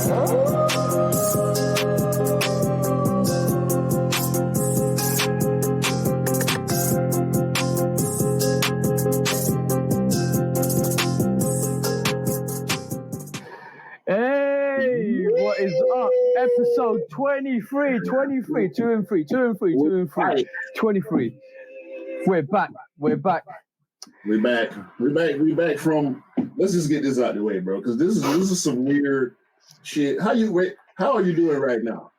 Hey, what is up? Episode 23, 23, 2 and 3, 2 and 3, 2 and 3, 23. We're back. We're back from. Let's just get this out of the way, bro, because this is some weird shit. How are you doing right now?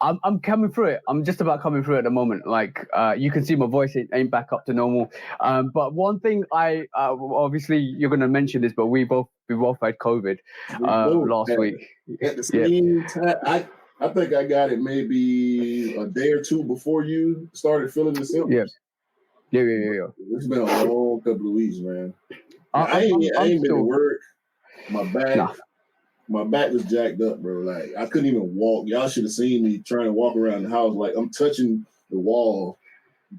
I'm coming through it. I'm just about coming through it at the moment. Like, you can see my voice ain't back up to normal. But one thing obviously you're going to mention this, but we both had COVID last week. At the same time, I think I got it maybe a day or two before you started feeling the symptoms. Yeah. It's been a long couple of weeks, man. I ain't been to work. My back was jacked up, bro. Like, I couldn't even walk. Y'all should have seen me trying to walk around the house. Like, I'm touching the wall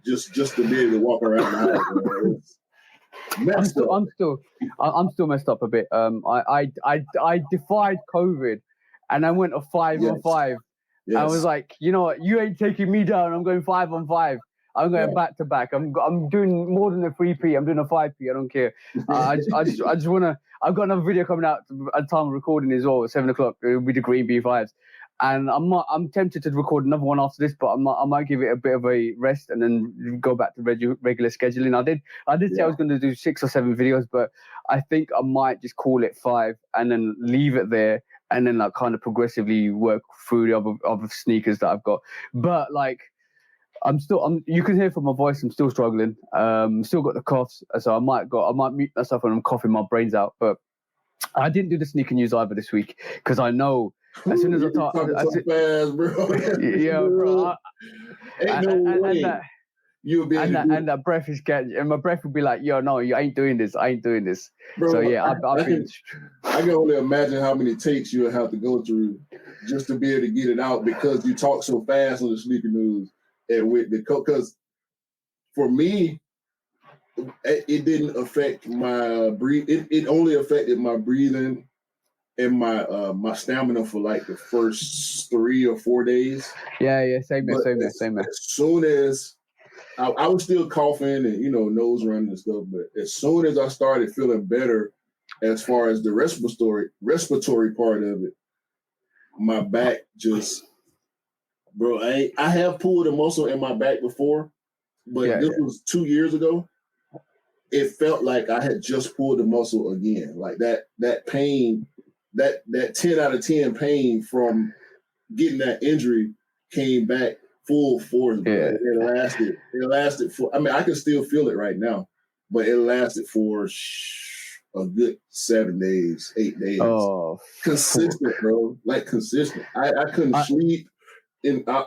just to be able to walk around the house, bro. I'm still messed up a bit. I defied COVID, and I went a 5 on 5. Yes. I was like, you know what? You ain't taking me down. I'm going 5 on 5. I'm going back to back. I'm doing more than a 3P. I'm doing a 5P. I don't care. I just wanna. I've got another video coming out at the time of recording as well at 7 o'clock. It'll be the Green B5s, and I'm tempted to record another one after this, but I might give it a bit of a rest and then go back to regular scheduling. I did say I was going to do 6 or 7 videos, but I think I might just call it 5 and then leave it there, and then like kind of progressively work through the other sneakers that I've got. But like, you can hear from my voice, I'm still struggling. Still got the coughs, so I might mute myself when I'm coughing my brains out. But I didn't do the sneaker news either this week because I know as soon as I talk, so fast, bro. Yeah, bro. You'll be and that breath is getting, and my breath would be like, "Yo, no, you ain't doing this. I ain't doing this." Bro, so yeah, I can only imagine how many takes you'll have to go through just to be able to get it out because you talk so fast on the sneaker news. And with the because for me, it didn't affect my it only affected my breathing and my stamina for like the first 3 or 4 days. Yeah, same here. As soon as I was still coughing and nose running and stuff, but as soon as I started feeling better, as far as the respiratory part of it, my back just. Bro, I have pulled a muscle in my back before, but this was 2 years ago. It felt like I had just pulled the muscle again. Like that pain, that 10 out of 10 pain from getting that injury came back full force. Yeah. It lasted for, I mean, I can still feel it right now, but it lasted for a good 7 days, 8 days. Oh, consistent, bro. Like consistent. I couldn't sleep. And I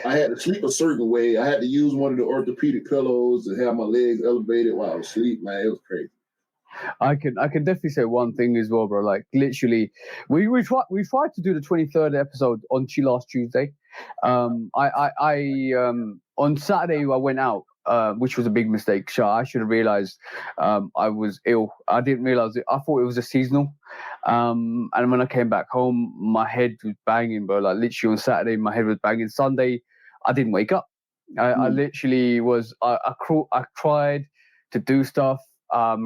had to sleep a certain way. I had to use one of the orthopedic pillows to have my legs elevated while I was asleep. Man, it was crazy. I can definitely say one thing as well, bro. Like literally, we tried to do the 23rd episode on last Tuesday. On Saturday I went out, which was a big mistake. So I should have realized I was ill. I didn't realize it. I thought it was a seasonal. And when I came back home, my head was banging, bro. Like literally on Saturday, my head was banging. Sunday, I didn't wake up. I literally was. I tried to do stuff.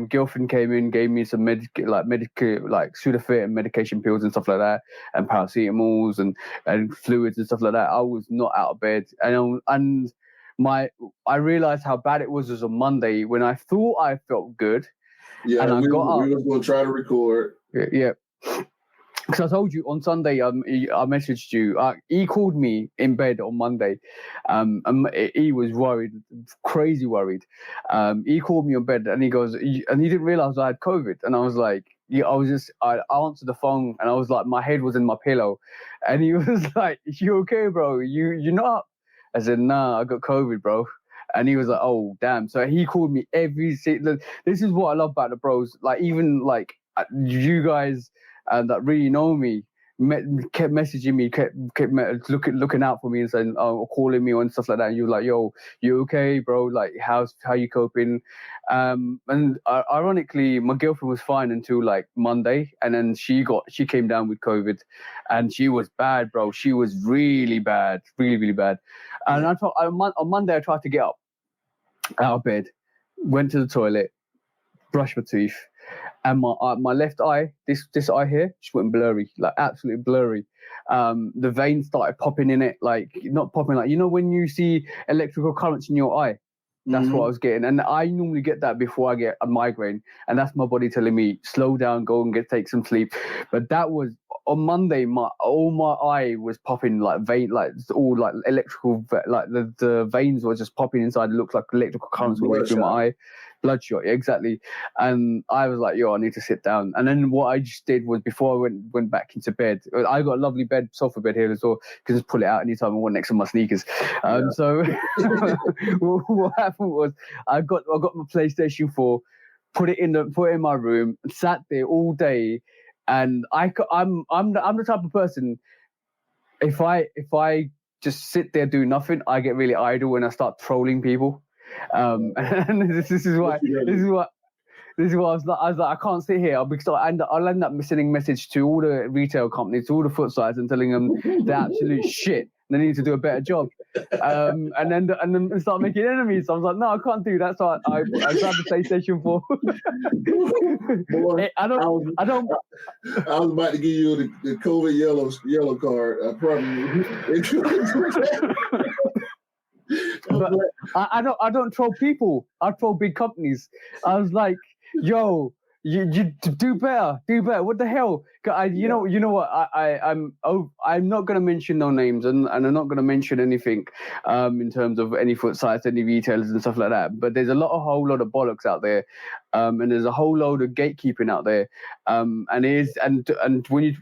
Girlfriend came in, gave me some Sudafed and medication pills and stuff like that, and paracetamols and fluids and stuff like that. I was not out of bed, and I realized how bad it was on Monday when I thought I felt good. Yeah, and we were going to try to record. Yeah. Because I told you on Sunday, I messaged you. He called me in bed on Monday. He was worried, crazy worried. He called me on bed and he goes, and he didn't realize I had COVID. And I was like, I answered the phone and I was like, my head was in my pillow. And he was like, "You okay, bro? You're not up?" I said, "Nah, I got COVID, bro." And he was like, "Oh, damn." So he called me this is what I love about the bros. Like, even like you guys that really know me, kept messaging me, kept looking out for me and saying, calling me and stuff like that. And you were like, "Yo, you okay, bro? Like, how you coping?" And ironically, my girlfriend was fine until like Monday, and then she came down with COVID, and she was bad, bro. She was really bad, really, really bad. And on Monday, I tried to get up out of bed, went to the toilet, brushed my teeth, and my left eye, this eye here, just went blurry, like absolutely blurry. The veins started popping in it, like not popping, like, you know when you see electrical currents in your eye. That's what I was getting, and I normally get that before I get a migraine, and that's my body telling me slow down, go and take some sleep. But that was on Monday. My eye was popping, like all like electrical, like the veins were just popping inside. It looked like electrical currents were going through my eye. Bloodshot, exactly. And I was like, yo, I need to sit down. And then what I just did was, before I went back into bed, I got a lovely sofa bed here as well. Can just pull it out anytime I want next to my sneakers. So what happened was, I got my PlayStation 4, put it in my room, sat there all day, and I'm the type of person, if I just sit there do nothing, I get really idle and I start trolling people. And this is why I was like, I can't sit here because I'll end up sending message to all the retail companies, to all the foot sites, and telling them they're absolute shit. They need to do a better job, and then start making enemies. So I was like, no, I can't do that. So I grabbed the PlayStation 4. Boy, I was about to give you the COVID yellow card. But I don't troll people. I troll big companies. I was like, yo, you do better. What the hell? You know what? I'm not gonna mention no names, and I'm not gonna mention anything in terms of any foot sites, any retailers and stuff like that. But there's a whole lot of bollocks out there, and there's a whole load of gatekeeping out there. And when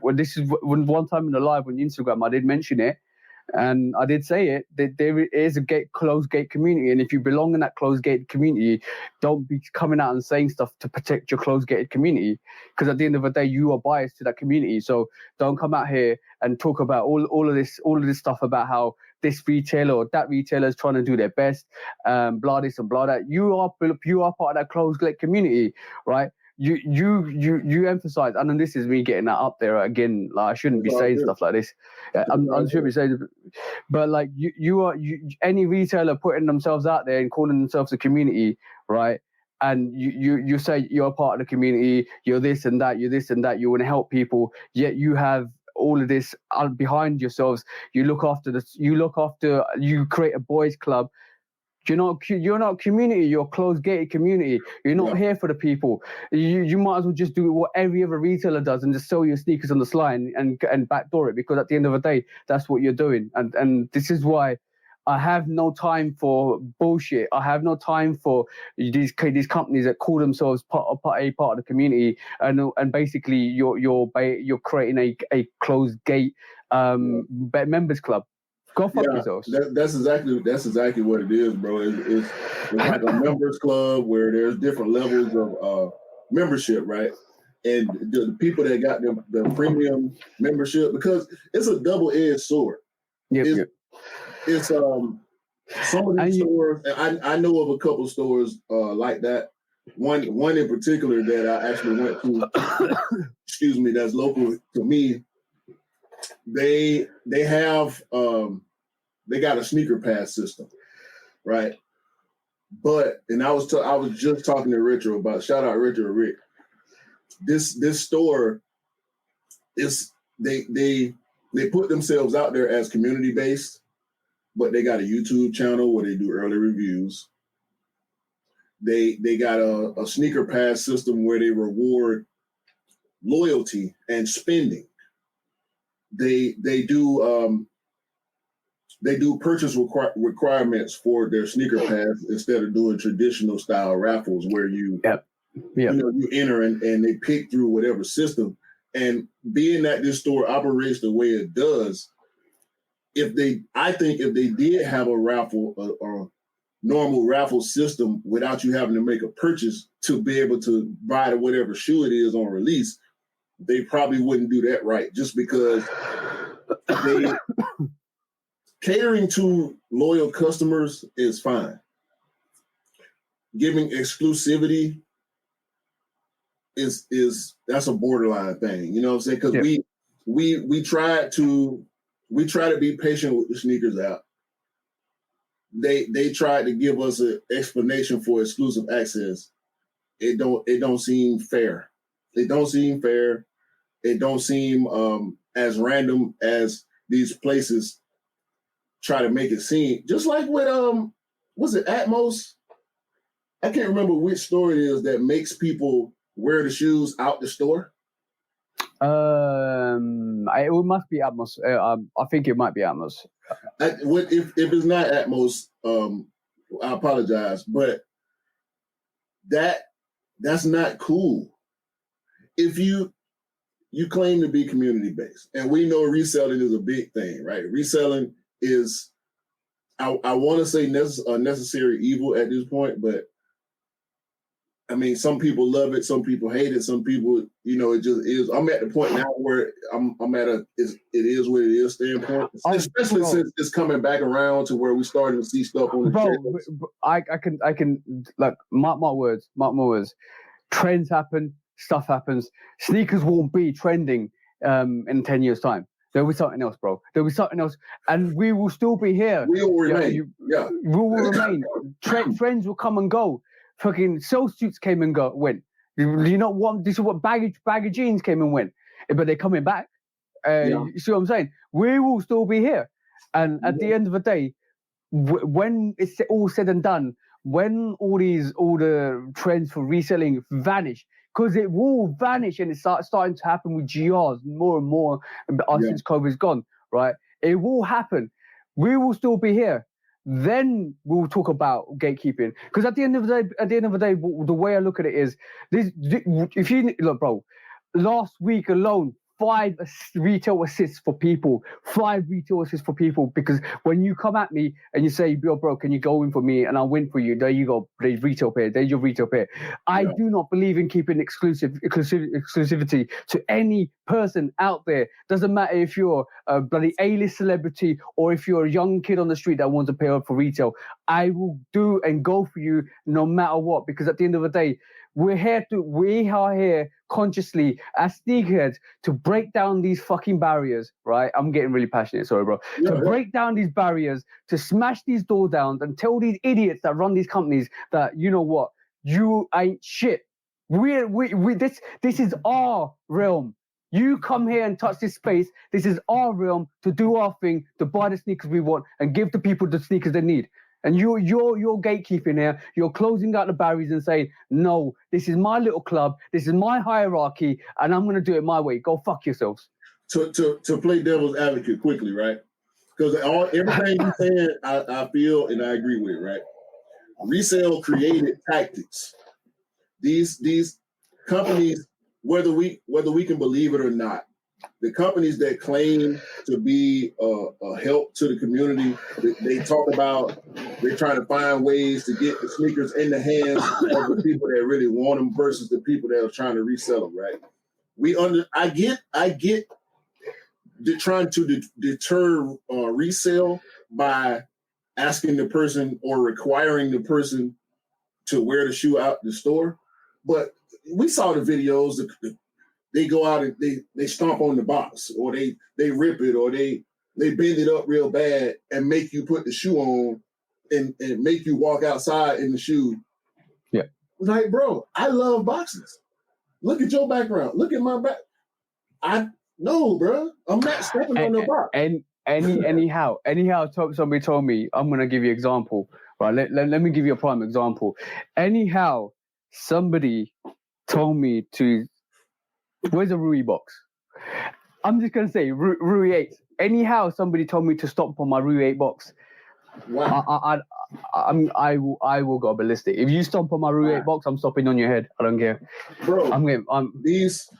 one time in the live on Instagram, I did mention it. And I did say it, that there is a closed gate community. And if you belong in that closed gate community, don't be coming out and saying stuff to protect your closed gated community. Because at the end of the day, you are biased to that community. So don't come out here and talk about all of this stuff about how this retailer or that retailer is trying to do their best, blah this and blah that. You are part of that closed gate community, right? You emphasize, and then this is me getting that up there again. Like, I shouldn't be saying stuff like this. I shouldn't be saying, but like any retailer putting themselves out there and calling themselves a community, right? And you say you're a part of the community, you're this and that, you want to help people, yet you have all of this behind yourselves. You create a boys club. You're not community. You're a closed gated community. You're not here for the people. You might as well just do what every other retailer does and just sell your sneakers on the sly and backdoor it, because at the end of the day, that's what you're doing. And this is why I have no time for bullshit. I have no time for these companies that call themselves part of the community, and basically you're creating a closed gate members club. Go fuck yourselves. That's exactly what it is, bro. It's like a members club where there's different levels of membership, right? And the people that got the premium membership, because it's a double-edged sword. It's some of these stores. I know of a couple stores like that. One in particular that I actually went to. Excuse me, that's local to me. They have they got a sneaker pass system, right? But I was just talking to Richard about, shout out Richard or Rick. This store is they put themselves out there as community based, but they got a YouTube channel where they do early reviews. They got a sneaker pass system where they reward loyalty and spending. They do purchase requirements for their sneaker pass instead of doing traditional style raffles where you enter and they pick through whatever system. And being that this store operates the way it does, I think if they did have a raffle or normal raffle system without you having to make a purchase to be able to buy whatever shoe it is on release, they probably wouldn't do that right, just because they catering to loyal customers is fine. Giving exclusivity is that's a borderline thing. You know what I'm saying? Because we try to be patient with the sneakers out. They tried to give us an explanation for exclusive access. It don't seem fair. It don't seem fair. It don't seem as random as these places try to make it seem. Just like with was it Atmos? I can't remember which store it is that makes people wear the shoes out the store. It must be Atmos. I think it might be Atmos. If it's not Atmos, I apologize, but that's not cool. If you claim to be community based, and we know reselling is a big thing, right? Reselling is, I want to say a necessary evil at this point, but I mean, some people love it, some people hate it, some people, it just is. I'm at the point now where I'm at it is what it is standpoint, especially since it's coming back around to where we starting to see stuff on the channels. I can like mark my words. Trends happen, stuff happens. Sneakers won't be trending in 10 years' time. There'll be something else, bro. There'll be something else, and we will still be here. We will remain. We will remain. Trends will come and go. Fucking sell suits came and went. You know what? This is what baggy jeans came and went, but they're coming back. You see what I'm saying? We will still be here, and at the end of the day, when it's all said and done, when all the trends for reselling vanish, because it will vanish, and it's starting to happen with GRs more and more since COVID's gone, right? It will happen. We will still be here. Then we'll talk about gatekeeping. Because at the end of the day, the way I look at it is this: if you look, bro, last week alone, 5 retail assists for people. 5 retail assists for people. Because when you come at me and you say, "Yo, bro, can you go in for me and I'll win for you?" There you go. There's retail pair. There's your retail pair. I do not believe in keeping exclusivity to any person out there. Doesn't matter if you're a bloody A-list celebrity or if you're a young kid on the street that wants to pay up for retail. I will do and go for you no matter what. Because at the end of the day, we are here consciously as sneakerheads to break down these fucking barriers, right? I'm getting really passionate, sorry, bro. Break down these barriers, to smash these doors down and tell these idiots that run these companies that, you know what, you ain't shit. This is our realm. You come here and touch this space. This is our realm to do our thing, to buy the sneakers we want and give the people the sneakers they need. And you're gatekeeping here. You're closing out the barriers and saying, no, this is my little club. This is my hierarchy, and I'm going to do it my way. Go fuck yourselves. To play devil's advocate quickly, right? Because everything you're saying, I feel and I agree with, right? Resale created tactics. These companies, whether we can believe it or not, the companies that claim to be a help to the community, they talk about they're trying to find ways to get the sneakers in the hands of the people that really want them versus the people that are trying to resell them, right? I get trying to deter resale by asking the person or requiring the person to wear the shoe out the store. But we saw the videos, they go out and they stomp on the box, or they rip it, or they bend it up real bad and make you put the shoe on and make you walk outside in the shoe. Yeah. Like, bro, I love boxes. Look at your background. Look at my back. No, bro. I'm not stepping on the box. Anyhow, somebody told me, I'm going to give you an example. Right, let me give you a prime example. Anyhow, somebody told me to, where's a Rui box? I'm just going to say Rui 8. Anyhow, somebody told me to stop on my Rui 8 box. Wow. I will go ballistic. If you stomp on my Rui 8 box, I'm stopping on your head. I don't care. Bro, these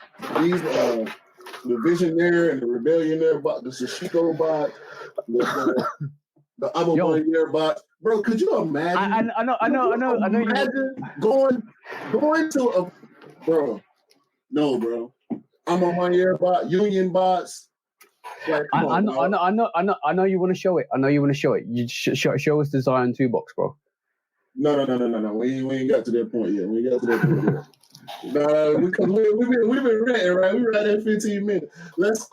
the Visionaire and the Rebellionaire box, the Sashiko box, the Abomaniere box. Bro, could you imagine? I know. Imagine going to a bro. No, bro. I'm a Money bot, Union bots. Like, I know you want to show it. I know you want to show it. You show us the Zion 2 box, bro. No. We ain't got to that point yet. We ain't got to that point yet. No, because we've been renting, right? We ran at 15 minutes. Let's.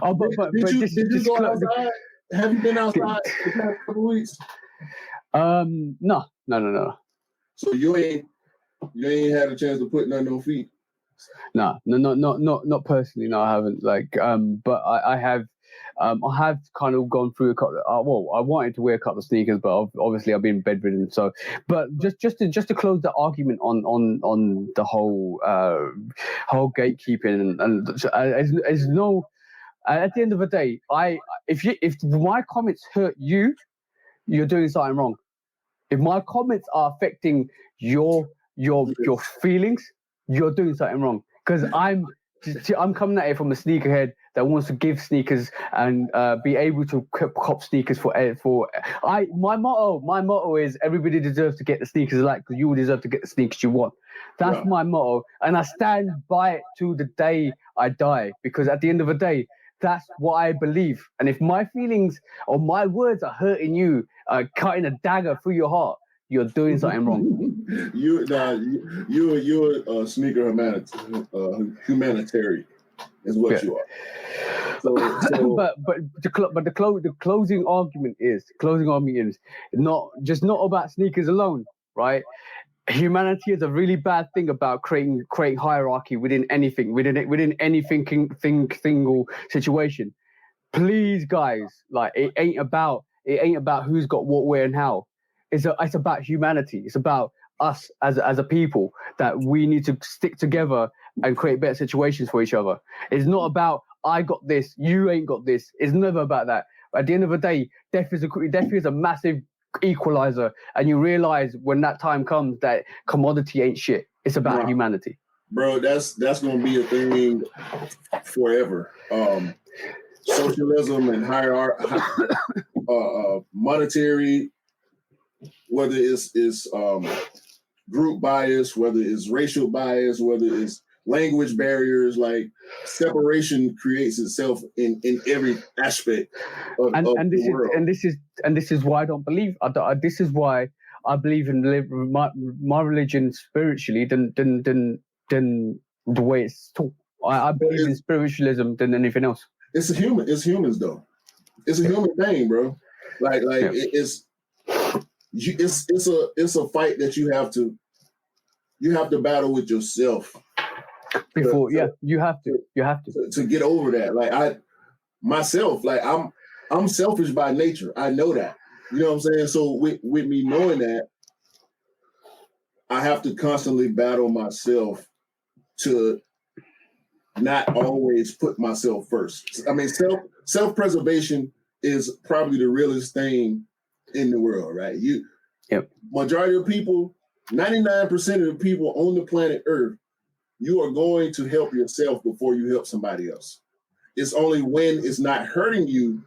Oh, but did you go outside? Have you been outside the past couple weeks? No. So you ain't had a chance to put nothing on feet. No, not personally. No, I haven't. Like, but I have kind of gone through a couple. Well, I wanted to wear a couple of sneakers, but obviously I've been bedridden. So, but just to close the argument on the whole gatekeeping and there's no. At the end of the day, if my comments hurt you, you're doing something wrong. If my comments are affecting your feelings, you're doing something wrong. Because I'm coming at it from a sneakerhead that wants to give sneakers and be able to cop sneakers my motto is everybody deserves to get the sneakers they like because you deserve to get the sneakers you want. That's my motto, and I stand by it to the day I die. Because at the end of the day, that's what I believe. And if my feelings or my words are hurting you, cutting a dagger through your heart, you're doing something wrong. You're a sneaker humanitarian, is what you are. So but the closing argument is not about sneakers alone, right? Humanity is a really bad thing about creating hierarchy within any single situation. Please, guys, like it ain't about who's got what, where, and how. It's about humanity. It's about us as a people that we need to stick together and create better situations for each other. It's not about I got this, you ain't got this. It's never about that. At the end of the day, death is a massive equalizer, and you realize when that time comes that commodity ain't shit. It's about humanity, bro. That's gonna be a thing forever. Socialism and hierarchy, monetary, whether it's group bias, whether it's racial bias, whether it's language barriers, like separation creates itself in every aspect of the world. This is why I don't believe. This is why I believe in my religion spiritually than the way it's taught. I believe in spiritualism than anything else. It's humans though. It's a human thing, bro. Like it's a fight that you have to battle with yourself. Before, you have to get over that. Like myself, like I'm selfish by nature. I know that. You know what I'm saying? So with me knowing that, I have to constantly battle myself to not always put myself first. I mean, self-preservation is probably the realest thing in the world, right? Majority of people, 99% of the people on the planet Earth, you are going to help yourself before you help somebody else. It's only when it's not hurting you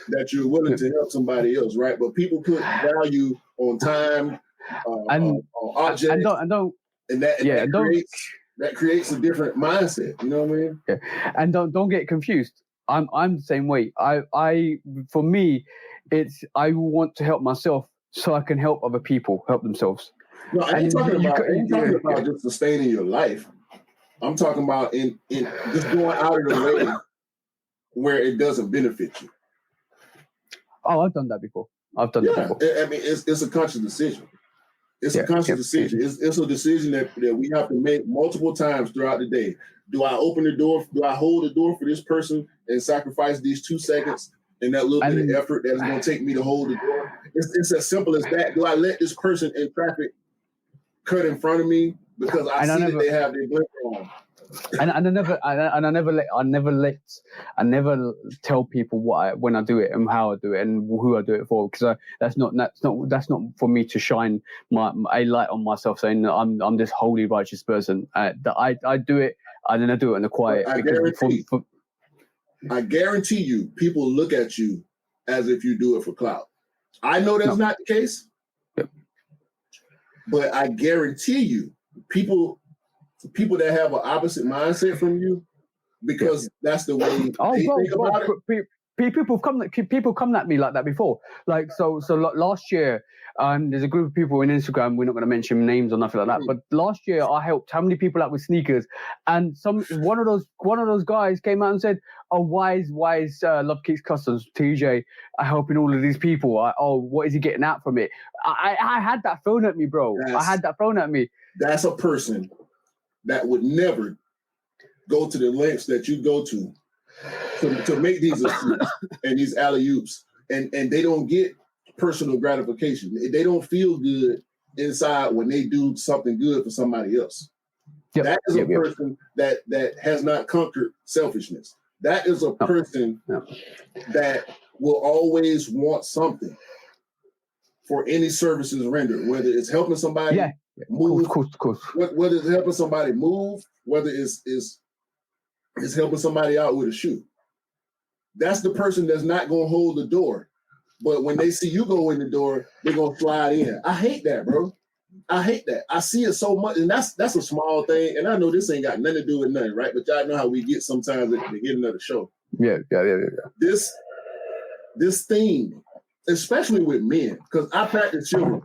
that you're willing to help somebody else, right? But people put value on time, on objects, and that creates a different mindset. You know what I mean? Yeah. And don't get confused. I'm the same way. For me, it's I want to help myself so I can help other people help themselves. No, I ain't talking about just sustaining your life. I'm talking about in just going out of the way where it doesn't benefit you. Oh, I've done that before. I mean, it's a conscious decision. It's a conscious decision. It's a decision that we have to make multiple times throughout the day. Do I open the door? Do I hold the door for this person and sacrifice these 2 seconds and that little bit of effort that's going to take me to hold the door? It's as simple as that. Do I let this person in traffic cut in front of me because I see that they have their blinker on? And I never tell people when I do it and how I do it and who I do it for, because that's not for me to shine a light on myself saying that I'm this holy righteous person. I do it, and then I do it in the quiet. I guarantee you, people look at you as if you do it for clout. I know that's not the case, but I guarantee you, people people that have an opposite mindset from you, because that's the way they think about it. People come at me like that before. Like so last year, there's a group of people in Instagram. We're not going to mention names or nothing like that. But last year, I helped how many people out with sneakers, and one of those guys came out and said, "Oh, why is Lovekickscustom TJ helping all of these people? What is he getting out from it?" I had that thrown at me, bro. I had that thrown at me. That's a person that would never go to the lengths that you go to make these assists and these alley-oops, and they don't get personal gratification. They don't feel good inside when they do something good for somebody else. That is a person that has not conquered selfishness. That is a person that will always want something for any services rendered, whether it's helping somebody move, of course. Whether it's helping somebody move, whether it's helping somebody out with a shoe. That's the person that's not going to hold the door. But when they see you go in the door, they're going to slide in. I hate that, bro. I hate that. I see it so much. And that's a small thing. And I know this ain't got nothing to do with nothing, right? But y'all know how we get sometimes at the beginning of the show. Yeah. This thing, especially with men, because I practice chivalry.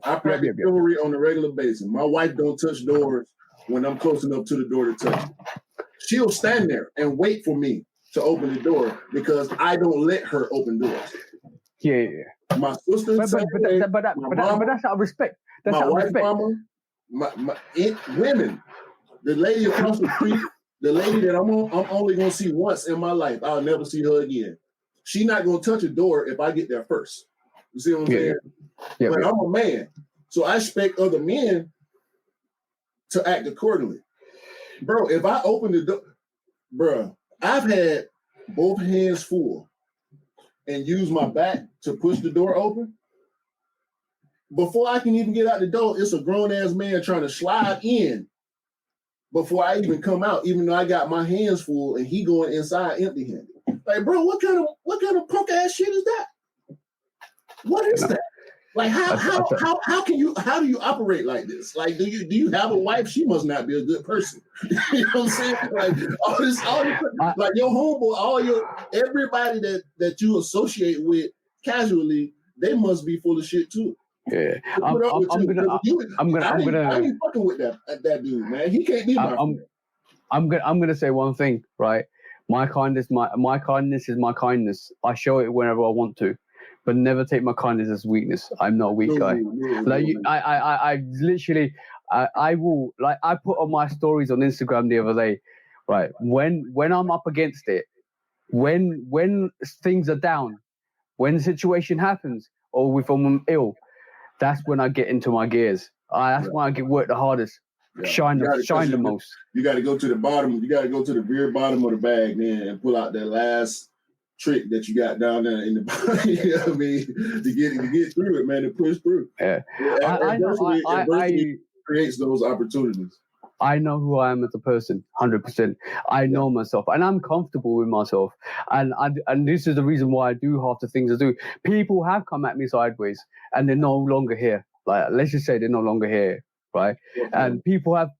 I practice chivalry on a regular basis. My wife don't touch doors when I'm close enough to the door to touch it. She'll stand there and wait for me to open the door because I don't let her open doors. Yeah. My sister, but that's out of respect. That's my out of wife, respect. Mama, women, the lady across the street, the lady that I'm only gonna see once in my life. I'll never see her again. She's not gonna touch a door if I get there first. You see what I'm saying? Yeah, but I'm a man, so I expect other men to act accordingly. Bro, if I open the door, bro, I've had both hands full and use my back to push the door open. Before I can even get out the door, it's a grown-ass man trying to slide in before I even come out, even though I got my hands full and he going inside empty-handed. Like, bro, what kind of punk-ass shit is that? What is that? Like, how do you operate like this? Like, do you have a wife? She must not be a good person. You know what I'm saying? Like all this, like your homeboy, everybody that you associate with casually, they must be full of shit too. Yeah, I ain't fucking with that dude, man. He can't be my friend. I'm gonna say one thing, right? My kindness is my kindness. I show it whenever I want to. But never take my kindness as weakness. I'm not a weak guy. I literally, I will, like, I put on my stories on Instagram the other day, right? When I'm up against it, when things are down, when the situation happens, or if I'm ill, that's when I get into my gears. That's when I get work the hardest, shine the most. You got to go to the bottom. You got to go to the very bottom of the bag, then, and pull out that last trick that you got down there in the body, you know what I mean, to get through it, man, to push through. Yeah. Adversity creates those opportunities. I know who I am as a person, 100%. I know myself, and I'm comfortable with myself. And this is the reason why I do half the things I do. People have come at me sideways, and they're no longer here. Like, let's just say they're no longer here, right? Okay. And people have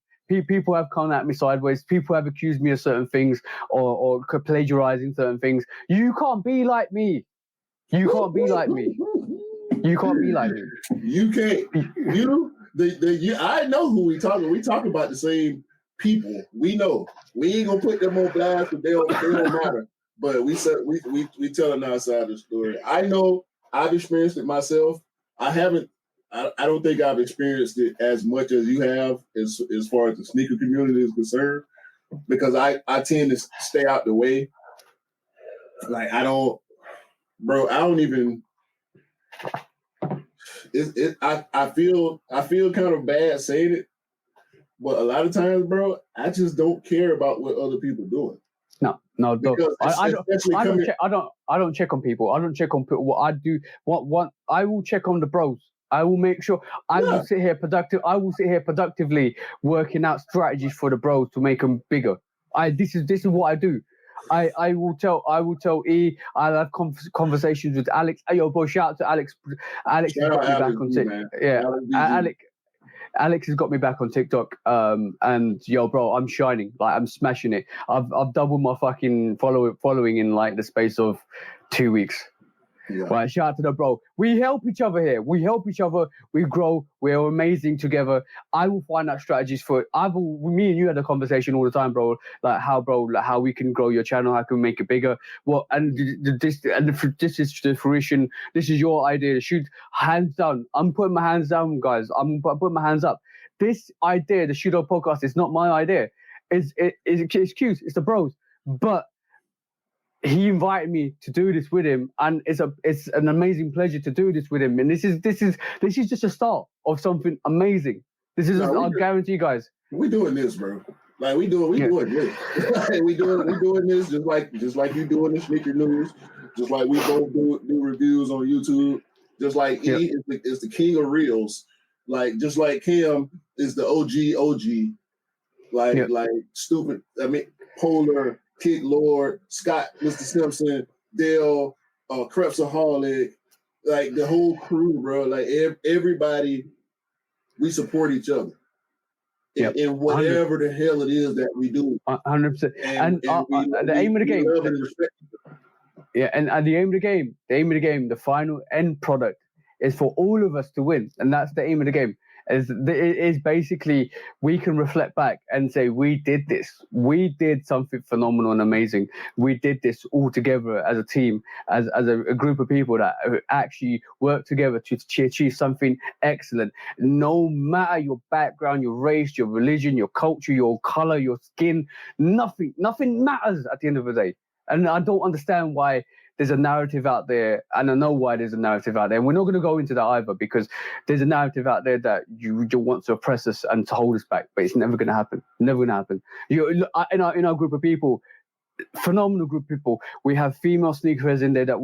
come at me sideways. People have accused me of certain things or plagiarizing certain things. You can't be like me. You can't be like me. You can't be like me. You can't. I know who we talking. We talking about the same people. We know. We ain't gonna put them on blast because they don't matter. But we telling our side of the story. I know. I've experienced it myself. I don't think I've experienced it as much as you have as far as the sneaker community is concerned, because I tend to stay out the way. Like, I don't even. I feel kind of bad saying it, but a lot of times, bro, I just don't care about what other people doing. No, I don't check on people. I don't check on people. What I do, what I will check on the bros. I will make sure I will sit here productively working out strategies for the bros to make them bigger. This is what I do. I will tell E. I'll have conversations with Alex. Hey, yo, boy, shout out to Alex. Alex is back on set. Yeah, Alex has got me back on TikTok. And yo, bro, I'm shining. Like, I'm smashing it. I've doubled my fucking following in like the space of 2 weeks. Yeah. Right, shout out to the bro. We help each other here. We help each other. We grow. We're amazing together. I will find out strategies for it. Me and you had a conversation all the time, bro. Like how we can grow your channel, how can we make it bigger. This is the fruition. This is your idea. Shoot, hands down. I'm putting my hands down, guys. I'm putting my hands up. This idea, the Shoot Up podcast, is not my idea. It's cute. It's the bros, but he invited me to do this with him, and it's an amazing pleasure to do this with him. And this is just a start of something amazing. This is, I guarantee you guys. We doing this, bro. Like we doing this. we doing this just like you doing the sneaker news. Just like we both do reviews on YouTube. Just like E is the king of reels. Like just like him is the OG. Like stupid. I mean, Polar. Kick Lord, Scott, Mr. Simpson, Dale, Crepsaholic, like the whole crew, bro. Like everybody, we support each other in whatever the hell it is that we do. 100%. And the aim of the game. Yeah, and the aim of the game, the final end product is for all of us to win, and that's the aim of the game. It is basically we can reflect back and say we did this. We did something phenomenal and amazing. We did this all together as a team, as a group of people that actually work together to achieve something excellent. No matter your background, your race, your religion, your culture, your color, your skin, nothing matters at the end of the day. And I don't understand why there's a narrative out there, and I know why there's a narrative out there. And we're not going to go into that either, because there's a narrative out there that you want to oppress us and to hold us back, but it's never going to happen. Never going to happen. In our group of people, phenomenal group of people, we have female sneakerheads in there that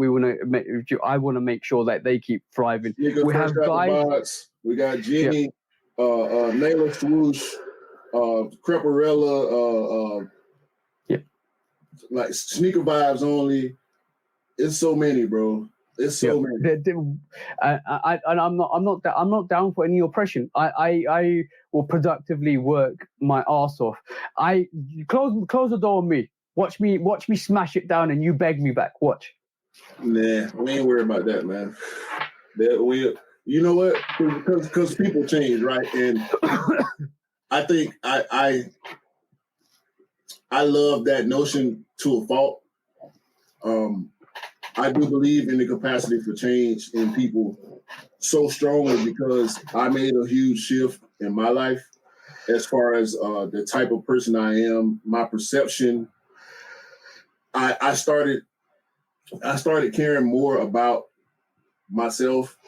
I want to make sure that they keep thriving. We have guys. We got Jenny, Naylor Swoosh, Creparella, like Sneaker Vibes Only. It's so many, bro. It's so many. I'm not down for any oppression. I will productively work my ass off. I close the door on me. Watch me smash it down, and you beg me back. Watch. Nah, we ain't worried about that, man. You know what? Because people change, right? And I think I love that notion to a fault. I do believe in the capacity for change in people so strongly because I made a huge shift in my life as far as the type of person I am, my perception. I started caring more about myself,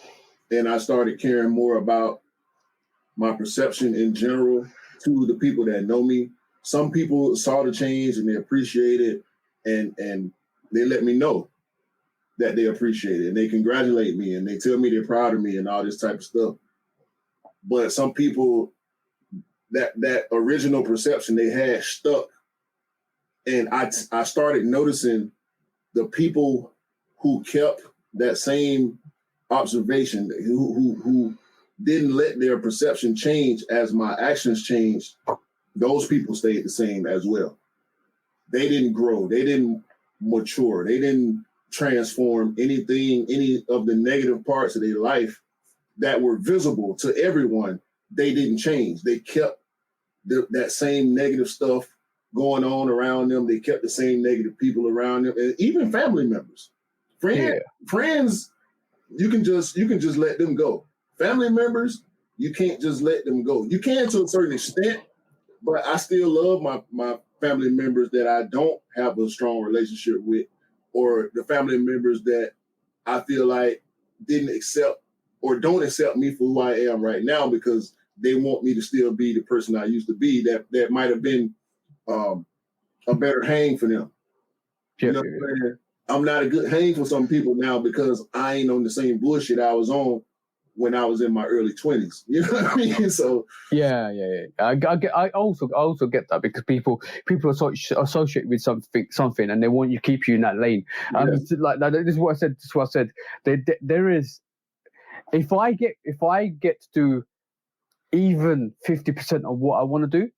and I started caring more about my perception in general to the people that know me. Some people saw the change and they appreciate it, and they let me know that they appreciate it, and they congratulate me, and they tell me they're proud of me and all this type of stuff. But some people, that original perception they had stuck. And I started noticing the people who kept that same observation, who didn't let their perception change as my actions changed. Those people stayed the same as well. They didn't grow. They didn't mature. They didn't transform any of the negative parts of their life that were visible to everyone. They didn't change. They kept that same negative stuff going on around them. They kept the same negative people around them, and even family members, friends. You can just let them go. Family members, you can't just let them go. You can to a certain extent, but I still love my family members that I don't have a strong relationship with, or the family members that I feel like didn't accept or don't accept me for who I am right now because they want me to still be the person I used to be. That might have been a better hang for them. You know what I'm saying? I'm not a good hang for some people now because I ain't on the same bullshit I was on when I was in my early 20s. You know what I mean? So yeah. I also get that because people associate with something and they want you keep you in that lane. Like this is what I said. There is, if I get to do even 50% of what I want to do,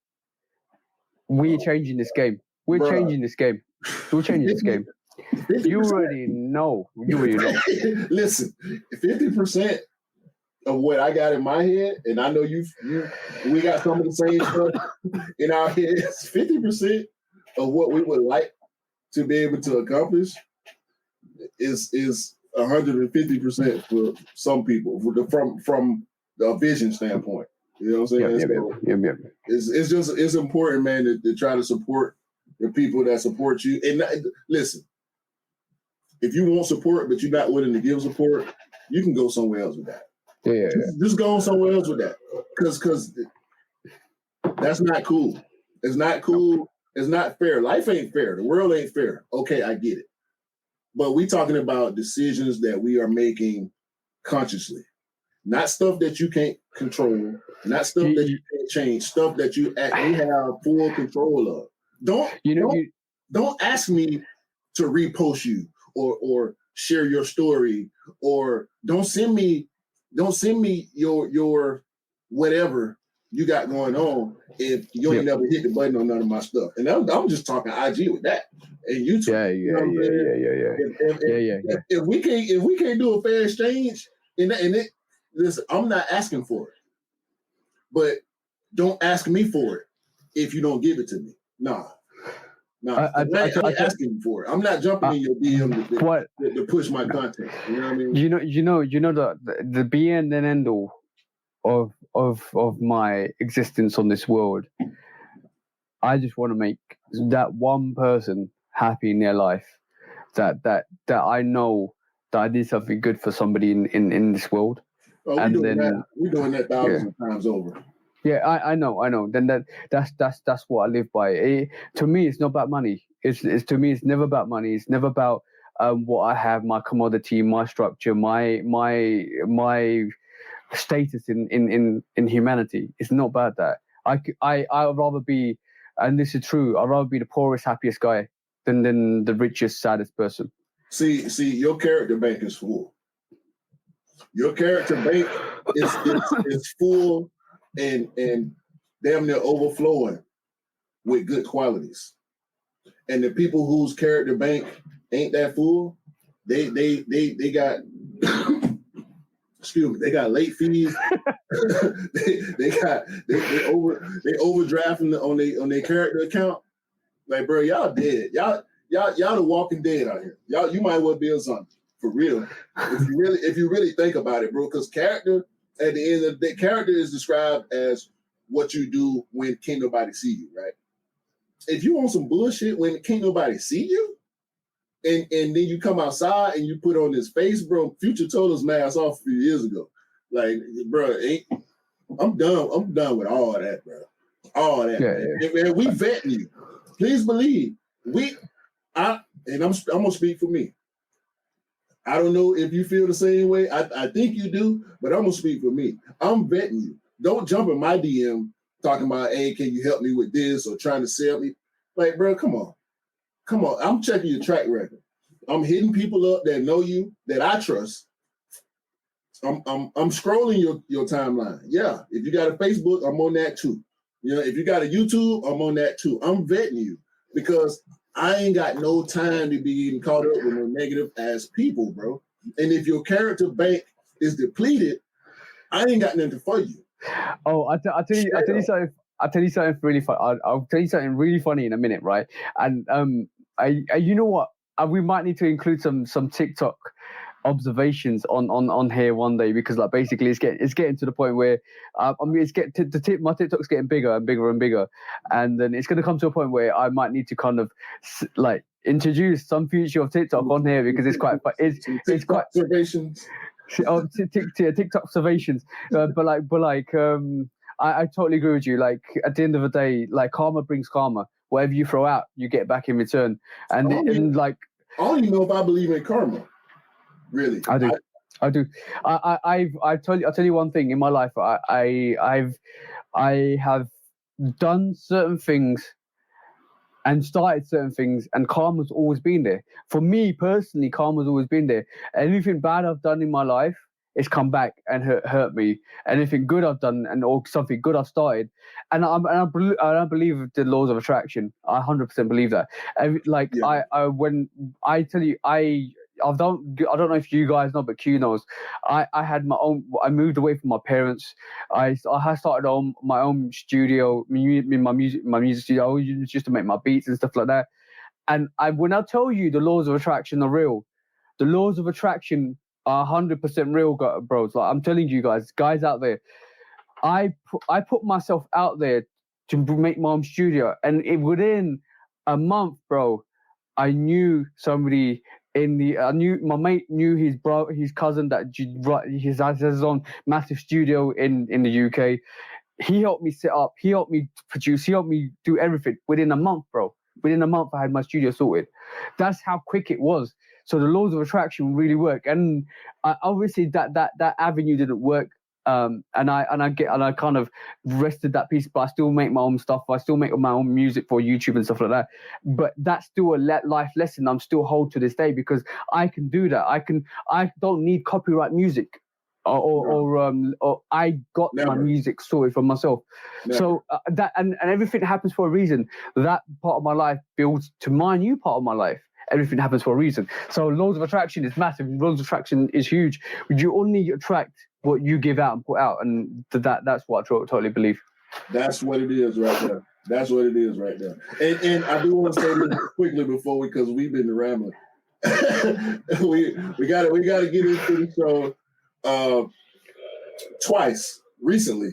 we're changing this game. We're changing this game. We're changing this game. 50%. You already know. Listen, 50% of what I got in my head, and I know we got some of the same stuff in our heads. 50% of what we would like to be able to accomplish is 150% for some people from the vision standpoint. You know what I'm saying? It's important, man, to try to support the people that support you. And listen, if you want support but you're not willing to give support, you can go somewhere else with that. Just go somewhere else with that, because that's not cool. It's not cool. It's not fair. Life ain't fair. The world ain't fair. Okay, I get it. But we talking about decisions that we are making consciously, not stuff that you can't control, not stuff that you can't change, stuff that you have full control of. Don't ask me to repost you or share your story, or don't send me your whatever you got going on if you ain't never hit the button on none of my stuff. And I'm just talking IG with that. And YouTube. If we can't do a fair exchange, listen, I'm not asking for it. But don't ask me for it if you don't give it to me. Nah. I'm asking for it. I'm not jumping in your DM to push my content. You know what I mean? You know the be and end all of my existence on this world. I just want to make that one person happy in their life. That I know that I did something good for somebody in this world. Oh, we're doing that thousands of times over. Yeah, I know. Then that's what I live by. To me, it's not about money. It's to me, it's never about money. It's never about what I have, my commodity, my structure, my status in humanity. It's not about that. I'd rather be, and this is true, I'd rather be the poorest, happiest guy than the richest, saddest person. See, your character bank is full. Your character bank is full and damn near overflowing with good qualities. And the people whose character bank ain't that full, they got excuse me, they got late fees. they overdrafting on their character account. Like, bro, y'all dead. Y'all the Walking Dead out here. You might well be a zombie for real. If you really think about it, bro, because character at the end of the day, character is described as what you do when can't nobody see you, right? If you on some bullshit when can't nobody see you, and then you come outside and you put on this face, bro. Future told us mask off a few years ago. Like, bro, I'm done with all that, bro. All that. Yeah. And we vetting you. Please believe I'm gonna speak for me. I don't know if you feel the same way. I think you do, but I'm gonna speak for me. I'm vetting you. Don't jump in my DM talking about, hey, can you help me with this or trying to sell me? Like, bro, come on. I'm checking your track record. I'm hitting people up that know you, that I trust. I'm scrolling your timeline. Yeah, if you got a Facebook, I'm on that too. You know, if you got a YouTube, I'm on that too. I'm vetting you because I ain't got no time to be getting caught up with no negative ass people, bro. And if your character bank is depleted, I ain't got nothing for you. Oh, I'll tell you something. I'll tell you something really funny. I'll tell you something really funny in a minute, right? And you know what? We might need to include some TikTok observations on here one day, because like basically it's getting to the point where my TikTok's getting bigger and bigger and bigger, and then it's going to come to a point where I might need to kind of like introduce some feature of TikTok on here, because it's quite observations. TikTok observations, I totally agree with you. Like at the end of the day, like karma brings karma. Whatever you throw out, you get back in return. I don't even know if I believe in karma. Really, I do. I'll tell you one thing in my life. I have done certain things and started certain things, and karma's always been there. For me personally, karma's always been there. Anything bad I've done in my life, it's come back and hurt me. Anything good I've done or something good I've started, and I believe the laws of attraction. I 100% believe that. Like when I tell you, I don't know if you guys know, but Q knows. I had my own. I moved away from my parents. I started on my own studio, my music studio, just to make my beats and stuff like that. And when I tell you the laws of attraction are real, the laws of attraction are 100% real, bros. Like I'm telling you guys out there, I put myself out there to make my own studio, and within a month, bro, I knew somebody my mate knew his cousin that has his own massive studio in the UK. He helped me set up, he helped me produce, he helped me do everything within a month, bro. Within a month, I had my studio sorted. That's how quick it was. So the laws of attraction really work, and obviously that avenue didn't work. And I kind of rested that piece, but I still make my own stuff. I still make my own music for YouTube and stuff like that. But that's still a life lesson I'm still hold to this day, because I can do that. I don't need copyright music. Or I got my music sorted for myself. So that and everything happens for a reason. That part of my life builds to my new part of my life. Everything happens for a reason. So laws of attraction is massive. Laws of attraction is huge. You only attract what you give out and put out, and that's what I totally believe. That's what it is right there. That's what it is right there. And I do want to say this quickly before because we've been rambling. we gotta get into the show. Twice recently,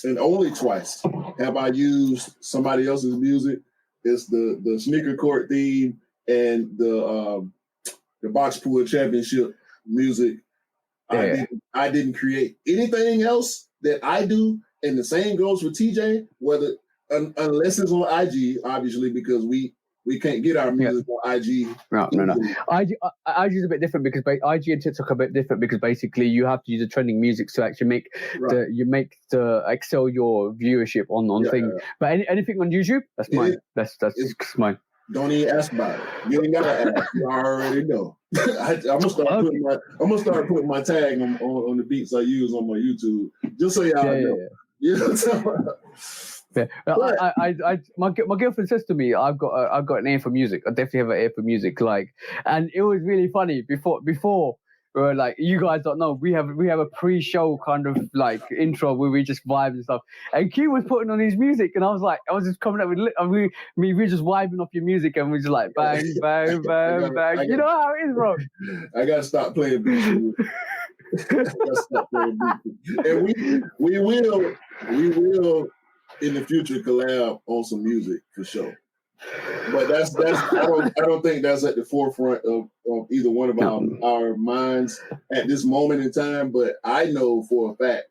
and only twice, have I used somebody else's music. It's the sneaker court theme and the box pool championship music. Yeah. I didn't create anything else that I do, and the same goes for TJ. Whether unless it's on IG, obviously, because we can't get our music on IG. No. IG is a bit different because IG and TikTok are a bit different because basically you have to use the trending music to actually make the excel your viewership on things. Yeah. But anything on YouTube, that's mine. That's mine. Don't even ask about it. You ain't gotta ask. You already know. I'm gonna start putting my tag on the beats I use on my YouTube, just so y'all know. Yeah. You know what I'm talking about? Yeah, my girlfriend says to me, I've got an ear for music. I definitely have an ear for music. Like, and it was really funny before. Like you guys don't know, we have a pre-show kind of like intro where we just vibe and stuff. And Q was putting on his music, and I was just coming up with we were just vibing off your music, and we just like bang bang bang bang. You know how it is, bro. I gotta stop playing beats. And we will in the future collab on some music for sure. But that's I don't think that's at the forefront of either one of our minds at this moment in time. But I know for a fact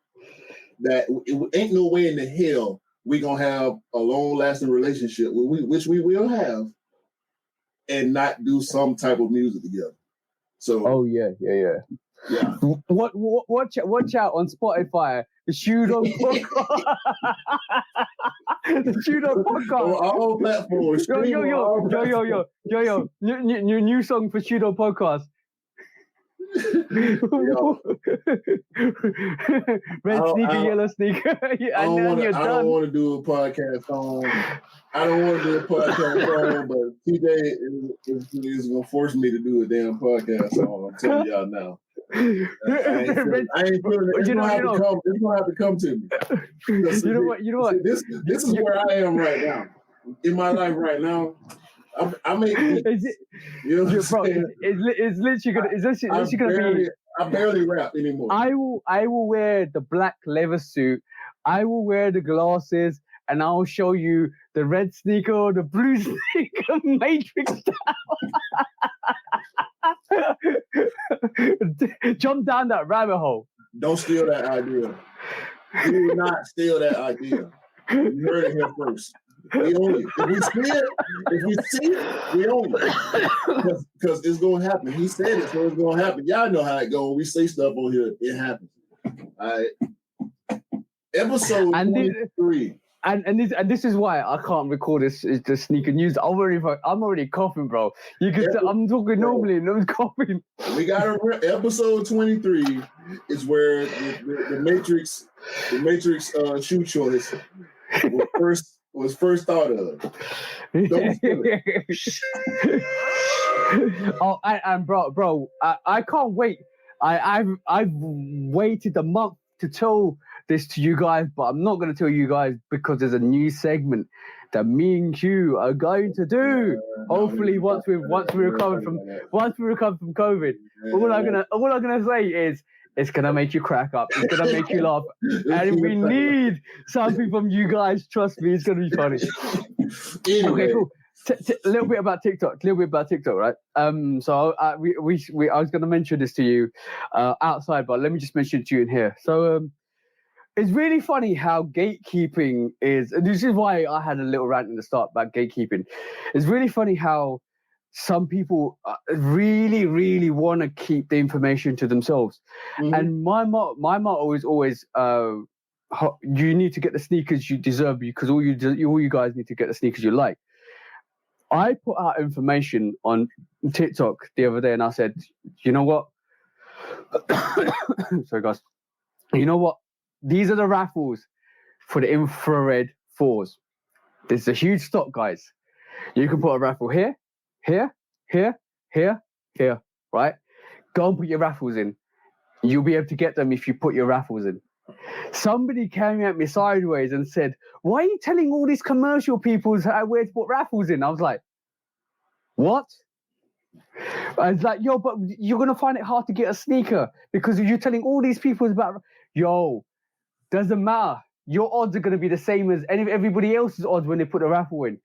that it ain't no way in the hell we gonna have a long lasting relationship, which we will have, and not do some type of music together. So yeah. Watch out on Spotify. The Shudo Podcast. The Shudo Podcast. On all platforms. Yo. New song for Shudo Podcast. Red sneaker, yellow sneaker. I don't want to do a podcast song. But TJ is going to force me to do a damn podcast song. I'm telling y'all now. I ain't feeling it. It's gonna have to come to me. You know what? This is where I am right now. In my life right now. I make beats. You know what I'm saying? It's literally gonna be. I barely rap anymore. I will wear the black leather suit. I will wear the glasses, and I will show you the red sneaker or the blue sneaker Matrix style. Jump down that rabbit hole. Don't steal that idea. Do not steal that idea. You heard it here first. We own it. If we see it, we own it. Because it's going to happen. He said it, so it's going to happen. Y'all know how it goes. We say stuff on here, it happens. All right. Episode 23. and this is why I can't record the sneaker news. I'm already coughing, bro. You can tell I'm talking normally and I'm coughing. We got episode 23 is where the Matrix shoe choice was first thought of. Oh, and bro, I can't wait. I've waited a month to tell this to you guys, but I'm not going to tell you guys because there's a new segment that me and Q are going to do. Hopefully, once we recover from COVID, all I'm gonna say is it's gonna make you crack up. It's gonna make you laugh, and we need something from you guys. Trust me, it's gonna be funny. Anyway. Okay, cool. A little bit about TikTok, right? So I was going to mention this to you outside, but let me just mention it to you in here. So it's really funny how gatekeeping is, and this is why I had a little rant in the start about gatekeeping. It's really funny how some people really, really want to keep the information to themselves. Mm-hmm. And my motto is always, you need to get the sneakers you deserve because all you guys need to get the sneakers you like. I put out information on TikTok the other day and I said, you know what? Sorry, guys. You know what? These are the raffles for the infrared 4s. This is a huge stock, guys. You can put a raffle here, right? Go and put your raffles in. You'll be able to get them if you put your raffles in. Somebody came at me sideways and said, why are you telling all these commercial people where to put raffles in? I was like, what? I was like, yo, but you're going to find it hard to get a sneaker because you're telling all these people about, yo, doesn't matter. Your odds are going to be the same as everybody else's odds when they put a raffle in.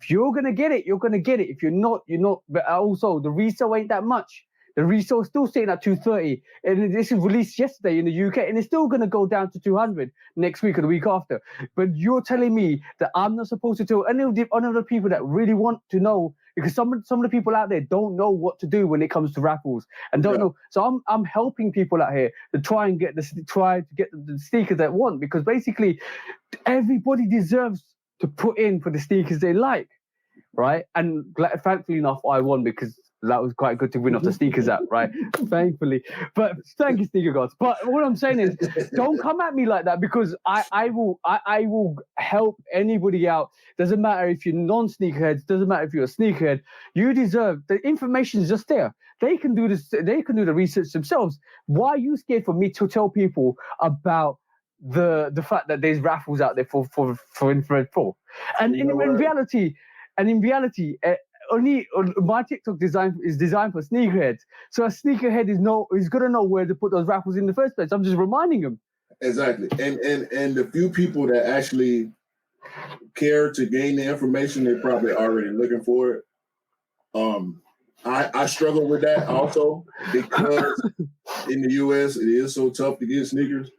If you're going to get it, you're going to get it. If you're not, you're not. But also, the resale ain't that much. The resale is still sitting at 230, and this is released yesterday in the UK, and it's still going to go down to 200 next week or the week after. But you're telling me that I'm not supposed to tell any of the people that really want to know, because some of the people out there don't know what to do when it comes to raffles and don't know. So I'm helping people out here to try to get the sneakers they want, because basically everybody deserves to put in for the sneakers they like, right? And thankfully enough, I won because that was quite good to win off the sneakers app, right? Thankfully. But thank you, sneaker gods. But what I'm saying is, don't come at me like that, because I will help anybody out. Doesn't matter if you're non-sneakerheads, doesn't matter if you're a sneakerhead. You deserve the information is just there. They can do this, they can do the research themselves. Why are you scared for me to tell people about the fact that there's raffles out there for infrared 4? And in reality, only my TikTok is designed for sneakerheads. So a sneakerhead is gonna know where to put those raffles in the first place. I'm just reminding them. Exactly. And the few people that actually care to gain the information, they're probably already looking for it. I struggle with that also, because in the US it is so tough to get sneakers.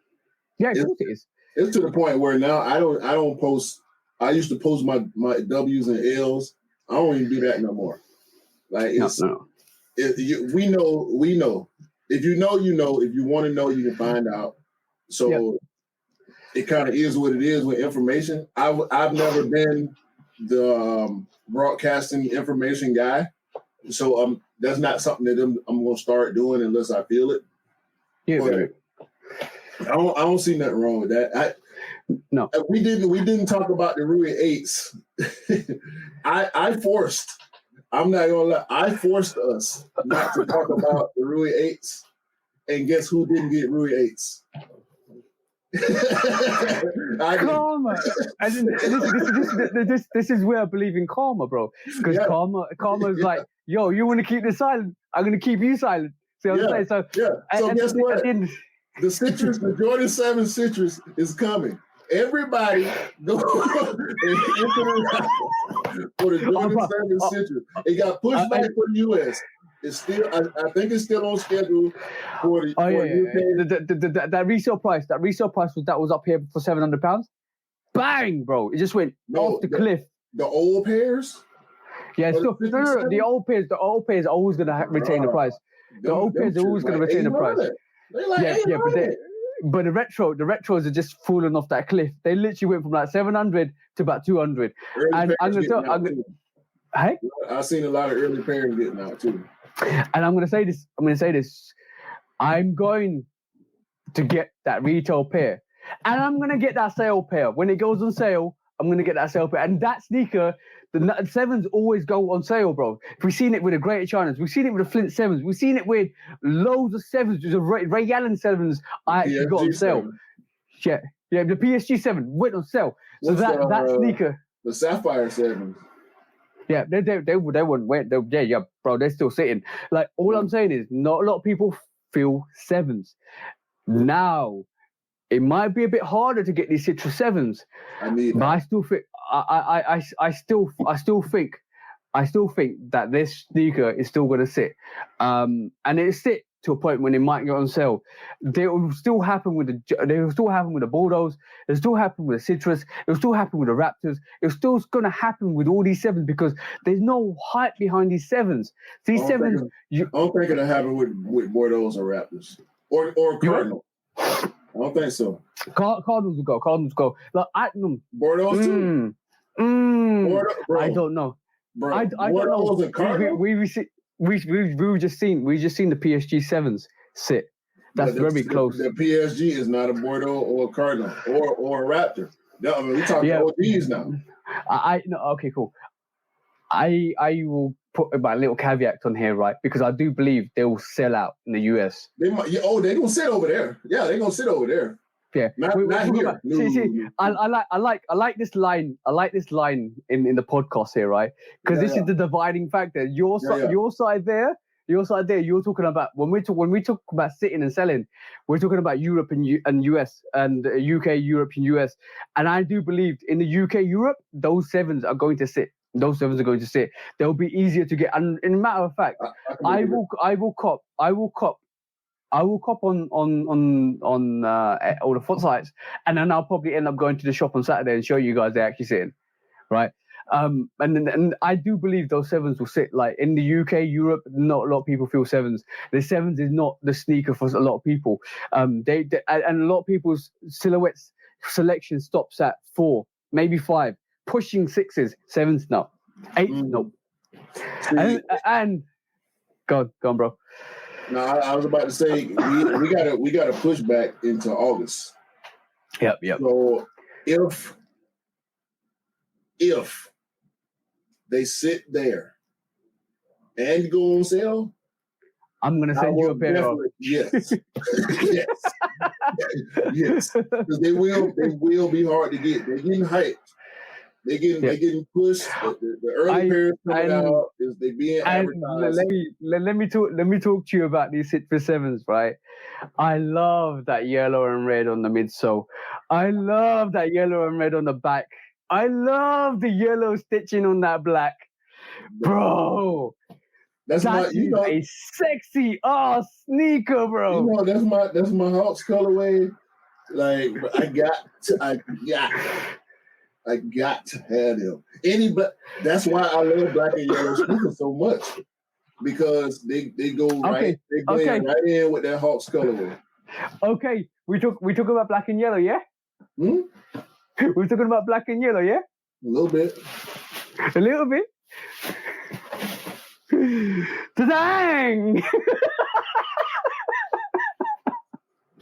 Yeah, it is. It's to the point where now I don't post. I used to post my W's and L's. I don't even do that no more. Like no. We know. If you know, you know. If you want to know, you can find out. So it kind of is what it is with information. I've never been the broadcasting information guy, so that's not something that I'm going to start doing unless I feel it. Yeah, I don't see nothing wrong with that. No, we didn't talk about the Rui 8s. I forced. I'm not gonna lie. I forced us not to talk about the Rui 8s, and guess who didn't get Rui 8s? Karma. This is where I believe in karma, bro. Because karma is like, yo, you want to keep this silent? I'm gonna keep you silent. See what I'm saying? So guess what? The Jordan 7 citrus is coming. Everybody go for the Jordan 7 citrus. It got pushed back for the US. It's still, I think it's still on schedule for the UK. That resale price was up here for £700. Bang, bro! It just went off the cliff. The old pairs. Yeah, no. The old pairs are always gonna retain the price. The old pairs are always gonna retain the price. Like but the retros are just falling off that cliff. They literally went from like 700 to about 200. Early And I'm parents gonna getting out tell, too. hey, I've seen a lot of early parents getting out too. and I'm gonna say this. I'm going to get that retail pair, and I'm gonna get that sale pair when it goes on sale. I'm gonna get that sale pair, and that sneaker. The sevens always go on sale, bro. We've seen it with the Greater Chinas. We've seen it with the Flint sevens. We've seen it with loads of sevens. There's a Ray Allen sevens I actually got on sale. Yeah, the PSG 7 went on sale. So that sneaker. The Sapphire 7. Yeah, they wouldn't wait. Yeah, bro, they're still sitting. Like, all I'm saying is not a lot of people feel sevens. Now, it might be a bit harder to get these Citrus 7s. But I still think I still think that this sneaker is still going to sit. And it'll sit to a point when it might get on sale. They will still happen with the Bordeaux. It'll still happen with the Citrus. It'll still happen with the Raptors. It's still going to happen with all these 7s because there's no hype behind these 7s. These 7s. I don't think it'll happen with Bordeaux or Raptors or Cardinal. I don't think so. Cardinals will go. Like Bordeaux too. Bordeaux, I don't know. Bro, I don't know. We just seen the PSG 7s sit. That's very close. The PSG is not a Bordeaux or a Cardinal or a Raptor. I mean, we talking OGs now. No, okay, cool. I will put my little caveat on here, right? Because I do believe they will sell out in the US. They're gonna sit over there. Yeah, they're gonna sit over there. Yeah, not here. I like this line. I like this line in the podcast here, right? Because this is the dividing factor. Your side there. You're talking about when we talk about sitting and selling, we're talking about Europe and US and UK, Europe and US. And I do believe in the UK, Europe, those 7s are going to sit. They'll be easier to get. And in a matter of fact, I will cop on all the foot sites, and then I'll probably end up going to the shop on Saturday and show you guys they're actually sitting, right? And I do believe those 7s will sit. Like in the UK, Europe, not a lot of people feel 7s. The 7s is not the sneaker for a lot of people. And a lot of people's silhouettes selection stops at 4, maybe 5, pushing 6s, 7s, no, 8s, no. And go on, bro. No, I was about to say we got to push back into August. Yep. So if they sit there and go on sale, I'm gonna send you a pair of. Yes. Yes. Because they will be hard to get. They're getting hyped. They're getting pushed. The early pairs coming out is they being advertised. Let me talk to you about these Citrus 7s, right? I love that yellow and red on the midsole. I love that yellow and red on the back. I love the yellow stitching on that black, bro. That's a sexy sneaker, bro. You know, that's my Hawks colorway. Like I got to have them. That's why I love black and yellow sneakers so much, because they go right in with that Hawks colorway. Okay, we talk about black and yellow, yeah? We're talking about black and yellow, yeah? A little bit. Dang!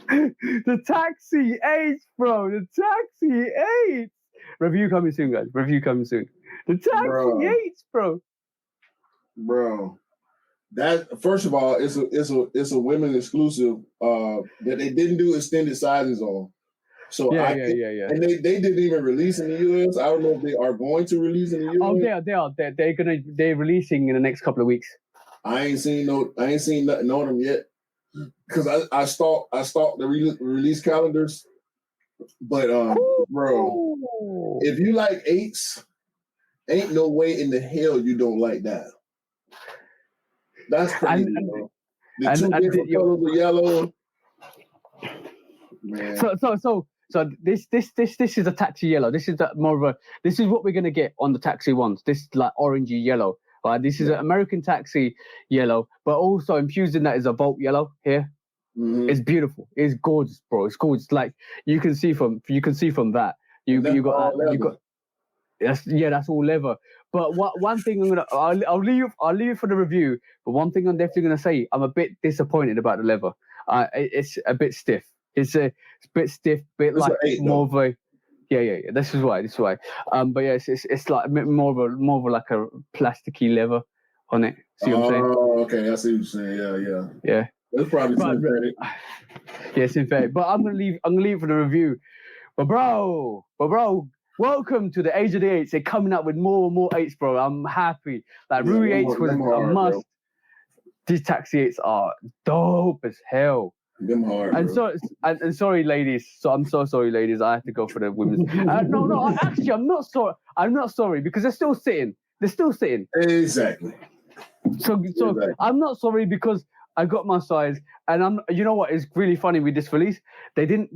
The Taxi 8, bro. The Taxi 8. Review coming soon, guys. The Taxi 8, bro. Bro. That, first of all, it's a women exclusive that they didn't do extended sizes on. So yeah. And they didn't even release in the US. I don't know if they are going to release in the US. Oh, they are. They're releasing in the next couple of weeks. I ain't seen nothing on them yet, because I stalked the release calendars. But bro, if you like 8s, ain't no way in the hell you don't like that. That's crazy, bro. The two different colors of yellow. Man. So this is a Taxi yellow. This is this is what we're gonna get on the Taxi ones. This is like orangey yellow. Right? This is an American Taxi yellow, but also infused in that is a Volt yellow here. It's beautiful. It's gorgeous, bro. It's gorgeous. Like you can see from that. You got that's all leather. But one thing I'll leave it for the review. But one thing I'm definitely gonna say, I'm a bit disappointed about the leather. It's a bit stiff. It's a bit stiff, bit That's like more of a yeah. This is why. But yeah, it's like a bit more of a like a plasticky leather on it. See what I'm saying? Oh, okay. I see what you're saying. Yeah. That's probably synthetic. Yeah, synthetic. But I'm gonna leave for the review. But bro, welcome to the age of the eights. They're coming up with more and more eights, bro. I'm happy. Like Rui 8s was a must. Bro. These taxi 8s are dope as hell. Them hard, and bro. And sorry, ladies. So I'm so sorry, ladies. I have to go for the women's. No. Actually, I'm not sorry. I'm not sorry because they're still sitting. Exactly. So I'm not sorry because I got my size, and you know what is really funny with this release? They did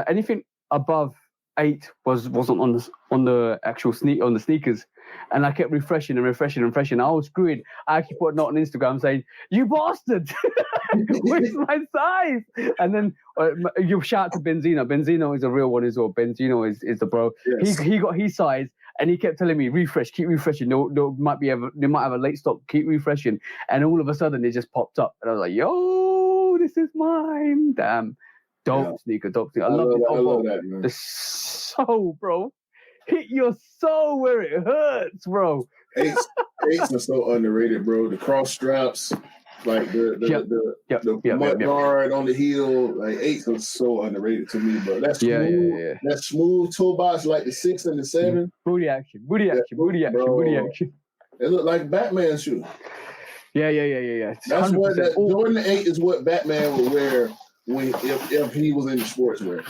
anything above 8 wasn't on the actual sneakers, and I kept refreshing. I was screwed. I actually put a note on Instagram saying, "You bastard, where's my size?" And then you shout to Benzino. Benzino is a real one as well. Benzino is the bro. Yes. He got his size. And he kept telling me, refresh, keep refreshing. They might have a late stock, keep refreshing. And all of a sudden, it just popped up. And I was like, yo, this is mine. Damn. Dope sneaker. I love it. I love that, man. The soul, bro. Hit your soul where it hurts, bro. Eights are so underrated, bro. The cross straps, like the mud guard on the heel, like 8s are so underrated to me, bro. That's smooth. That smooth toe box, like the 6 and the 7. Booty action. They look like Batman shoes. Yeah. That's 100%. What Jordan 8 is what Batman would wear if he was in the sportswear.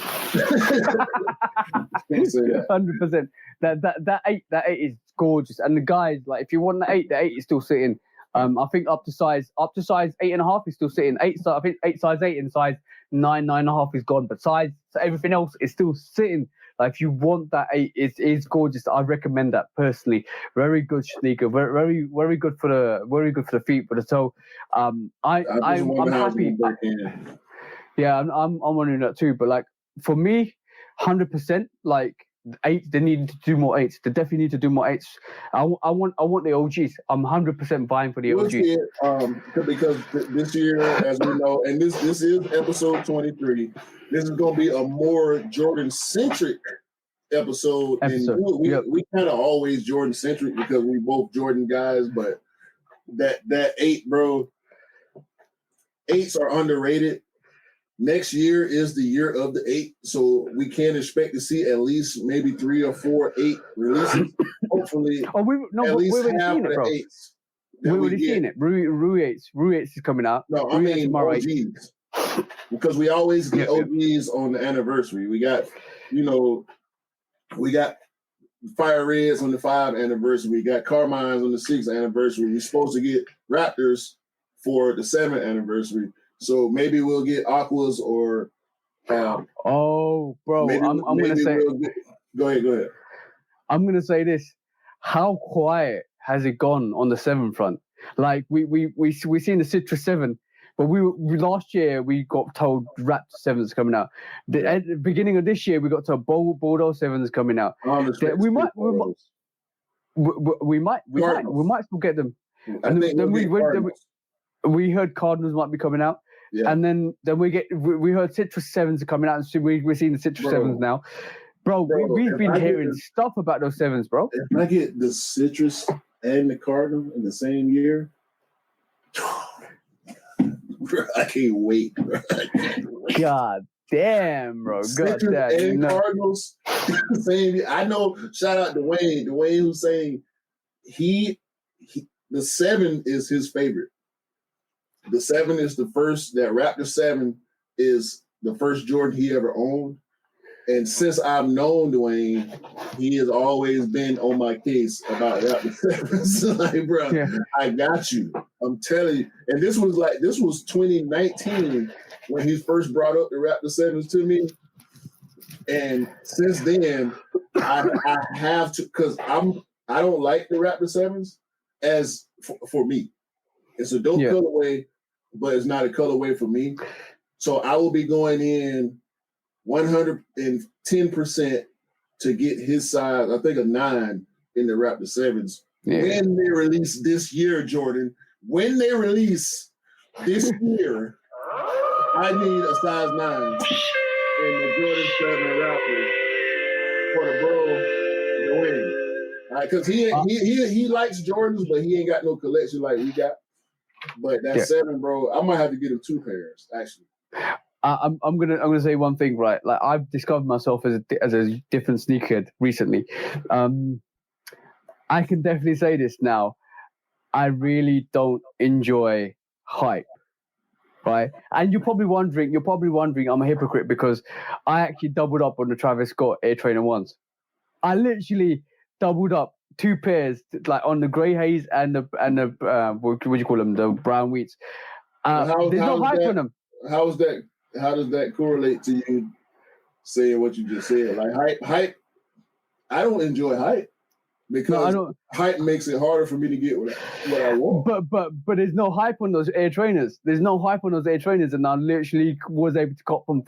100%. That 8 is gorgeous, and the guys, like, if you want the 8 is still sitting. I think up to size 8.5 is still sitting. I think size 8 and size 9.5 is gone, but so everything else is still sitting. Like, if you want that 8, it's gorgeous. I recommend that personally. Very good sneaker. Very, very good for the feet, for the toe. I'm happy. Yeah, I'm wondering that too. But like for me, 100%. Like 8, they need to do more 8s. They definitely need to do more 8s. I want the OGs. I'm 100% buying for the OGs. Because this year, as we know, and this is episode 23. This is going to be a more Jordan-centric episode. And we kind of always Jordan-centric because we both Jordan guys. But that 8, bro, 8s are underrated. Next year is the year of the 8, so we can expect to see at least maybe 3 or 4 8 releases. Hopefully, at least half of the 8s. We already seen it. Rui 8s is coming out. No, I mean OGs. Because we always get OGs on the anniversary. We got Fire Reds on the 5th anniversary. We got Carmines on the 6th anniversary. We're supposed to get Raptors for the 7th anniversary. So maybe we'll get Aquas or. Bro, I'm gonna say. Go ahead. I'm gonna say this: how quiet has it gone on the 7 front? Like we seen the Citrus 7, but we last year we got told Raptor 7's coming out. At the beginning of this year, we got told Bordeaux 7's coming out. We might still get them. And then we heard Cardinals might be coming out. Yeah. And then we heard Citrus 7s are coming out, and we're seeing the Citrus 7s now. Bro, we've been hearing stuff about those 7s, bro. If I get the Citrus and the Cardinal in the same year, I can't wait, bro. God damn, bro. Citrus and Cardinals, same year. I know, shout out Dwayne who's saying the 7 is his favorite. The 7 is the first, that Raptor 7 is the first Jordan he ever owned. And since I've known Dwayne, he has always been on my case about Raptor 7s. Like, bro, I got you. I'm telling you. And this was 2019 when he first brought up the Raptor 7s to me. And since then, I have to, because I don't like the Raptor 7s as for me. It's a dope colorway, but it's not a colorway for me. So I will be going in 110% to get his size. I think a 9 in the Raptor 7s. Yeah. When they release this year, Jordan. When they release this year, I need a size 9 in the Jordan 7 Raptor for the bro to win. Because he likes Jordans, but he ain't got no collection like we got. But that 7, bro, I might have to get him 2 pairs actually. I'm gonna say one thing, right? Like I've discovered myself as a different sneakerhead recently. I can definitely say this now. I really don't enjoy hype, right? And you're probably wondering I'm a hypocrite because I actually doubled up on the Travis Scott Air Trainer ones. I literally doubled up 2 pairs, like on the grey haze and the what do you call them, the brown wheats. There's no hype on them. How does that correlate to you saying what you just said? Like hype. I don't enjoy hype because hype makes it harder for me to get what I want. But there's no hype on those Air Trainers. There's no hype on those Air Trainers, and I literally was able to cop them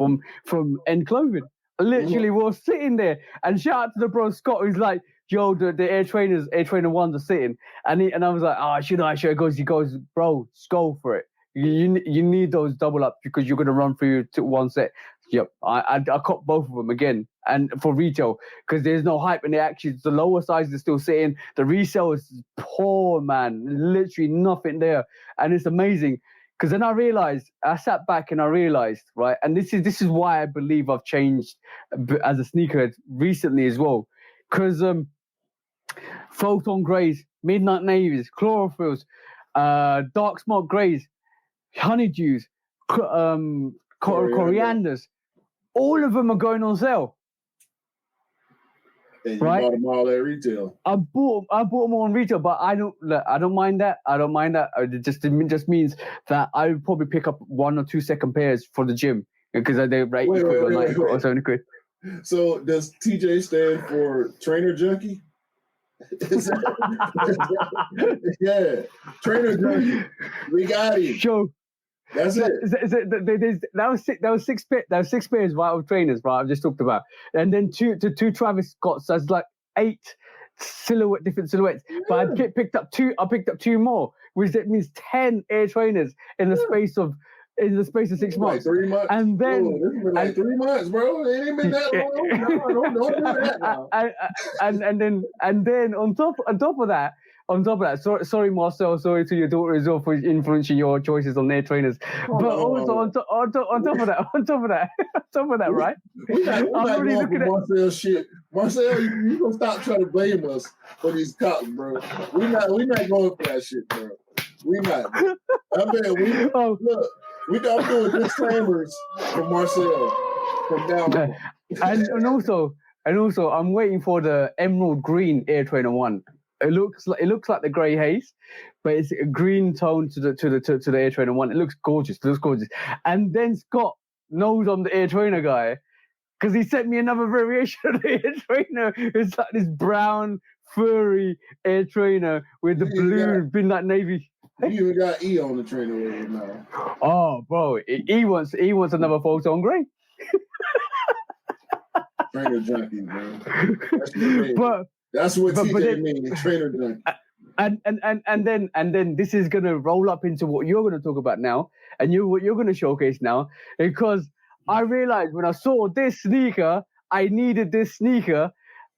from End Clothing. I literally was sitting there, and shout out to the bro Scott who's like, yo, the Air Trainer 1s are sitting, and I was like, oh, should I? He goes, bro, just go for it. You need those double ups because you're gonna run through to one set. Yep, I caught both of them again, and for retail because there's no hype, and the lower sizes are still sitting. The resale is poor, man. Literally nothing there, and it's amazing. Because then I sat back and I realized, right, and this is why I believe I've changed as a sneakerhead recently as well. Because photon greys, midnight navies, chlorophylls, dark smoke greys, honeydews, corianders, all of them are going on sale. And you bought them all at retail. I bought them all on retail, but I don't mind that. It just means that I would probably pick up 1 or 2 second pairs for the gym because they rate or 70 quid. So does TJ stand for trainer junkie? Yeah, trainer junkie. We got him. Sure. That's it. That was 6 pairs, right, of trainers, right? I've just talked about, and then two Travis Scotts. That's like 8 different silhouettes. Yeah. But I picked up 2 more, which that means 10 Air Trainers in the space of 6 months. Like 3 months. And then this has been like 3 months, bro. It ain't been that long. No, don't do that now. And then on top of that. Sorry, Marcel. Sorry to your daughter as well for influencing your choices on Air Trainers. But also on top of that, right? We're not going for Marcel shit. Marcel, you gonna stop trying to blame us for these cops, bro? We're not going for that shit, bro. We not. I'm doing disclaimers for Marcel from now on. And also, I'm waiting for the emerald green Air Trainer 1. It looks like the grey haze, but it's a green tone to the Air Trainer 1. It looks gorgeous. And then Scott knows I'm the Air Trainer guy because he sent me another variation of the Air Trainer. It's like this brown furry Air Trainer with the blue midnight navy. You even got E on the trainer right now. Oh, bro, he wants another photon grey. Trainer junkie, man. That's what TJ means, trainer junkie. And then this is gonna roll up into what you're gonna talk about now, and what you're gonna showcase now, because I realized when I saw this sneaker, I needed this sneaker,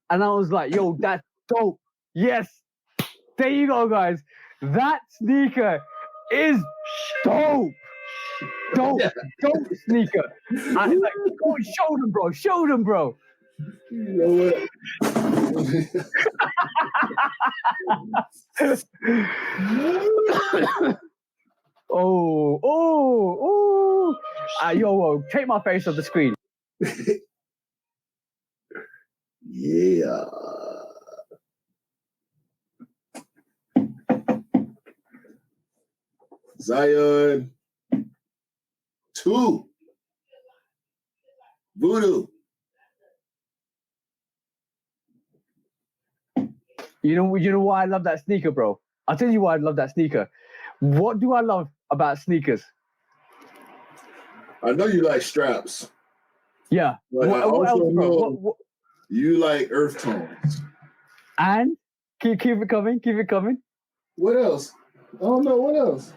and I was like, yo, that's dope. Yes, there you go, guys. That sneaker is dope. Dope sneaker. I like, go show them, bro. You know what? Yo, take my face off the screen. Yeah. Zion 2. Voodoo. You know why I love that sneaker, bro? I'll tell you why I love that sneaker. What do I love about sneakers? I know you like straps. Yeah. But what I also else, bro? know you like earth tones. And keep it coming. Keep it coming. What else? I don't know. What else?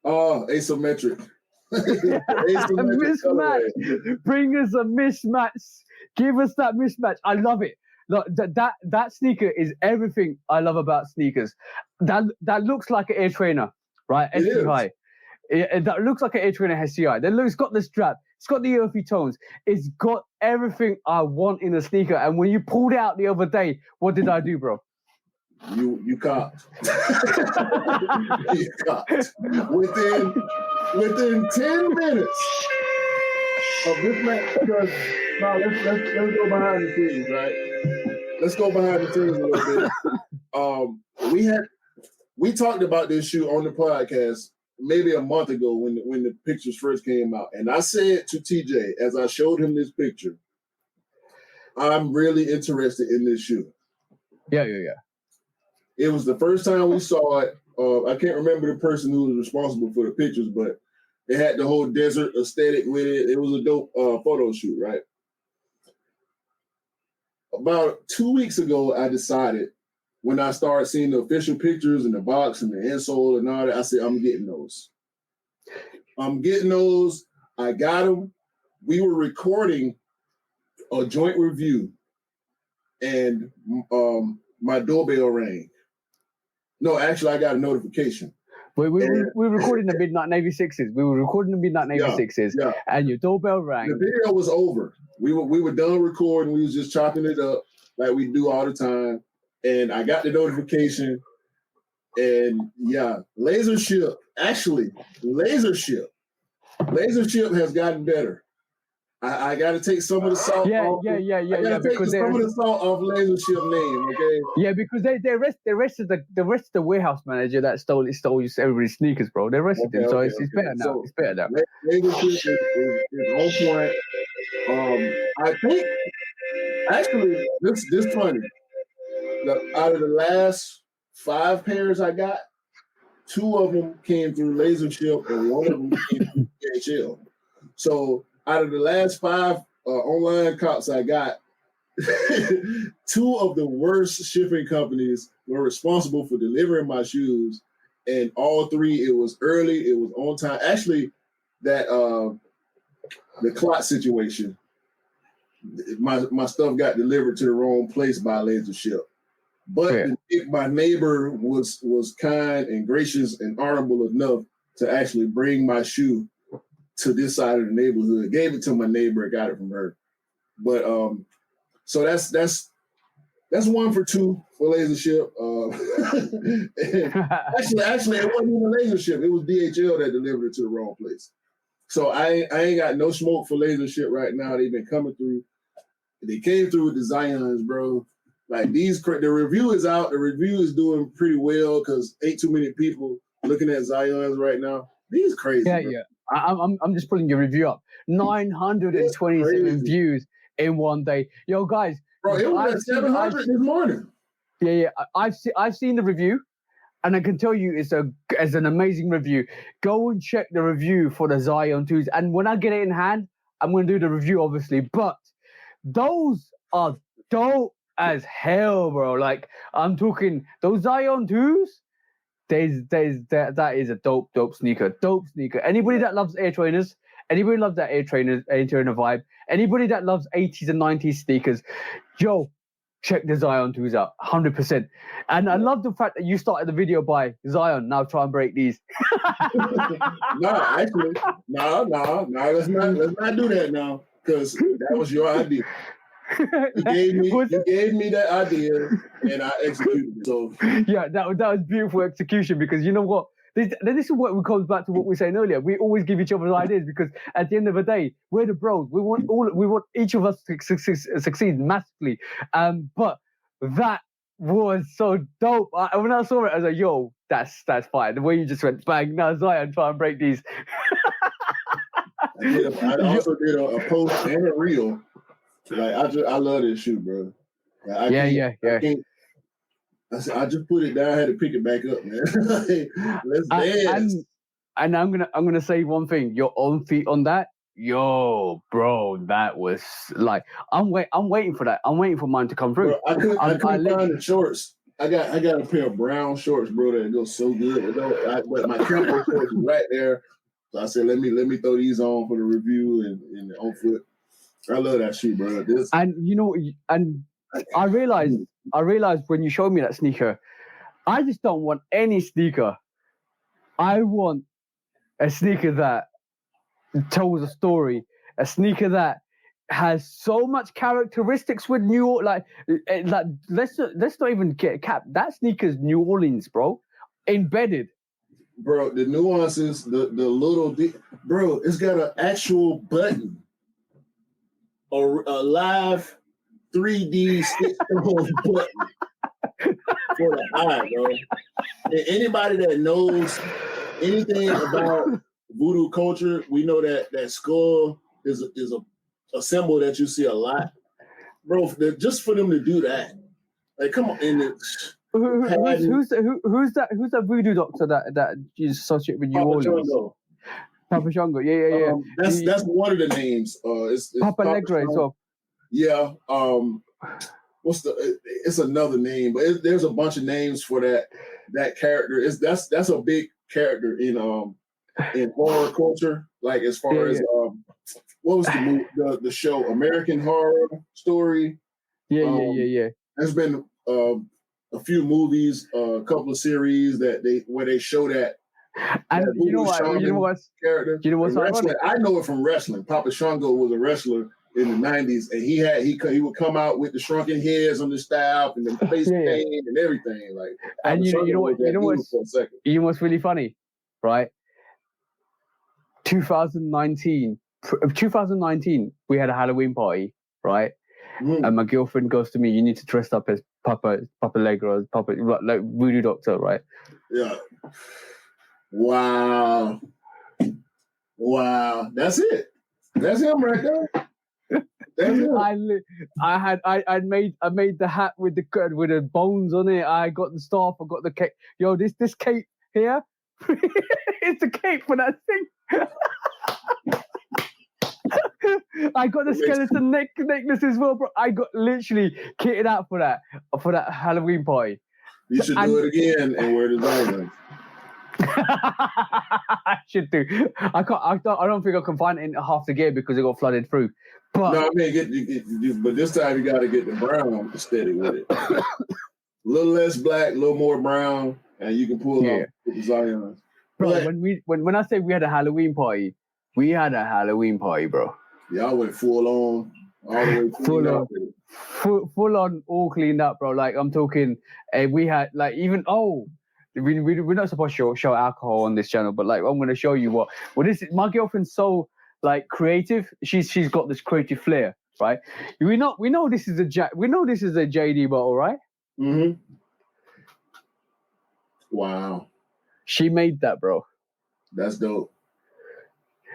Oh, asymmetric. Mismatch. Bring us a mismatch. Give us that mismatch. I love it. Look, that sneaker is everything I love about sneakers. That looks like an Air Trainer, right? SC High. That looks like an Air Trainer SCI. It's got the strap. It's got the earthy tones. It's got everything I want in a sneaker. And when you pulled it out the other day, what did I do, bro? You copped. You copped. Within 10 minutes of this match, because now let's go behind the scenes, right? Let's go behind the scenes a little bit. We talked about this shoe on the podcast maybe a month ago when the pictures first came out, and I said to TJ as I showed him this picture, I'm really interested in this shoe. Yeah. It was the first time we saw it. I can't remember the person who was responsible for the pictures, but it had the whole desert aesthetic with it. It was a dope photo shoot, right? About 2 weeks ago, I decided when I started seeing the official pictures and the box and the insole and all that, I said, I'm getting those. I got them. We were recording a joint review, and my doorbell rang. No, actually, I got a notification. We were recording the Midnight Navy Sixes. And your doorbell rang. The video was over. We were done recording. We was just chopping it up like we do all the time. And I got the notification. And yeah, Laser Ship has gotten better. I got to take some of the salt off. Yeah. Because some of the salt off Laser Ship name, okay? Yeah, because they arrested the warehouse manager that stole everybody's sneakers, bro. They arrested him, so it's better now. It's better now. Laser Ship is on point. I think actually this funny. Out of the last 5 pairs I got, 2 of them came through Laser Ship and 1 of them came through DHL. So out of the last 5 online cops I got, 2 of the worst shipping companies were responsible for delivering my shoes, and all 3, it was early, it was on time. Actually, that the clot situation, my stuff got delivered to the wrong place by Laser Ship. But my neighbor was kind and gracious and honorable enough to actually bring my shoe to this side of the neighborhood. Gave it to my neighbor, got it from her. But so that's 1 for 2 for Laser Ship. Actually, it wasn't even Laser Ship. It was DHL that delivered it to the wrong place. So I ain't got no smoke for Laser Ship right now. They've been coming through. They came through with the Zions, bro. Like the review is out. The review is doing pretty well because ain't too many people looking at Zions right now. These crazy. Yeah, bro. Yeah. I'm just pulling your review up. 927 views in one day. Yo, guys. Bro, it was at 700 this morning. Yeah. I've seen the review, and I can tell you it's an amazing review. Go and check the review for the Zion 2s. And when I get it in hand, I'm going to do the review, obviously. But those are dope as hell, bro. Like, I'm talking those Zion 2s. That is a dope sneaker. Anybody that loves Air Trainers, anybody loves that Air Trainer vibe, anybody that loves 80s and 90s sneakers, yo, check the Zion 2s out, 100%. And I love the fact that you started the video by Zion. Now try and break these. No. Let's not do that now, because that was your idea. You gave me that idea, and I executed it. So yeah, that was beautiful execution, because you know what? This is what comes back to what we were saying earlier. We always give each other ideas because at the end of the day, we're the bros. We want each of us to succeed massively. But that was so dope. When I saw it, I was like, "Yo, that's fine." The way you just went bang. Now Zion, try and break these. I also did a post and a reel. Like I love this shoe, bro. Like, I just put it down. I had to pick it back up, man. Let's dance. And I'm gonna say one thing. Your own feet on that, yo, bro, that was like I'm waiting for that. I'm waiting for mine to come through. Bro, I couldn't find the shorts. I got a pair of brown shorts, bro, that go so good. But my Campo shorts is right there. So I said, let me throw these on for the review and the on foot. I love that shoe, bro. And I realized when you showed me that sneaker, I just don't want any sneaker. I want a sneaker that tells a story, a sneaker that has so much characteristics with let's not even get capped. That sneaker's New Orleans, bro, embedded. Bro, the nuances, the little bro, it's got an actual button, a live 3D stitch-on button for the eye, bro. And anybody that knows anything about voodoo culture, we know that skull is a symbol that you see a lot, bro. Just for them to do that, like, come on. And who's that voodoo doctor that you associate with New Orleans? Papa Shango, yeah. That's one of the names. It's Papa Negre as well. Yeah. It's another name, but there's a bunch of names for that character. That's a big character in horror culture. Like, as far as what was the show American Horror Story? Yeah. There's been a few movies, a couple of series where they show that. And you know what's character. You know what's ironic? I know it from wrestling. Papa Shango was a wrestler in the 90s, and he would come out with the shrunken heads on the staff and the face paint and everything. Like, and you know what's really funny, right? 2019, we had a Halloween party, right? And my girlfriend goes to me, "You need to dress up as Papa Legro, Papa, like voodoo doctor, right?" Yeah. Wow. That's it. That's him right there. That's him. I made the hat with the bones on it. I got the staff. I got the cape. Yo, this cape here, it's a cape for that thing. I got the skeleton necklace as well, bro. I got literally kitted out for that Halloween party. You should do it again and wear the diamonds. I should do. I don't think I can find it in half the gear because it got flooded through. But no, I mean, but this time you got to get the brown steady with it. A little less black, a little more brown, and you can pull off with the Zions. Bro, when I say we had a Halloween party, bro. Y'all went full on, all the way full on, all cleaned up, bro. Like, I'm talking, we had like even we're not supposed to show alcohol on this channel, but like I'm gonna show you what this is. My girlfriend's so like creative. She's got this creative flair, right? We know this is a JD bottle, right? Mm-hmm. Wow. She made that, bro. That's dope.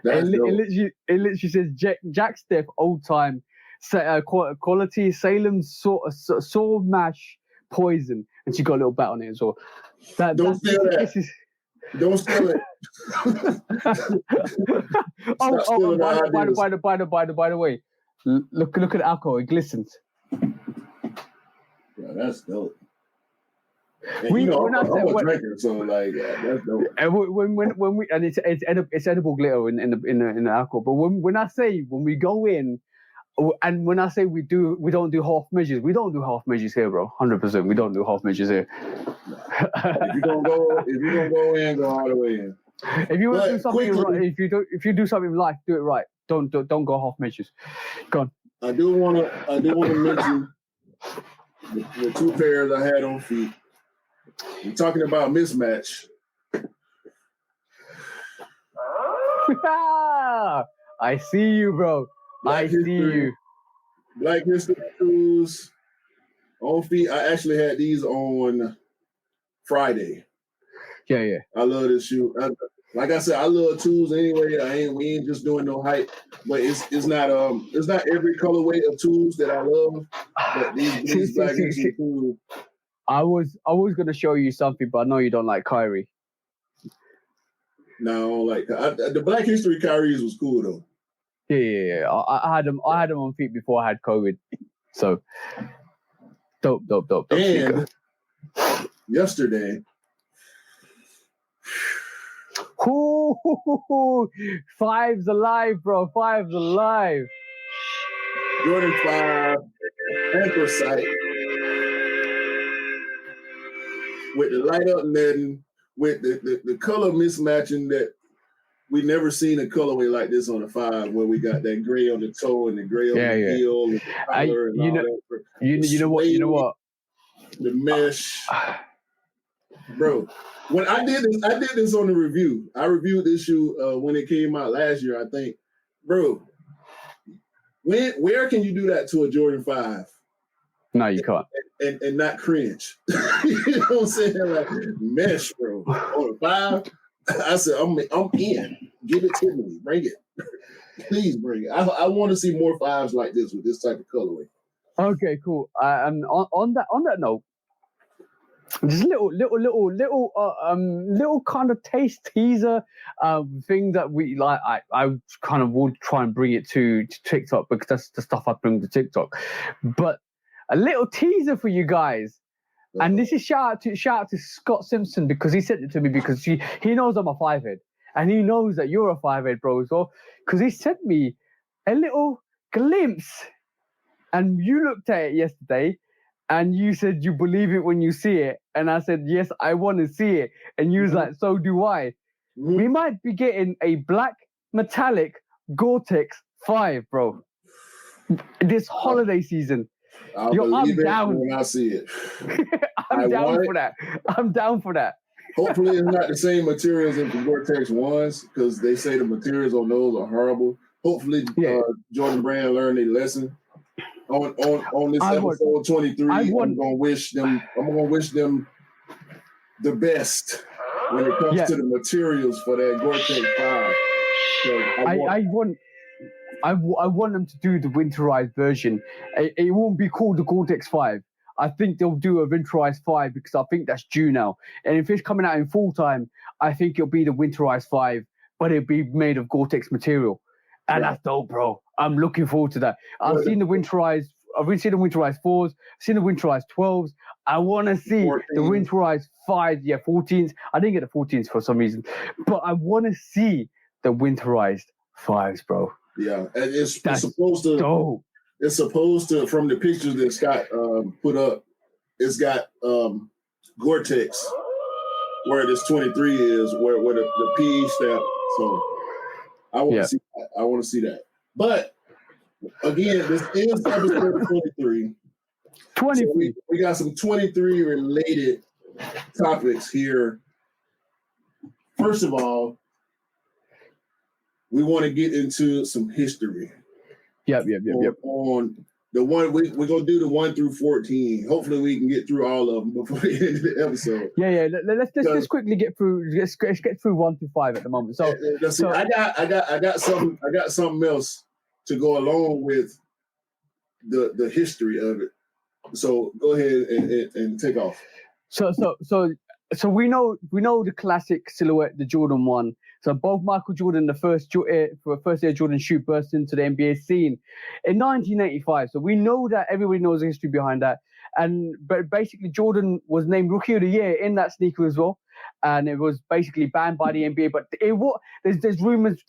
It literally says Jack Steph, old time, quality Salem sword mash poison, and she got a little bat on it as well. Don't steal that. Don't steal it. By the way, look at the alcohol. It glistens. Yeah, that's dope. And I'm a drinker, so like that's dope. And when we and it's edible glitter in the alcohol. But when we go in, and when I say we don't do half measures. We don't do half measures here, bro. 100%. We don't do half measures here. If you're gonna go in, go all the way in. If you want to do something right, if you do something in life, do it right. Don't go half measures. Go on. I do want to mention the two pairs I had on feet. We're talking about mismatch. I see you, bro. I see you. Black History shoes on feet. I actually had these on Friday. Yeah. I love this shoe. Like I said, I love tools anyway. We ain't just doing no hype, but it's not every colorway of tools that I love. But these Black History tools. I was gonna show you something, but I know you don't like Kyrie. No, like the Black History Kyrie's was cool though. Yeah. I had them on feet before I had COVID. So dope. And yesterday, Five's alive, bro. Five's alive. Jordan 5 anthracite with the light up netting, with the color mismatching that we never seen a colorway like this on a 5, where we got that gray on the toe and the gray on the heel and the collar and all that. You know what? The mesh, bro. When I did this on the review. I reviewed this shoe when it came out last year, I think. Bro, where can you do that to a Jordan 5? No, you can't. And not cringe. You know what I'm saying? Like mesh, bro. On a 5, I said, I'm in. Give it to me. Bring it. Please bring it. I want to see more 5s like this with this type of colorway. Okay, cool. On that note, just little kind of taste teaser thing that we like. I kind of would try and bring it to TikTok because that's the stuff I bring to TikTok. But a little teaser for you guys. And this is shout out to Scott Simpson because he sent it to me because he knows I'm a 5-head and he knows that you're a 5-head, bro, as well. Because he sent me a little glimpse, and you looked at it yesterday, and you said you believe it when you see it, and I said yes, I want to see it, and you was like, so do I. We might be getting a black metallic Gore-Tex 5, bro, this holiday season. I'm down when I see it. I'm down for that. Hopefully it's not the same materials as the Gore-Tex ones because they say the materials on those are horrible. Hopefully Jordan Brand learned a lesson. On this episode 23, I'm gonna wish them the best when it comes to the materials for that Gore-Tex 5. So I want them to do the winterized version. It won't be called the Gore-Tex 5. I think they'll do a winterized 5 because I think that's due now. And if it's coming out in full time, I think it'll be the winterized 5, but it'll be made of Gore-Tex material. And that's dope, bro. I'm looking forward to that. I've seen the winterized 4s, I've seen the winterized 12s. I want to see 14. The winterized 5s, 14s. I didn't get the 14s for some reason, but I want to see the winterized 5s, bro. Yeah, and it's supposed to. Dope. It's supposed to, from the pictures that Scott put up, it's got Gore-Tex where this 23 is, where the PE stamp. So I want to see that. I want to see that. But again, this is episode 23. 23. So we got some 23 related topics here. First of all, we want to get into some history. Yep. On the one, we're gonna do the 1 through 14. Hopefully, we can get through all of them before the end of the episode. Yeah. Let's just quickly get through. Let's get through 1 through 5 at the moment. So I got something else to go along with the history of it. So go ahead and take off. So we know the classic silhouette, the Jordan 1. So both Michael Jordan, the first Air Jordan shoe, burst into the NBA scene in 1985. So we know that, everybody knows the history behind that. But basically Jordan was named Rookie of the Year in that sneaker as well. And it was basically banned by the NBA. But there's rumors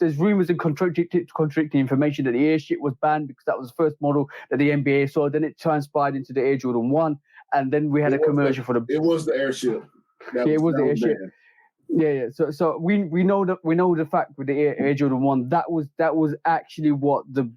and contradicting information that the Air shit was banned because that was the first model that the NBA saw. Then it transpired into the Air Jordan 1. And then we had a commercial for the... It was the Air ship. It was the Air ship. Yeah. So we know the fact with the Air Jordan 1 that was actually what the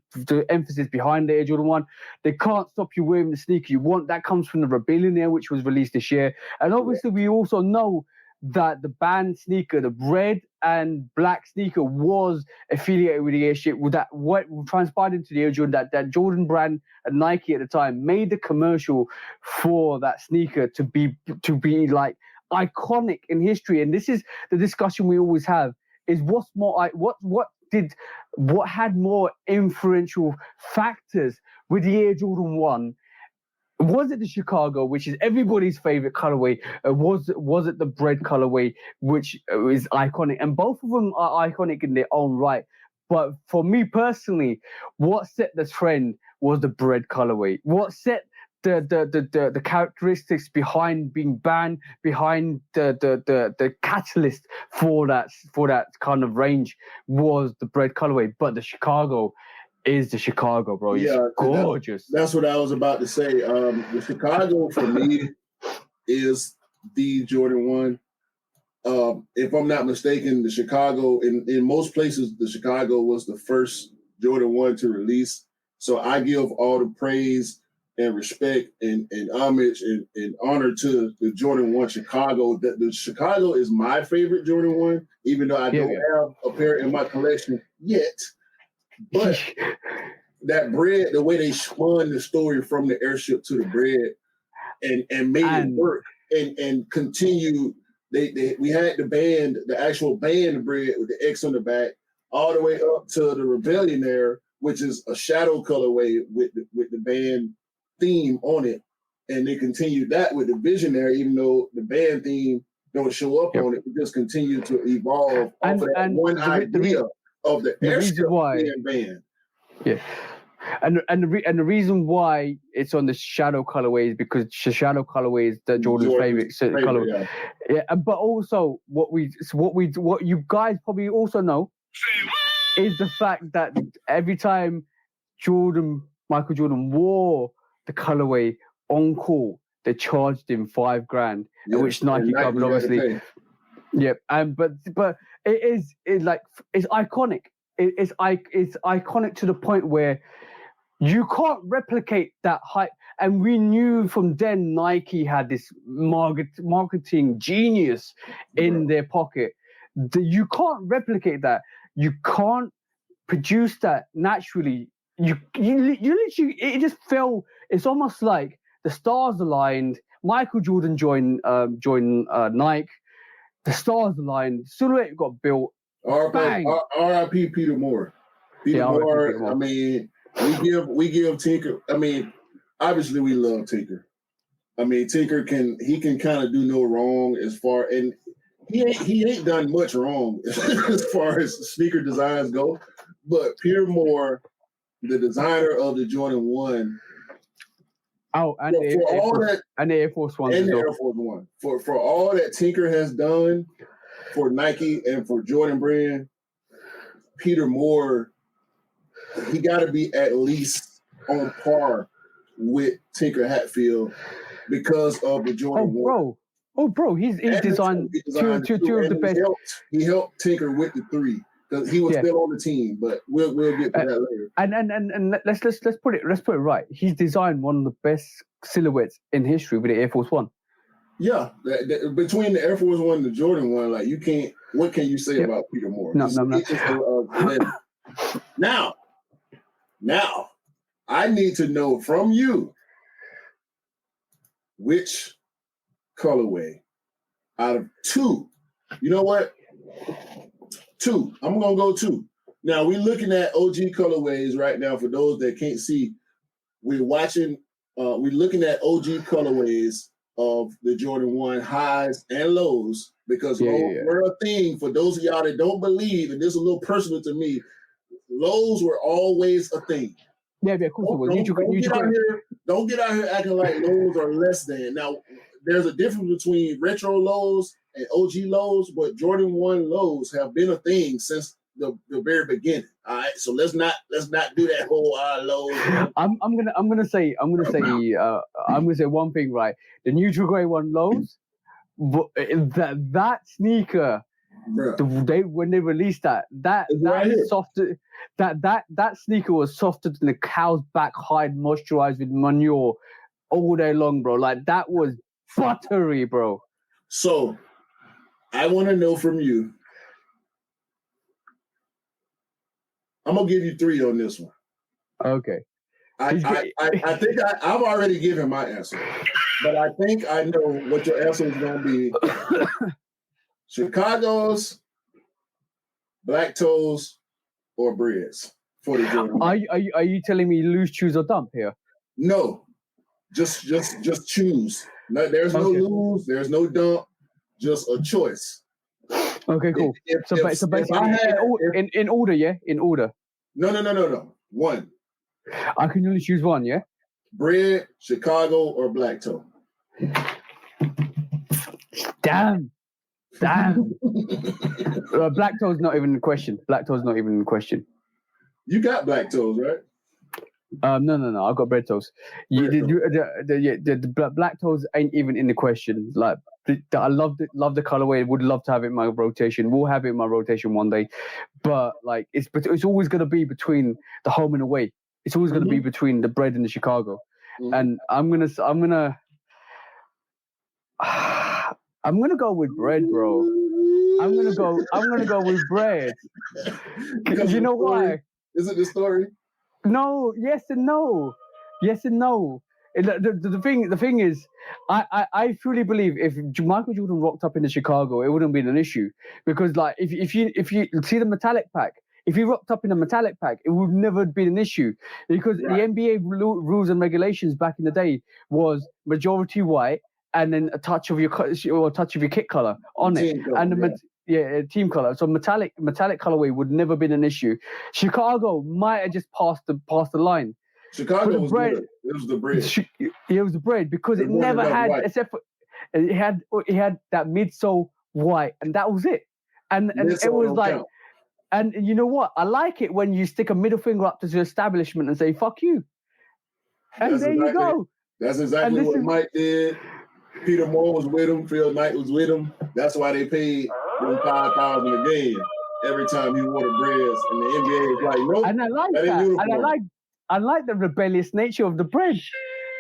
emphasis behind the Air Jordan 1. They can't stop you wearing the sneaker you want. That comes from the Rebellion Air, which was released this year. And obviously we also know that the banned sneaker, the red and black sneaker, was affiliated with the Air ship. With that, what transpired into the Air Jordan, that Jordan brand and Nike at the time made the commercial for that sneaker to be like iconic in history. And this is the discussion we always have: is what had more influential factors with the Air Jordan 1 Was it the Chicago, which is everybody's favorite colorway? Was it the bread colorway, which is iconic? And both of them are iconic in their own right. But for me personally, what set the trend was the bread colorway. What set the characteristics behind being banned, behind the catalyst for that kind of range was the bread colorway. But the Chicago is the Chicago, bro. It's gorgeous. That's what I was about to say. The Chicago for me is the Jordan 1. If I'm not mistaken, the Chicago, in most places, the Chicago was the first Jordan 1 to release. So I give all the praise and respect and homage and honor to the Jordan 1 Chicago. The Chicago is my favorite Jordan 1, even though I don't have a pair in my collection yet. But that bread, the way they spun the story from the airship to the bread and made it work and continued. We had the actual band bread with the X on the back, all the way up to the Rebellionaire, which is a shadow colorway with the band theme on it. And they continued that with the Visionary, even though the band theme don't show up on it. It just continued to evolve off of that one idea of the airship band. Yeah. And the reason why it's on the shadow colorway is because the shadow colorway is the Jordan's favorite color. Yeah. But also what you guys probably also know is the fact that every time Michael Jordan wore the colorway on court, they charged him $5,000, which Nike covered obviously. Yeah, but it's iconic. It's iconic to the point where you can't replicate that hype. And we knew from then Nike had this marketing genius in their pocket. You can't replicate that. You can't produce that naturally. You literally, it just fell. It's almost like the stars aligned. Michael Jordan joined Nike. The stars aligned. Silhouette got built. R.I.P. Peter Moore. Peter Moore. I mean, we give Tinker. I mean, obviously we love Tinker. I mean, Tinker can kind of do no wrong as far, and he ain't done much wrong as far as sneaker designs go. But Peter Moore, the designer of the Jordan 1. Oh, and the Air Force One. And the Air Force One. For all that Tinker has done for Nike and for Jordan Brand, Peter Moore, he got to be at least on par with Tinker Hatfield because of the Jordan 1. Bro, he's designed two of the best. He helped Tinker with the 3 because he was still on the team, but we'll get to that later. And let's put it right. He's designed one of the best silhouettes in history with the Air Force One. Yeah, between the Air Force One and the Jordan 1, like you can't. What can you say about Peter Moore? No. Now, I need to know from you which colorway out of 2. You know what? 2. I'm gonna go 2. Now we're looking at OG colorways right now. For those that can't see, we're watching. We're looking at OG colorways of the Jordan 1 highs and lows because lows were a thing. For those of y'all that don't believe, and this is a little personal to me, lows were always a thing. Yeah, of course it was. Don't get out here acting like lows are less than. Now, there's a difference between retro lows and OG lows, but Jordan 1 lows have been a thing since the very beginning. All right, so let's not do that whole lows. I'm gonna say one thing, right? The neutral gray 1 lows, but that sneaker. When they released that softer, that sneaker was softer than the cow's back hide moisturized with manure all day long, bro. Like that was buttery, bro. So I want to know from you. I'm gonna give you 3 on this one. Okay. I think I've already given my answer, but I think I know what your answer is gonna be. Chicago's, black toes, or breads for the Jordan. Are you telling me loose chews or dump here? No. Just choose. No, there's no lose. There's no dump. Just a choice. Okay, cool. So basically, in order, yeah, in order. No. One. I can only choose one, yeah. Bread, Chicago, or black toe. Damn. Black toe's not even in question. You got black toes, right? No. I've got bread toes. The black toes ain't even in the question. Like, I love the colorway. Would love to have it in my rotation. We'll have it in my rotation one day. But like, it's always gonna be between the home and away. It's always gonna be between the bread and the Chicago. And I'm gonna go with bread, bro. I'm gonna go with bread. You know why? Is it the story? No, yes and no. The thing is, I truly believe if Michael Jordan rocked up in the Chicago, it wouldn't be an issue, because like if you see the metallic pack, if he rocked up in a metallic pack, it would never have been an issue, because the NBA rules and regulations back in the day was majority white and then a touch of your kit color on it, team color. So metallic colorway would never been an issue. Chicago might have just passed the line. Chicago was bread. It was the bread. It was the bread, because it never had white. Except for it had that midsole white, and that was it. And it was like count. And you know what? I like it when you stick a middle finger up to the establishment and say "fuck you," and you go. That's exactly what Mike did. Peter Moore was with him. Phil Knight was with him. That's why they paid him $5,000 a game every time he wore the Breads. And the NBA was like, nope. And I like that. And I like the rebellious nature of the bread.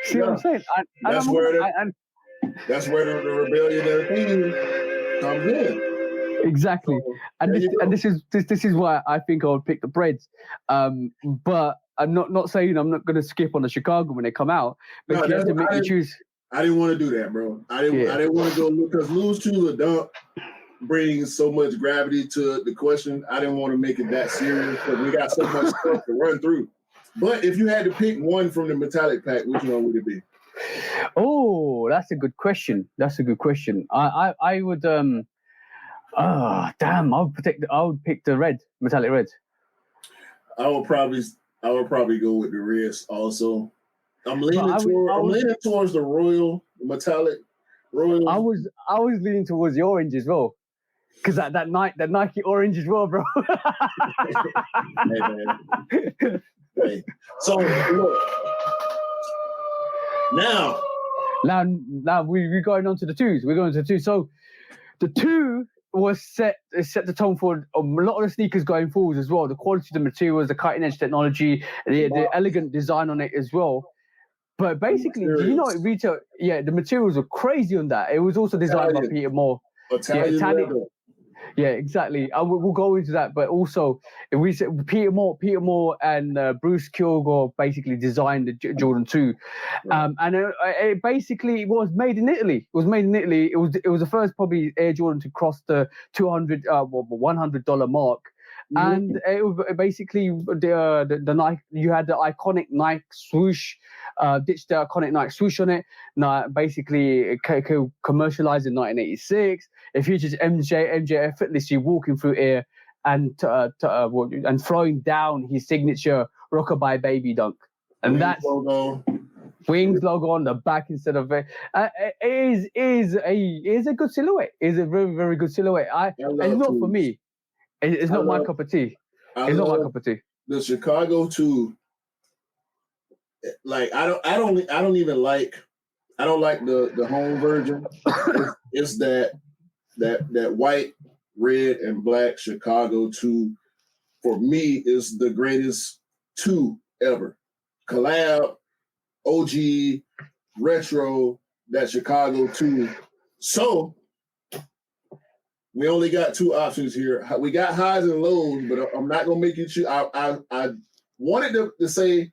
See what I'm saying? That's where the rebellion thing comes in. Exactly. So, this is why I think I would pick the Breads. But I'm not saying I'm not going to skip on the Chicago when they come out. But you have to make me choose. I didn't want to do that, bro. I didn't want to go, because lose to a dump brings so much gravity to the question. I didn't want to make it that serious, because we got so much stuff to run through. But if you had to pick one from the metallic pack, which one would it be? Oh, that's a good question. I would I would pick the red, metallic red. I would probably go with the reds also. I'm leaning towards the royal, metallic royal. I was leaning towards the orange as well, because that Nike orange as well, bro. Hey, man. Hey. So look, now we're going on to the twos. We're going to the two. So the two was set the tone for a lot of the sneakers going forward as well. The quality of the materials, the cutting edge technology, the elegant design on it as well. But basically, do you know what retail? Yeah, the materials were crazy on that. It was also designed by Peter Moore. Italian. Yeah, exactly. We'll go into that. But also, if we said Peter Moore and Bruce Kilgore basically designed the Jordan 2, and it basically was made in Italy. It was the first probably Air Jordan to cross the $100 mark. And it basically the Nike, you had the iconic Nike swoosh, ditched the iconic Nike swoosh on it. Now basically commercialized in 1986. It features MJ effortlessly walking through air and throwing down his signature Rockabye Baby dunk, and that's Wings logo on the back instead of it. It is a good silhouette. It's a very, very good silhouette. It's not for me. It's not my cup of tea. It's not my cup of tea. The Chicago 2, like I don't even like. I don't like the home version. It's that white, red, and black Chicago 2. For me, is the greatest 2 ever. Collab, OG, retro. That Chicago 2. So. We only got 2 options here. We got highs and lows, but I'm not gonna make you choose. I wanted to say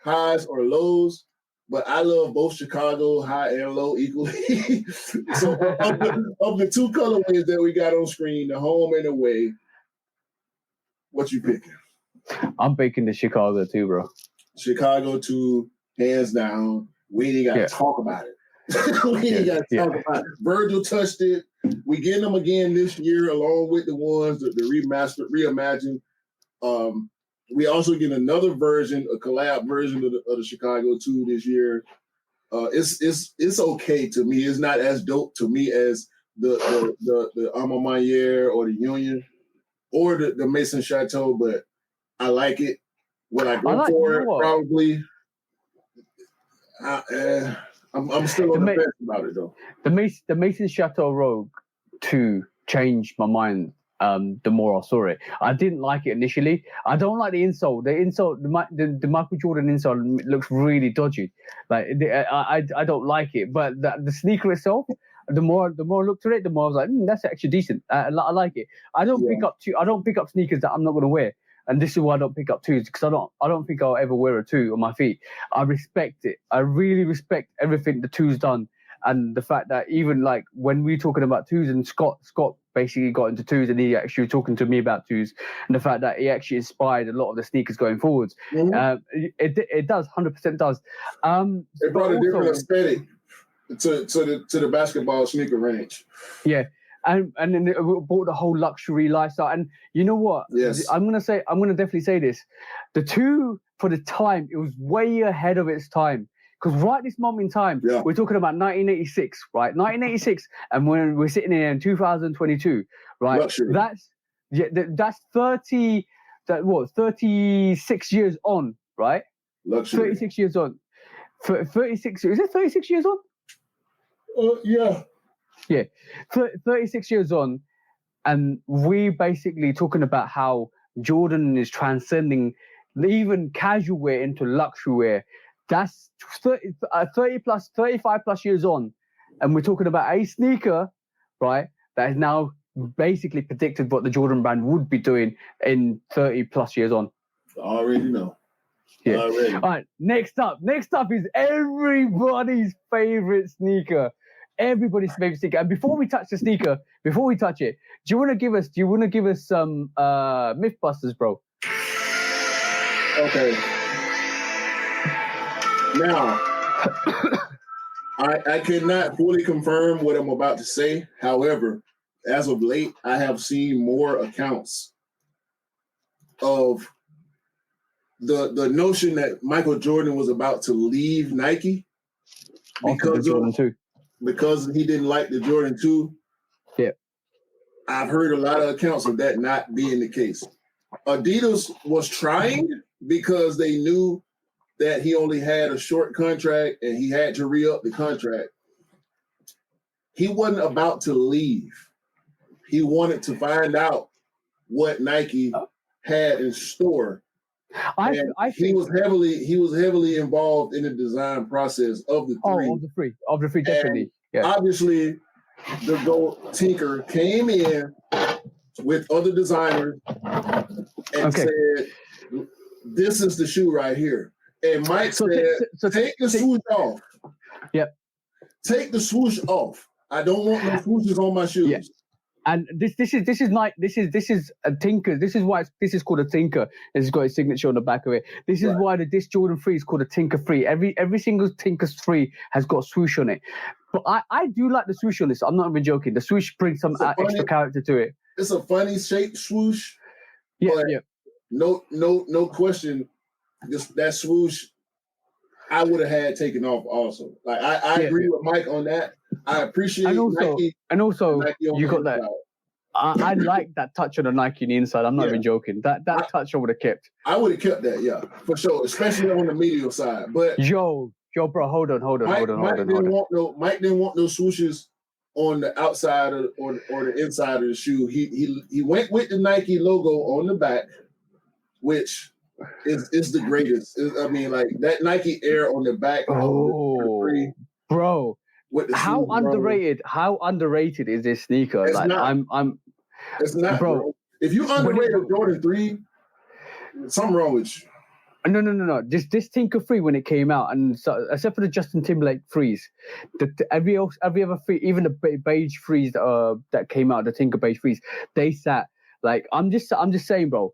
highs or lows, but I love both Chicago high and low equally. So of the 2 colorways that we got on screen, the home and away, what you picking? I'm picking the Chicago 2, bro. Chicago 2, hands down. we ain't got to talk about it. We ain't got to talk about it. Virgil touched it. We getting them again this year, along with the ones that the remastered, reimagined. We also get another version, a collab version of the Chicago 2 this year. It's okay to me. It's not as dope to me as the Alma Mayer or the Union or the Mason Chateau, but I like it. Will I go for it? Probably. I'm still on the fence about it though. The Mason Chateau Rogue 2 changed my mind. The more I saw it, I didn't like it initially. I don't like the insole. The Michael Jordan insole looks really dodgy. Like I don't like it. But the sneaker itself, the more I looked at it, the more I was like, that's actually decent. I like it. I don't pick up sneakers that I'm not going to wear. And this is why I don't pick up 2s, because I don't think I'll ever wear a 2 on my feet. I respect it. I really respect everything the 2's done, and the fact that even like when we're talking about 2s, and Scott basically got into 2s, and he actually was talking to me about 2s, and the fact that he actually inspired a lot of the sneakers going forwards. Mm-hmm. It does 100% does. It brought a different aesthetic to the basketball sneaker range. Yeah. And then it brought the whole luxury lifestyle. And you know what? Yes. I'm gonna definitely say this. The 2, for the time, it was way ahead of its time. Because right this moment in time, we're talking about 1986, right? 1986, and when we're sitting here in 2022, right? Luxury. That's 36 years on, right? Luxury. 36 years on. 36. Is it 36 years on? Yeah. Yeah, 36 years on, and we basically talking about how Jordan is transcending even casual wear into luxury wear. That's 35 plus years on, and we're talking about a sneaker, right, that is now basically predicted what the Jordan brand would be doing in 30 plus years on. I already know. Yeah. All right, next up is everybody's favorite sneaker. Everybody's favorite sneaker. And before we touch it, do you want to give us some Mythbusters, bro? Okay. Now, I cannot fully confirm what I'm about to say. However, as of late, I have seen more accounts of the notion that Michael Jordan was about to leave Nike because he didn't like the Jordan 2. Yeah. I've heard a lot of accounts of that not being the case. Adidas was trying because they knew that he only had a short contract and he had to re-up the contract. He wasn't about to leave. He wanted to find out what Nike had in store. He was heavily involved in the design process of the 3. Of the 3, definitely. Yeah. Obviously, the GOAT Tinker came in with other designers and said, "This is the shoe right here." And Mike said, "Take the swoosh off." Yep. Take the swoosh off. I don't want no swooshes on my shoes. Yeah. And this is a Tinker. This is why this is called a Tinker. It's got a signature on the back of it. This is why this Jordan 3 is called a Tinker 3. Every single Tinker 3 has got a swoosh on it. But I do like the swoosh on this. I'm not even joking. The swoosh brings some extra character to it. It's a funny shaped swoosh. Yeah, but no question. That swoosh, I would have had taken off also. Like I agree with Mike on that. I appreciate Nike. And also Nike you got that. I like that touch on the Nike on the inside. I'm not even joking. That touch I would have kept. I would have kept that, yeah, for sure, especially on the medial side. But yo, bro, hold on. Mike didn't want no swooshes on the outside or the inside of the shoe. He went with the Nike logo on the back, which is the greatest. I mean, like that Nike Air on the back. Bro. How underrated is this sneaker? It's not, bro. If you underrate a Jordan 3, something wrong with you. No. This Tinker 3 when it came out, and so except for the Justin Timberlake 3s, every other 3, even the beige 3s that came out, the Tinker beige 3s, they sat like I'm just saying, bro.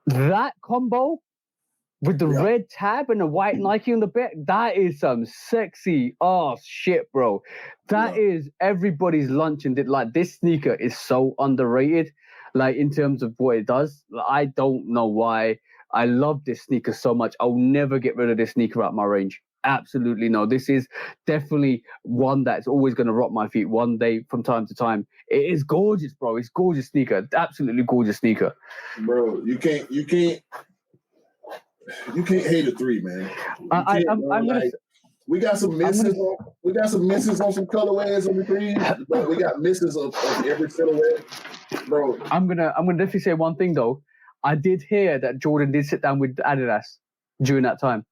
That combo with the red tab and the white Nike on the back, that is some sexy ass shit, bro. That is everybody's lunch, and like this sneaker is so underrated, like in terms of what it does. I don't know why I love this sneaker so much. I'll never get rid of this sneaker out my range. Absolutely no. This is definitely one that's always going to rock my feet one day from time to time. It is gorgeous, bro. It's gorgeous sneaker. Absolutely gorgeous sneaker. Bro, you can't hate a 3, man. We got some misses. We got some misses on some colorways on the 3s, but we got misses of every silhouette, bro. I'm gonna definitely say one thing though. I did hear that Jordan did sit down with Adidas during that time.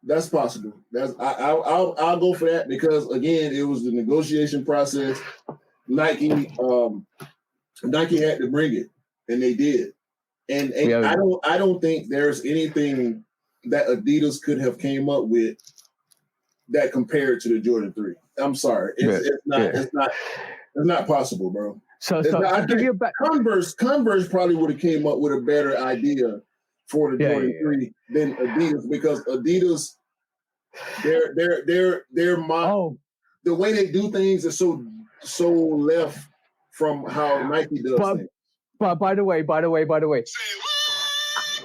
That's possible. I'll go for that because again, it was the negotiation process. Nike had to bring it, and they did. And I don't think there's anything that Adidas could have came up with that compared to the Jordan 3. I'm sorry, it's not possible, bro. So I'll give you a back. Converse probably would have came up with a better idea for the Jordan 3 than Adidas because Adidas, the way they do things is so left from how Nike does things. But by the way,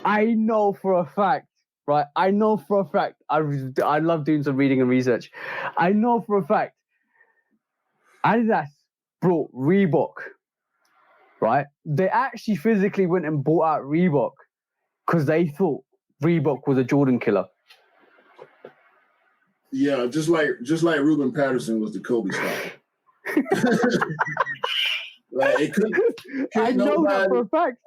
I know for a fact, right? I love doing some reading and research. I know for a fact Adidas brought Reebok, right? They actually physically went and bought out Reebok because they thought Reebok was a Jordan killer. Yeah, just like Ruben Patterson was the Kobe style. Like it couldn't I know that for a fact.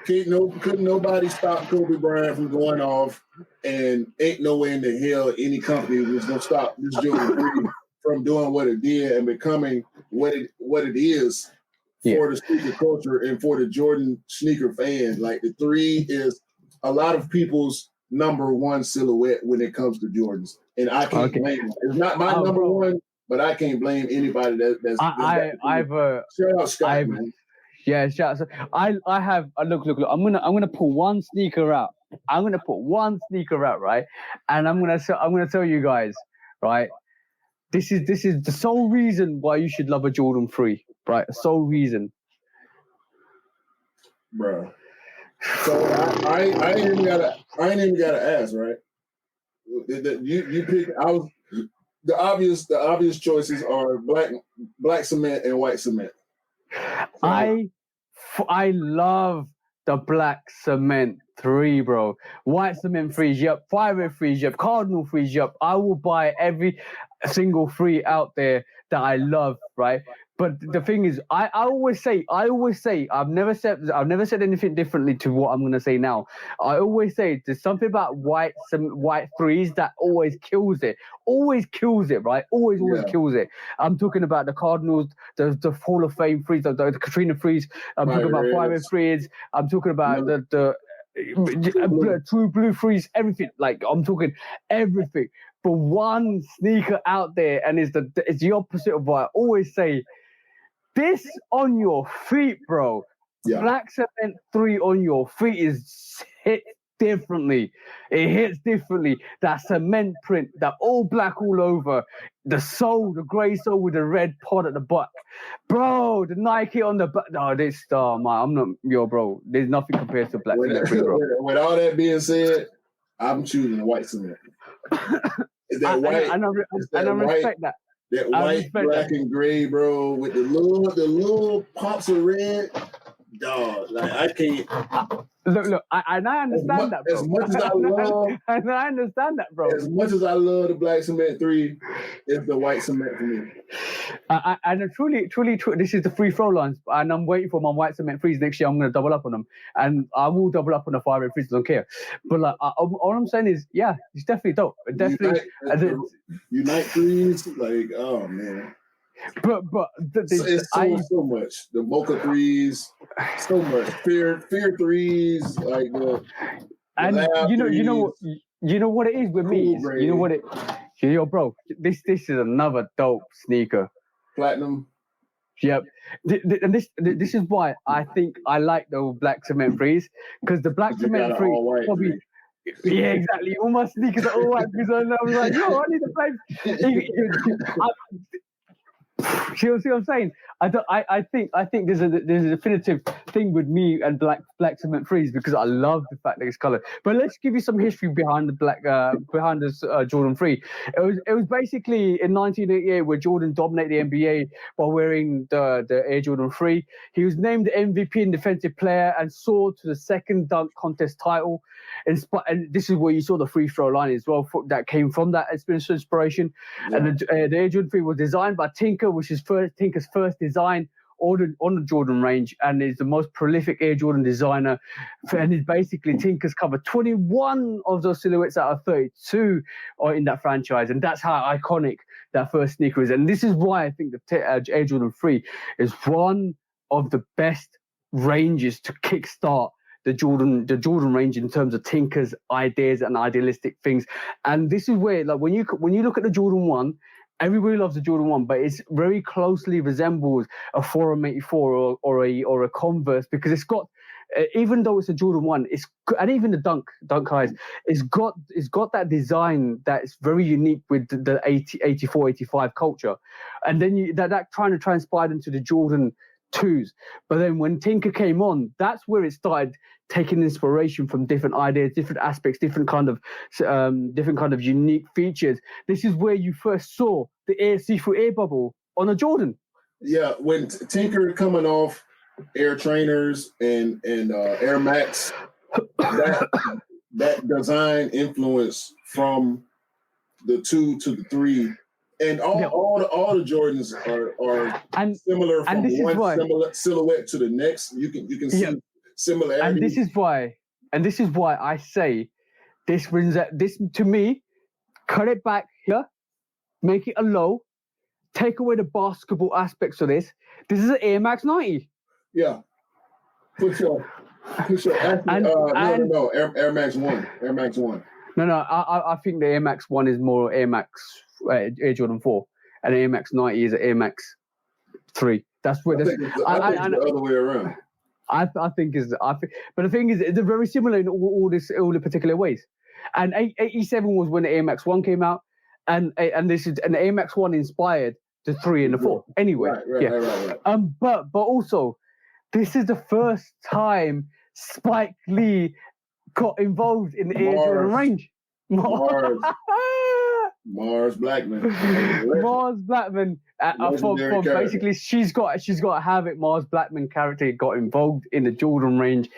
Couldn't nobody stop Kobe Bryant from going off, and ain't no way in the hell any company was gonna stop this Jordan 3 from doing what it did and becoming what it is for the sneaker culture and for the Jordan sneaker fan. Like the 3 is a lot of people's number one silhouette when it comes to Jordans, and I can't blame them. It's not my number one, but I can't blame anybody that's. Shout out Scott, man. Yeah, shout out. I have look. I'm gonna pull one sneaker out. Right? And I'm gonna tell you guys, right? This is the sole reason why you should love a Jordan 3, right? The sole reason, bro. So I ain't even gotta ask, right? You pick. The obvious choices are black cement and white cement. So, I love the black cement 3, bro. White cement 3s, yep. Fire 3s, yep. Cardinal 3s, yep. I will buy every single 3 out there that I love, right? But the thing is, I always say, I've never said anything differently to what I'm gonna say now. I always say there's something about white 3s that always kills it, right? Always kills it. I'm talking about the Cardinals, the Hall of Fame 3s, the Katrina 3s. I'm talking about Fire 3s. I'm talking about the True Blue 3s. Everything. Like I'm talking everything. But one sneaker out there, and it's the opposite of what I always say. This on your feet, bro. Yeah. Black cement 3 on your feet hits differently. It hits differently. That cement print, that all black all over, the sole, the grey sole with the red pod at the back. Bro, the Nike on the back. No, I'm not bro. There's nothing compared to black cement 3, bro. With all that being said, I'm choosing white cement. I respect that. That white, black, and gray, bro, with the little pops of red, dog. Like I can't. Look. I understand that, bro. As much as I love, I understand that, bro. As much as I love the black cement 3, it's the white cement for me. And truly, this is the free throw lines, and I'm waiting for my white cement 3s next year. I'm going to double up on them, and I will double up on the 5 3s. I don't care. But like, all I'm saying is, yeah, it's definitely dope. Definitely, Unite 3s, like, oh man. But it's so much. The Mocha 3s, so much. Fear 3s, like the and you know what it is with me. You know what it. Yo, bro, this is another dope sneaker. Platinum. Yep. And this is why I think I like the black cement 3s, because the black cement 3 probably. Yeah, exactly. All my sneakers are all white because I was like, yo, I need to play. See what I'm saying? I think there's a definitive thing with me and black cement threes because I love the fact that it's colored. But let's give you some history behind this Jordan 3. It was basically in 1988 where Jordan dominated the NBA by wearing the Air Jordan 3. He was named the MVP and defensive player and soared to the second dunk contest title. And this is where you saw the free throw line as well that came from that inspiration. Yeah. And the Air Jordan 3 was designed by Tinker, which is Tinker's first design on the Jordan range, and is the most prolific Air Jordan designer. And it's basically Tinker's covered 21 of those silhouettes out of 32 are in that franchise, and that's how iconic that first sneaker is. And this is why I think the Air Jordan 3 is one of the best ranges to kickstart the Jordan range in terms of Tinker's ideas and idealistic things. And this is where, like, when you look at the Jordan 1, everybody loves the Jordan 1, but it's very closely resembles a Forum 84 or a Converse, because it's got, even though it's a Jordan 1, and even the Dunk highs, it's got that design that's very unique with the 84, 85 culture. And then that kind of transpired into the Jordan 2s. But then when Tinker came on, that's where it started taking inspiration from different ideas, different aspects, different kind of unique features. This is where you first saw the see-through air bubble on a Jordan. Yeah, when Tinker coming off Air Trainers and Air Max, that design influence from the 2 to the 3. And all the Jordans are similar from one silhouette to the next. You can see similarities. And this is why I say this brings this to me. Cut it back here, make it a low, take away the basketball aspects of this. This is an Air Max 90. Yeah, for sure. No. Air Max 1. Air Max 1. No. I think the Air Max 1 is more Air Max. Air Jordan 4 and Air Max 90 is an Air Max 3. That's where I think it's the other way around. But the thing is, they're very similar in all the particular ways. And 87 was when the Air Max 1 came out, and the Air Max 1 inspired the 3 and the 4. Anyway, right. But also, this is the first time Spike Lee got involved in the Air Jordan range. Mars Blackman. Mars Blackman. For basically, she's got to have it. Mars Blackman character got involved in the Jordan range.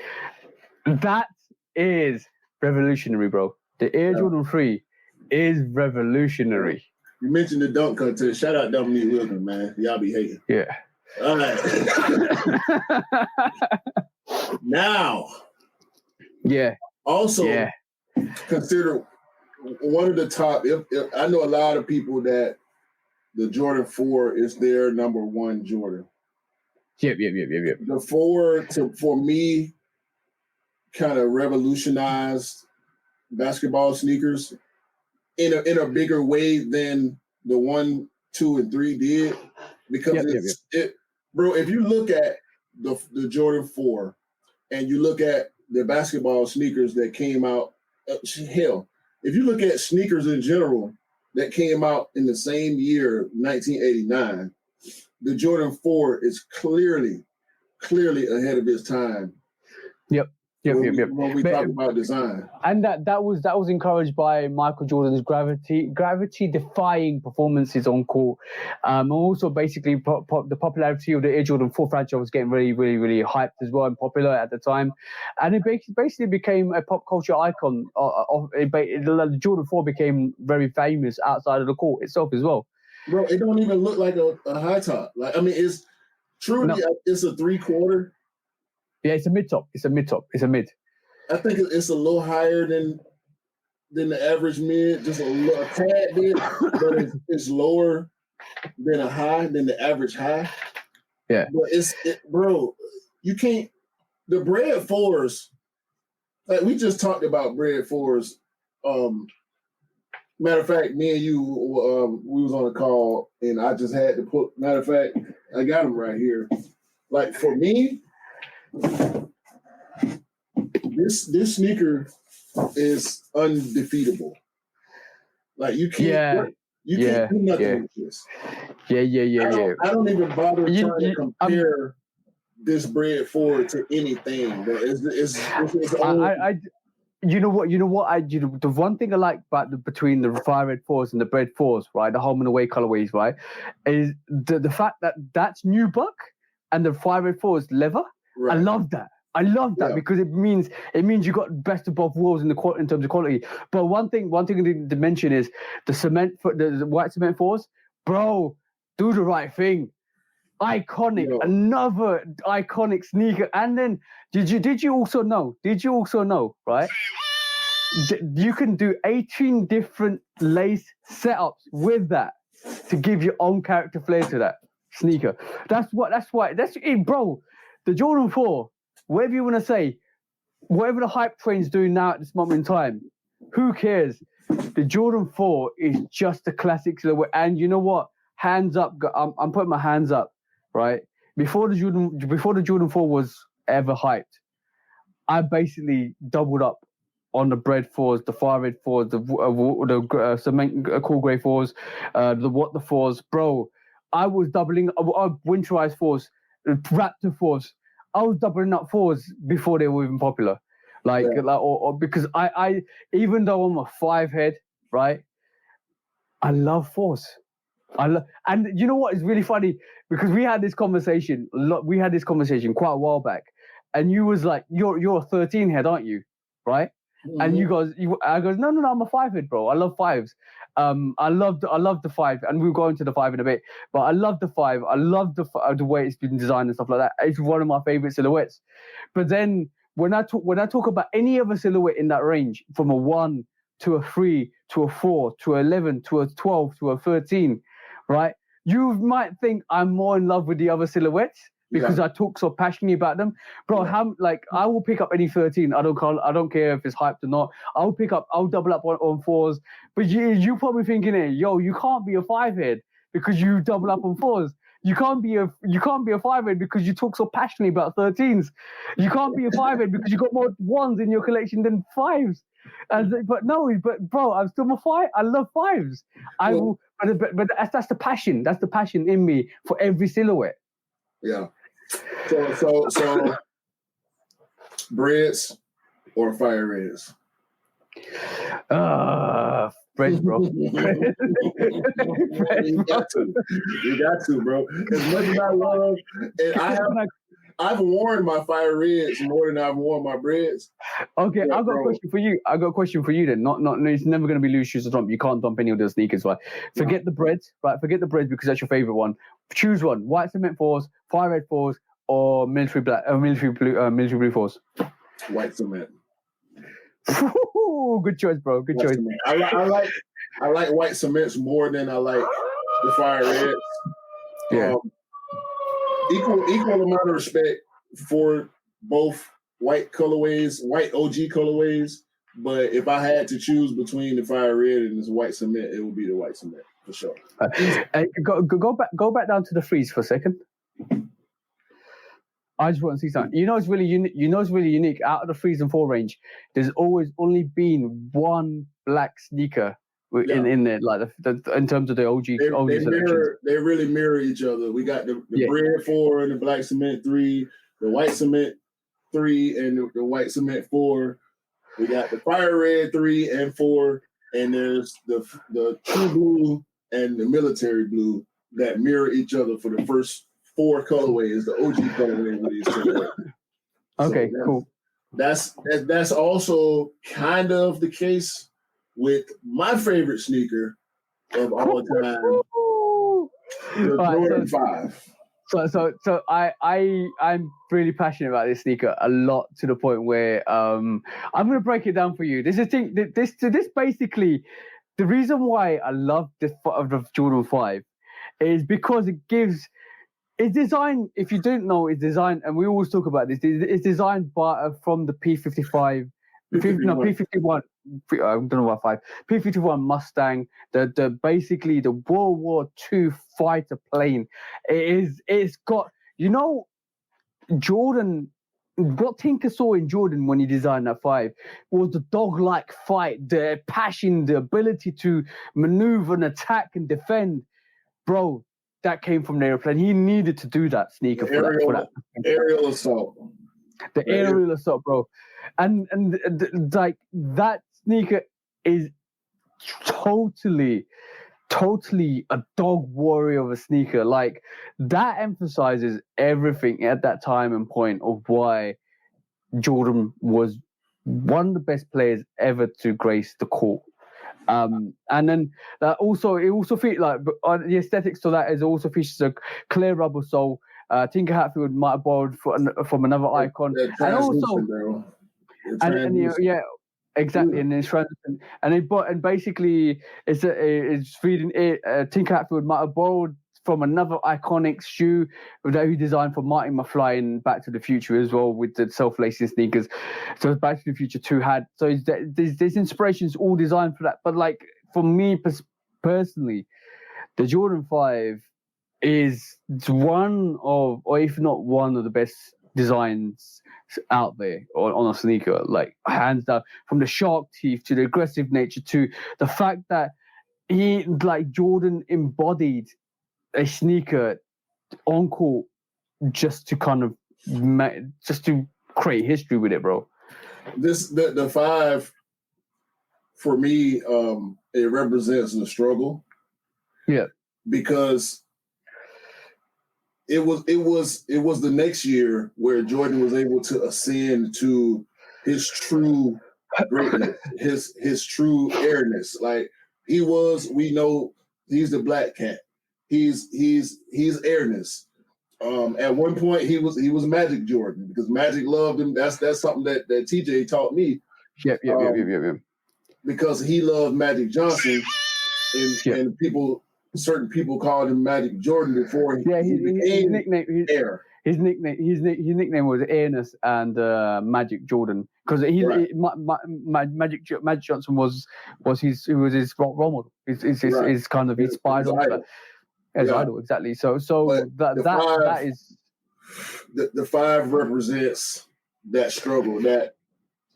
That is revolutionary, bro. The Air Jordan 3 is revolutionary. You mentioned the dunk contest. Shout out Dominique Wilkins, man. Y'all be hating. Yeah. All right. Now. Yeah. Also, consider one of the top. If I know a lot of people that the Jordan 4 is their number one Jordan. Yep. The 4 for me kind of revolutionized basketball sneakers in a bigger way than the 1, 2, and 3 did, because bro. If you look at the Jordan 4 and you look at the basketball sneakers that came out, hell, if you look at sneakers in general that came out in the same year, 1989, the Jordan 4 is clearly ahead of its time. Yep. When we talk about design, and that was encouraged by Michael Jordan's gravity defying performances on court, and also basically the popularity of the Air Jordan 4 franchise was getting really, really, really hyped as well and popular at the time, and it basically became a pop culture icon. The Jordan 4 became very famous outside of the court itself as well. Bro, it don't even look like a high top. Like, I mean, it's truly it's a 3/4. Yeah, it's a mid top. It's a mid. I think it's a little higher than the average mid, just a tad bit, but it's lower than the average high. Yeah. But bro, you can't. The Bread 4s, like we just talked about Bread 4s. Matter of fact, me and you, we was on a call, and I just had to put. Matter of fact, I got them right here. Like for me. This sneaker is undefeatable. Like you can't do nothing with this. I don't even bother trying to compare this bread forward to anything. It's You know what? The one thing I like about between the fire red fours and the bread fours, right? The home and away colorways, right? Is the fact that that's nubuck and the fire red fours leather. Right. I love that because it means you got best of both worlds in terms of quality. But one thing to mention is the white cement fours, bro. Do the right thing. Iconic, another iconic sneaker. And then did you also know, right? You can do 18 different lace setups with that to give your own character flair to that sneaker. That's it, bro. The Jordan 4, whatever you want to say, whatever the hype train's doing now at this moment in time, who cares? The Jordan 4 is just a classic silhouette. And you know what? Hands up. I'm putting my hands up, right? Before the Jordan 4 was ever hyped, I basically doubled up on the bread fours, the fire red fours, the cement cool grey fours, the fours, bro. I was doubling winterized fours, Raptor fours. I was doubling up fours before they were even popular, because I even though I'm a 5 head, right? I love fours. And you know what is really funny, because we had this conversation quite a while back, and you was like, you're a 13 head, aren't you? Right? Mm-hmm. And I goes, no, I'm a 5 head, bro. I love 5s. I love the 5, and we'll go into the 5 in a bit. But I love the 5. I love the way it's been designed and stuff like that. It's one of my favorite silhouettes. But then when I talk about any other silhouette in that range, from a 1 to a 3 to a 4 to 11 to a 12 to a 13, right? You might think I'm more in love with the other silhouettes because I talk so passionately about them, bro. I will pick up any 13. I don't care if it's hyped or not. I'll double up on 4s. But you probably thinking, yo, you can't be a 5 head because you double up on 4s. You can't be a 5 head because you talk so passionately about 13s. You can't be a 5 head because you got more 1s in your collection than 5s. But bro, I'm still a 5. I love 5s. I will, but that's the passion. That's the passion in me for every silhouette. Yeah. So breads or fire reds? Breads, bro. You got to, bro. As much as I love, and I've worn my fire reds more than I've worn my breads. Okay, I've got a question for you. Then. Not. It's never going to be loose shoes or dump. You can't dump any of those sneakers, right? Forget the breads, right? Forget the breads because that's your favorite one. Choose one: white cement 4s, fire red 4s, or military blue 4s. White cement. Good choice, bro. Good choice. I like white cements more than I like the fire reds. Yeah. Equal amount of respect for both white OG colorways. But if I had to choose between the fire red and this white cement, it would be the white cement for sure. Go back down to the freeze for a second. I just want to see something. It's really unique. Out of the 3s and 4 range, there's always only been one black sneaker in there, like in terms of the OG. They really mirror each other. We got the bread 4 and the black cement 3, the white cement 3 and the white cement 4. We got the fire red 3 and 4, and there's the true blue and the military blue that mirror each other for the first 4 colorways, the OG colorway with these silhouettes. Okay, cool. That's also kind of the case with my favorite sneaker of all time, the Jordan 5. So I'm really passionate about this sneaker a lot, to the point where I'm going to break it down for you. This basically, the reason why I love the Jordan 5 is because it's designed, if you don't know, it's designed, and we always talk about this, it's designed from the P51. I don't know about 5. P51 Mustang, basically the World War II fighter plane. It's got, Jordan what Tinker saw in Jordan when he designed that 5 was the dog-like fight, the passion, the ability to maneuver and attack and defend. Bro, that came from the airplane. He needed to do that sneaker for that. Aerial assault. The aerial assault, bro. And like that sneaker is totally a dog warrior of a sneaker. Like that emphasizes everything at that time and point of why Jordan was one of the best players ever to grace the court. And then it also features like the aesthetics to that is also features a clear rubber sole. Tinker Hatfield might have borrowed from another icon, and also exactly, and it's translucent. And basically it's feeding it. Tinker Hatfield might have borrowed from another iconic shoe that he designed for Marty McFly in Back to the Future as well, with the self-lacing sneakers. So Back to the Future 2 had. So there's inspirations all designed for that. But like for me personally, the Jordan 5 is one of, or if not one of the best designs out there on a sneaker, like hands down. From the shark teeth to the aggressive nature to the fact that Jordan embodied a sneaker on court just to kind of just to create history with it, bro. The 5 for me, it represents the struggle. Yeah, because it was the next year where Jordan was able to ascend to his true greatness, his true airness. Like we know he's the black cat. He's airness. At one point he was Magic Jordan because Magic loved him. That's something that TJ taught me. Yep. Because he loved Magic Johnson, and certain people called him Magic Jordan before he became Air. His nickname was Airness and Magic Jordan because Magic Johnson was his role model. His kind of inspired him. As idol, exactly. So that is the 5 represents that struggle that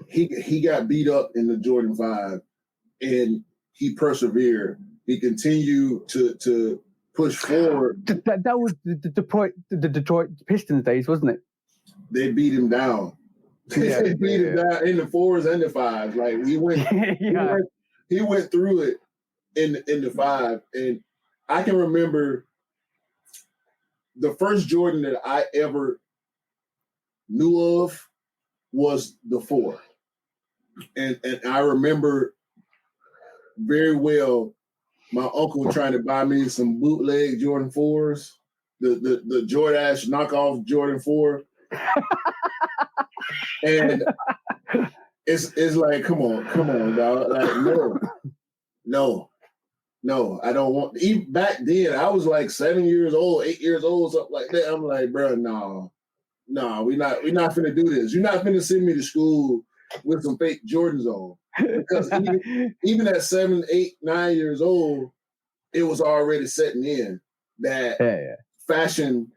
he got beat up in the Jordan 5 and he persevered. He continued to push forward. That was the Detroit Pistons days, wasn't it? They beat him down. Yeah, they beat him down in the 4s and the 5s. Like he went through it in the 5, and I can remember the first Jordan that I ever knew of was the 4. And I remember very well my uncle trying to buy me some bootleg Jordan 4s, the Jordache knockoff Jordan 4. And it's like, come on, dog. Like, no, I don't want. Even back then, I was like 7 years old, 8 years old, something like that. I'm like, bro, no, we're not finna do this. You're not finna send me to school with some fake Jordans on. Because even at 7, 8, 9 years old, it was already setting in that fashion,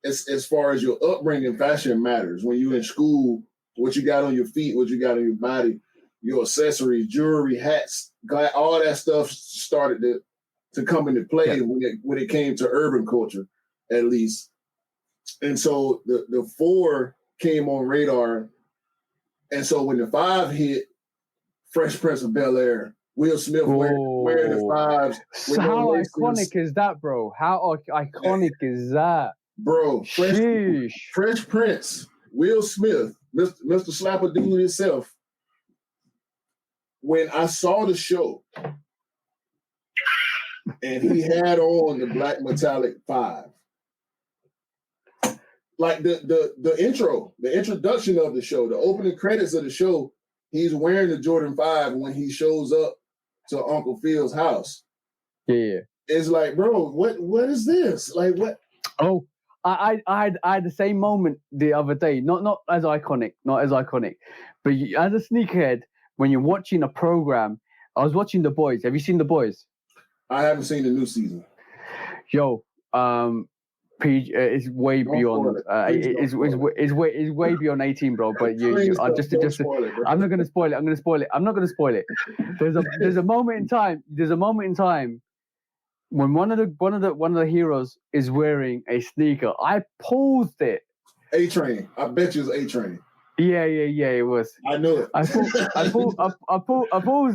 as far as your upbringing, fashion matters. When you're in school, what you got on your feet, what you got on your body, your accessories, jewelry, hats, all that stuff started to come into play when it came to urban culture, at least. And so the 4 came on radar. And so when the 5 hit, Fresh Prince of Bel-Air, Will Smith wearing the 5s. So how iconic is that, bro? How iconic is that? Bro, Fresh Prince, Will Smith, Mr. Slapper Dude himself. When I saw the show and he had on the black metallic 5, like the introduction of the show, the opening credits of the show, he's wearing the Jordan 5 when he shows up to Uncle Phil's house. Yeah. It's like, bro, what is this? Like what? Oh, I had the same moment the other day. Not as iconic, but as a sneakerhead, when you're watching a program, I was watching The Boys. Have you seen The Boys? I haven't seen the new season. Yo, PG is way Don't beyond. spoil it. Please don't spoil Is way beyond 18, bro. But don't spoil it, bro. I'm not gonna spoil it. I'm not gonna spoil it. There's a moment in time. There's a moment in time when one of the heroes is wearing a sneaker. I paused it. A-Train. I bet you it's A-Train. Yeah. It was. I knew it. I paused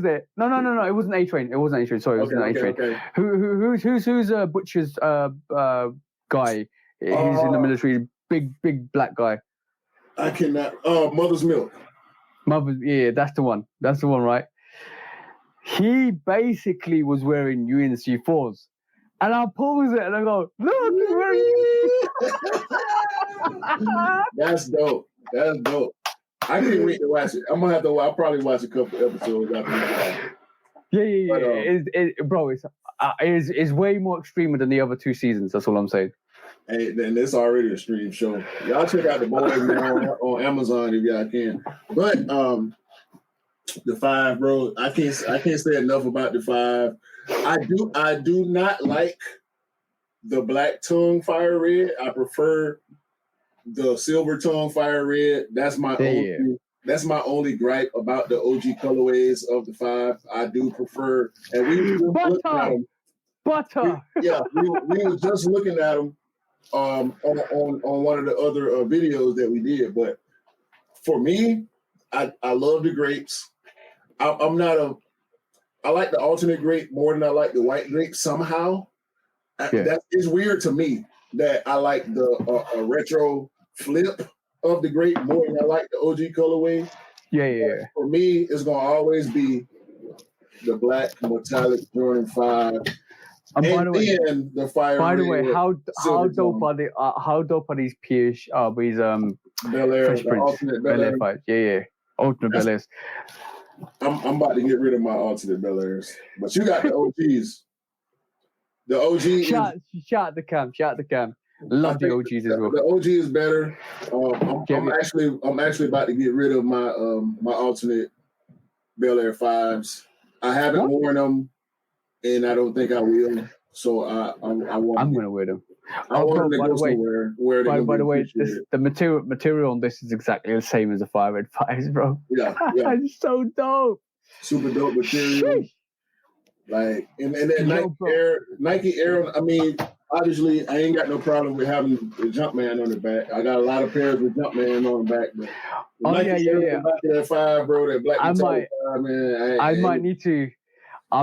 it. No. It wasn't A-Train. It wasn't A-Train. Sorry, it wasn't A-Train. Okay. Who's Butcher's guy? He's in the military. Big black guy. I cannot. Mother's Milk. Yeah, that's the one. That's the one, right? He basically was wearing UNC 4s. And I pause it and I go, look, he's wearing. That's dope. I can't wait to watch it. I'm gonna have to. I'll probably watch a couple episodes after that. Yeah. Bro, it's way more extreme than the other 2 seasons. That's all I'm saying. Hey, then it's already a stream show. Y'all check out The Boys now on Amazon if y'all can. But the 5, bro, I can't say enough about the 5. I do not like the black tongue fire red. I prefer the silver tongue fire red. That's my only gripe about the OG colorways of the 5. I do prefer, and we were looking at them. Butter. We were just looking at them on one of the other videos that we did. But for me, I love the grapes. I like the alternate grape more than I like the white grape somehow. That is weird to me that I like the retro flip of the grape more than I like the OG colorway. Yeah. For me, it's gonna always be the black metallic Jordan 5. And by the way, the fire. By the way, how dope are these these Bel Air, Fresh Prince alternate Bel Air fights? Yeah. Ultimate Bel Airs. I'm about to get rid of my alternate Bel Airs, but you got the OGs. The OG. Shout the cam. Love the OGs as well. The OG is better. I'm actually about to get rid of my my alternate Bel Air 5s. I haven't worn them, and I don't think I will. So I'm gonna wear them. I want them to go somewhere where they. By the way, the material on this is exactly the same as the 5 Red 5s, bro. Yeah. It's so dope. Super dope material. Like and that Nike Air. I mean, obviously, I ain't got no problem with having the Jumpman on the back. I got a lot of pairs with Jumpman on the back, but Nike Air on the back of that 5, bro. That black metallic 5, man. I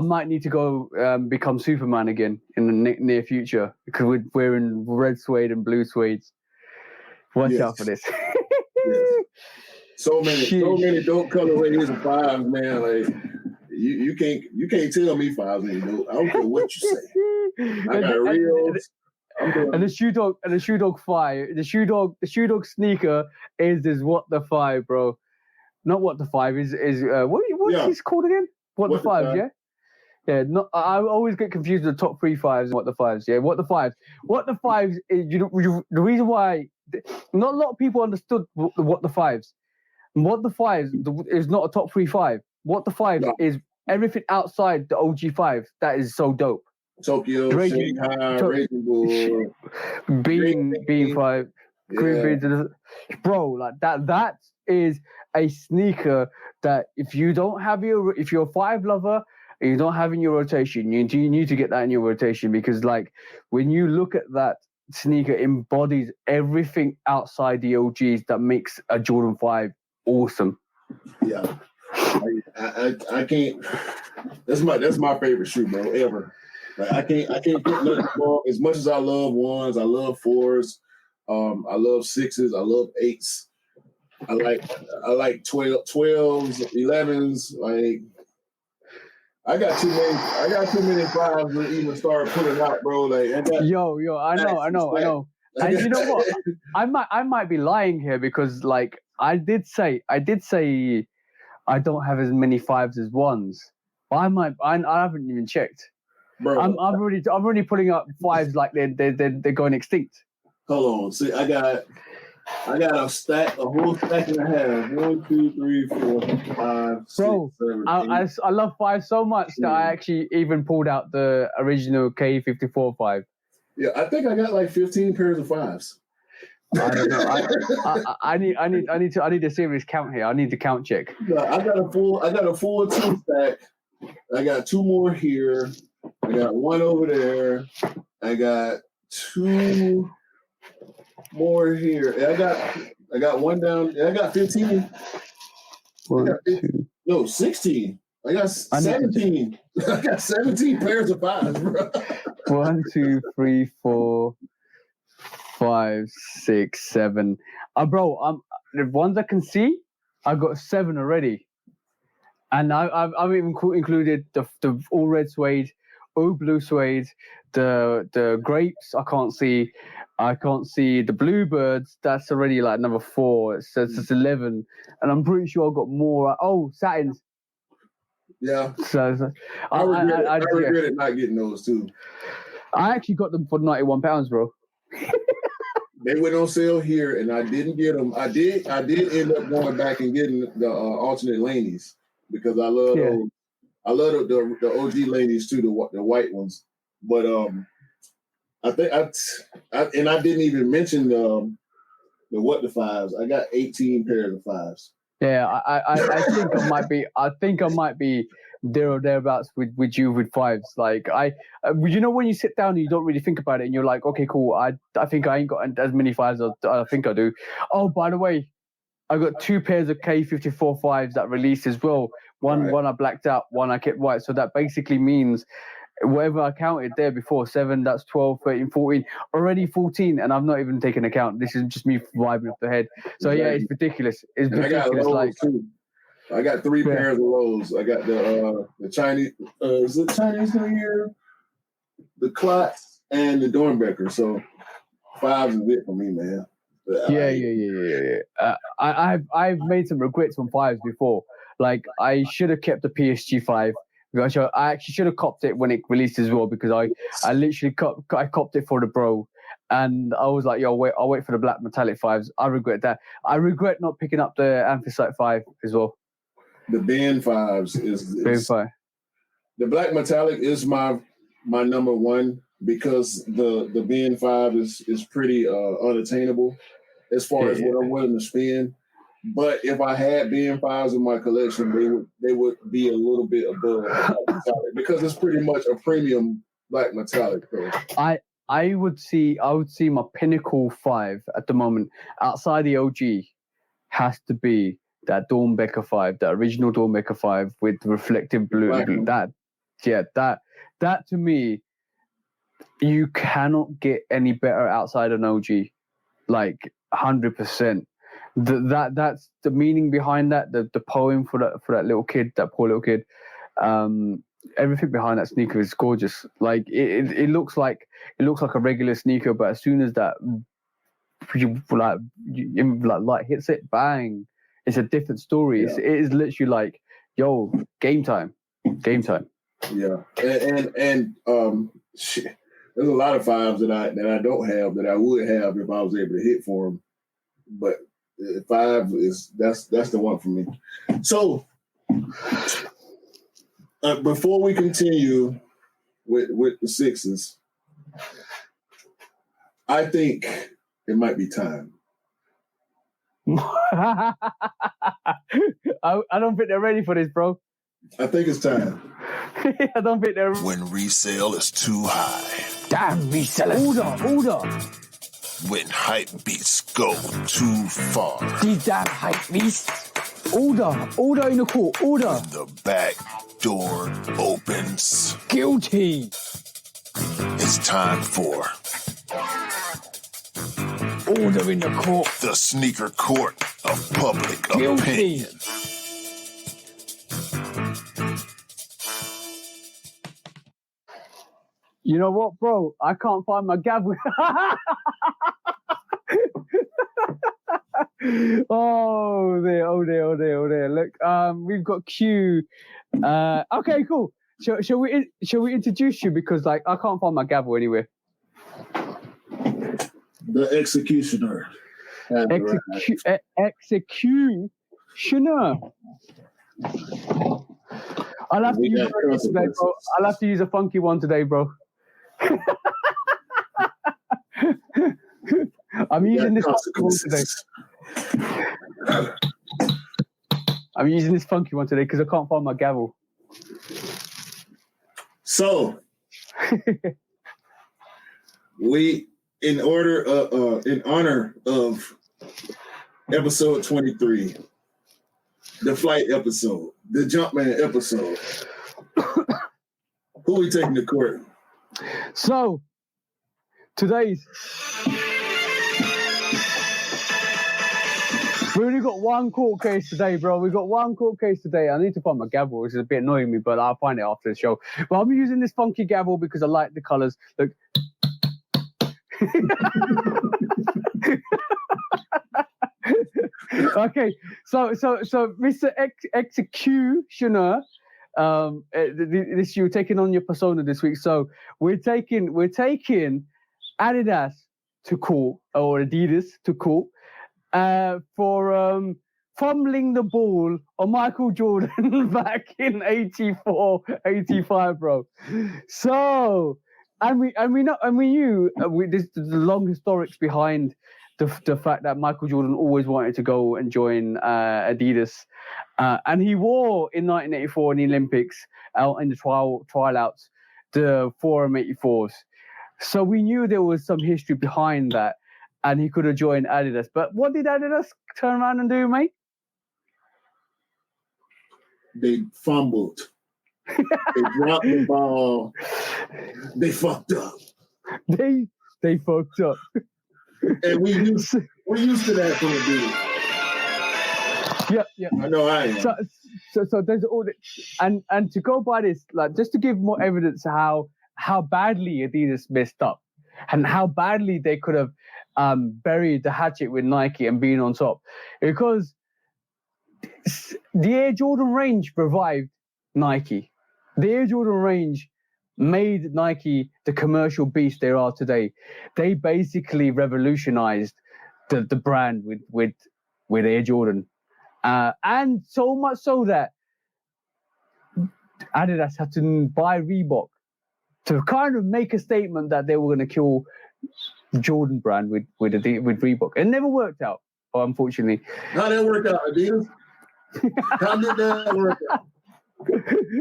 might need to go become Superman again in the near future because we're wearing red suede and blue suedes. Watch out for this. Yes. So many dope colorways of 5s, man. Like you can't tell me 5s ain't dope. I don't care what you say. I got reels. And the Shoe Dog 5, the Shoe Dog sneaker is what the 5, bro. Not what the 5 is what is called again? What the 5, yeah? Yeah, I always get confused with the top 3 5s and what the 5s. Yeah, what the 5s. What the 5s is the reason why not a lot of people understood what the 5s. What the 5s is not a top 3 5. What the 5s is everything outside the OG 5s. That is so dope. Tokyo, Shanghai, Raging Bull, Bean 5, Green Beans, bro. Like that is a sneaker that if you're a 5 lover. You don't have in your rotation. You need to get that in your rotation because, like, when you look at that sneaker, embodies everything outside the OGs that makes a Jordan 5 awesome. Yeah, I can't. That's my favorite shoe, bro. Ever. Like I can't put nothing wrong. As much as I love 1s, I love 4s. I love 6s. I love 8s. I like 12s, 11s. Like. I got too many 5s to even start pulling out, bro. Like, I know. And you know what? I might be lying here because, like, I did say I don't have as many 5s as 1s. But I haven't even checked. Bro, I'm already pulling up 5s like they're going extinct. Hold on, see, I got a whole stack and a half. 1, 2, 3, 4, 5, 6, bro, 7, 8. I love 5 so much that I actually even pulled out the original K54 5. Yeah, I think I got like 15 pairs of fives. I don't know. I need a serious count here. I need the count check. No, I got a full 2 stack. I got 2 more here. I got 1 over there. I got 2 more here. And I got 1 down. And I got 15. 16. I got 17. I got 17 pairs of fives, bro. 1, 2, 3, 4, 5, 6, 7. Bro, the ones I can see, I got 7 already, and I've even included the all red suede, all blue suede, the grapes. I can't see the bluebirds. That's already like number 4. It says it's 11, and I'm pretty sure I got more. Oh, satins. Yeah. So I regretted not getting those too. I actually got them for £91, bro. They went on sale here, and I didn't get them. I did end up going back and getting the alternate Laneys because I love those. I love the OG Laneys too, the white ones. But I think I didn't even mention the fives. I got 18 pairs of fives. Yeah, I think I might be there or thereabouts with you with fives. Like you know, when you sit down and you don't really think about it, and you're like, okay, cool. I think I ain't got as many fives as I think I do. Oh, by the way, I got 2 pairs of K54 fives that released as well. One I blacked out, one I kept white. So that basically means whatever I counted there before, 7, that's 12, 13, 14, already 14, and I've not even taken account. This is just me vibing off the head. So yeah, it's ridiculous. It's ridiculous. I got 3 pairs of lows. I got the Chinese, is it Chinese New Year? The Klotz and the Dornbecker. So 5s is it for me, man. Yeah. I've made some regrets on 5s before. Like I should have kept the PSG 5. I actually should have copped it when it released as well because I literally copped it for the bro, and I was like, yo, I'll wait for the black metallic 5s. I regret that. I regret not picking up the Anthracite 5 as well. The Ben 5s is the black metallic is my number 1 because the Ben 5 is pretty unattainable as far as what I'm willing to spend. But if I had Ben 5s in my collection, they would be a little bit above black metallic because it's pretty much a premium black metallic. So. I would see my pinnacle 5 at the moment outside the OG has to be that Dornbecker 5, that original Dornbecker 5 with reflective blue. That to me, you cannot get any better outside an OG, like 100%. That's the meaning behind that. The poem for that little kid, that poor little kid. Everything behind that sneaker is gorgeous. Like it looks like a regular sneaker, but as soon as that light hits it, bang! It's a different story. Yeah. It is literally like, yo, game time. Yeah, and shit. There's a lot of 5s that I don't have that I would have if I was able to hit for them, but 5 that's the one for me. So before we continue with the 6s, I think it might be time. I don't think they're ready for this, bro. I think it's time. I don't think they're. When resale is too high. Damn resellers. Order. When hype beats go too far. These damn hype beasts. Order in the court. Order. When the back door opens. Guilty. It's time for order in the court. The sneaker court of public Guilty. opinion. You know what, bro? I can't find my gavel. Oh dear. Look, we've got Q. Okay, cool. Shall we introduce you, because like I can't find my gavel anywhere. The executioner. Executioner. I'll have to use today, bro. I'll have to use a funky one today, bro. I'm using this consequences. I'm using this funky one today because I can't find my gavel. So we, in honor of episode 23, the flight episode, the Jumpman episode, who we taking to court? So today's we only got one court case today, bro. We got one court case today. I need to find my gavel, which is a bit annoying me, but I'll find it after the show. But I'm using this funky gavel because I like the colors. Look. Okay, so Mr. Executioner, this you're taking on your persona this week. So we're taking Adidas to court, or Adidas to court, for fumbling the ball on Michael Jordan back in 84, 85, bro. So, and we knew there's the long historics behind the fact that Michael Jordan always wanted to go and join Adidas, and he wore in 1984 in the Olympics out in the tryouts the Forum 84s. So we knew there was some history behind that, and he could have joined Adidas. But what did Adidas turn around and do, mate? They fumbled. They dropped the ball. They fucked up. They fucked up. And we used to that from the beginning. Yeah. I know I am. So there's all the, and to go by this, like, just to give more evidence how badly Adidas messed up and how badly they could have buried the hatchet with Nike and been on top, because the Air Jordan range revived Nike. The Air Jordan range made Nike the commercial beast they are today. They basically revolutionized the brand with Air Jordan, and so much so that Adidas had to buy Reebok to kind of make a statement that they were going to kill the Jordan brand with Reebok. It never worked out, unfortunately. How did that work out, Adidas? How did that work out?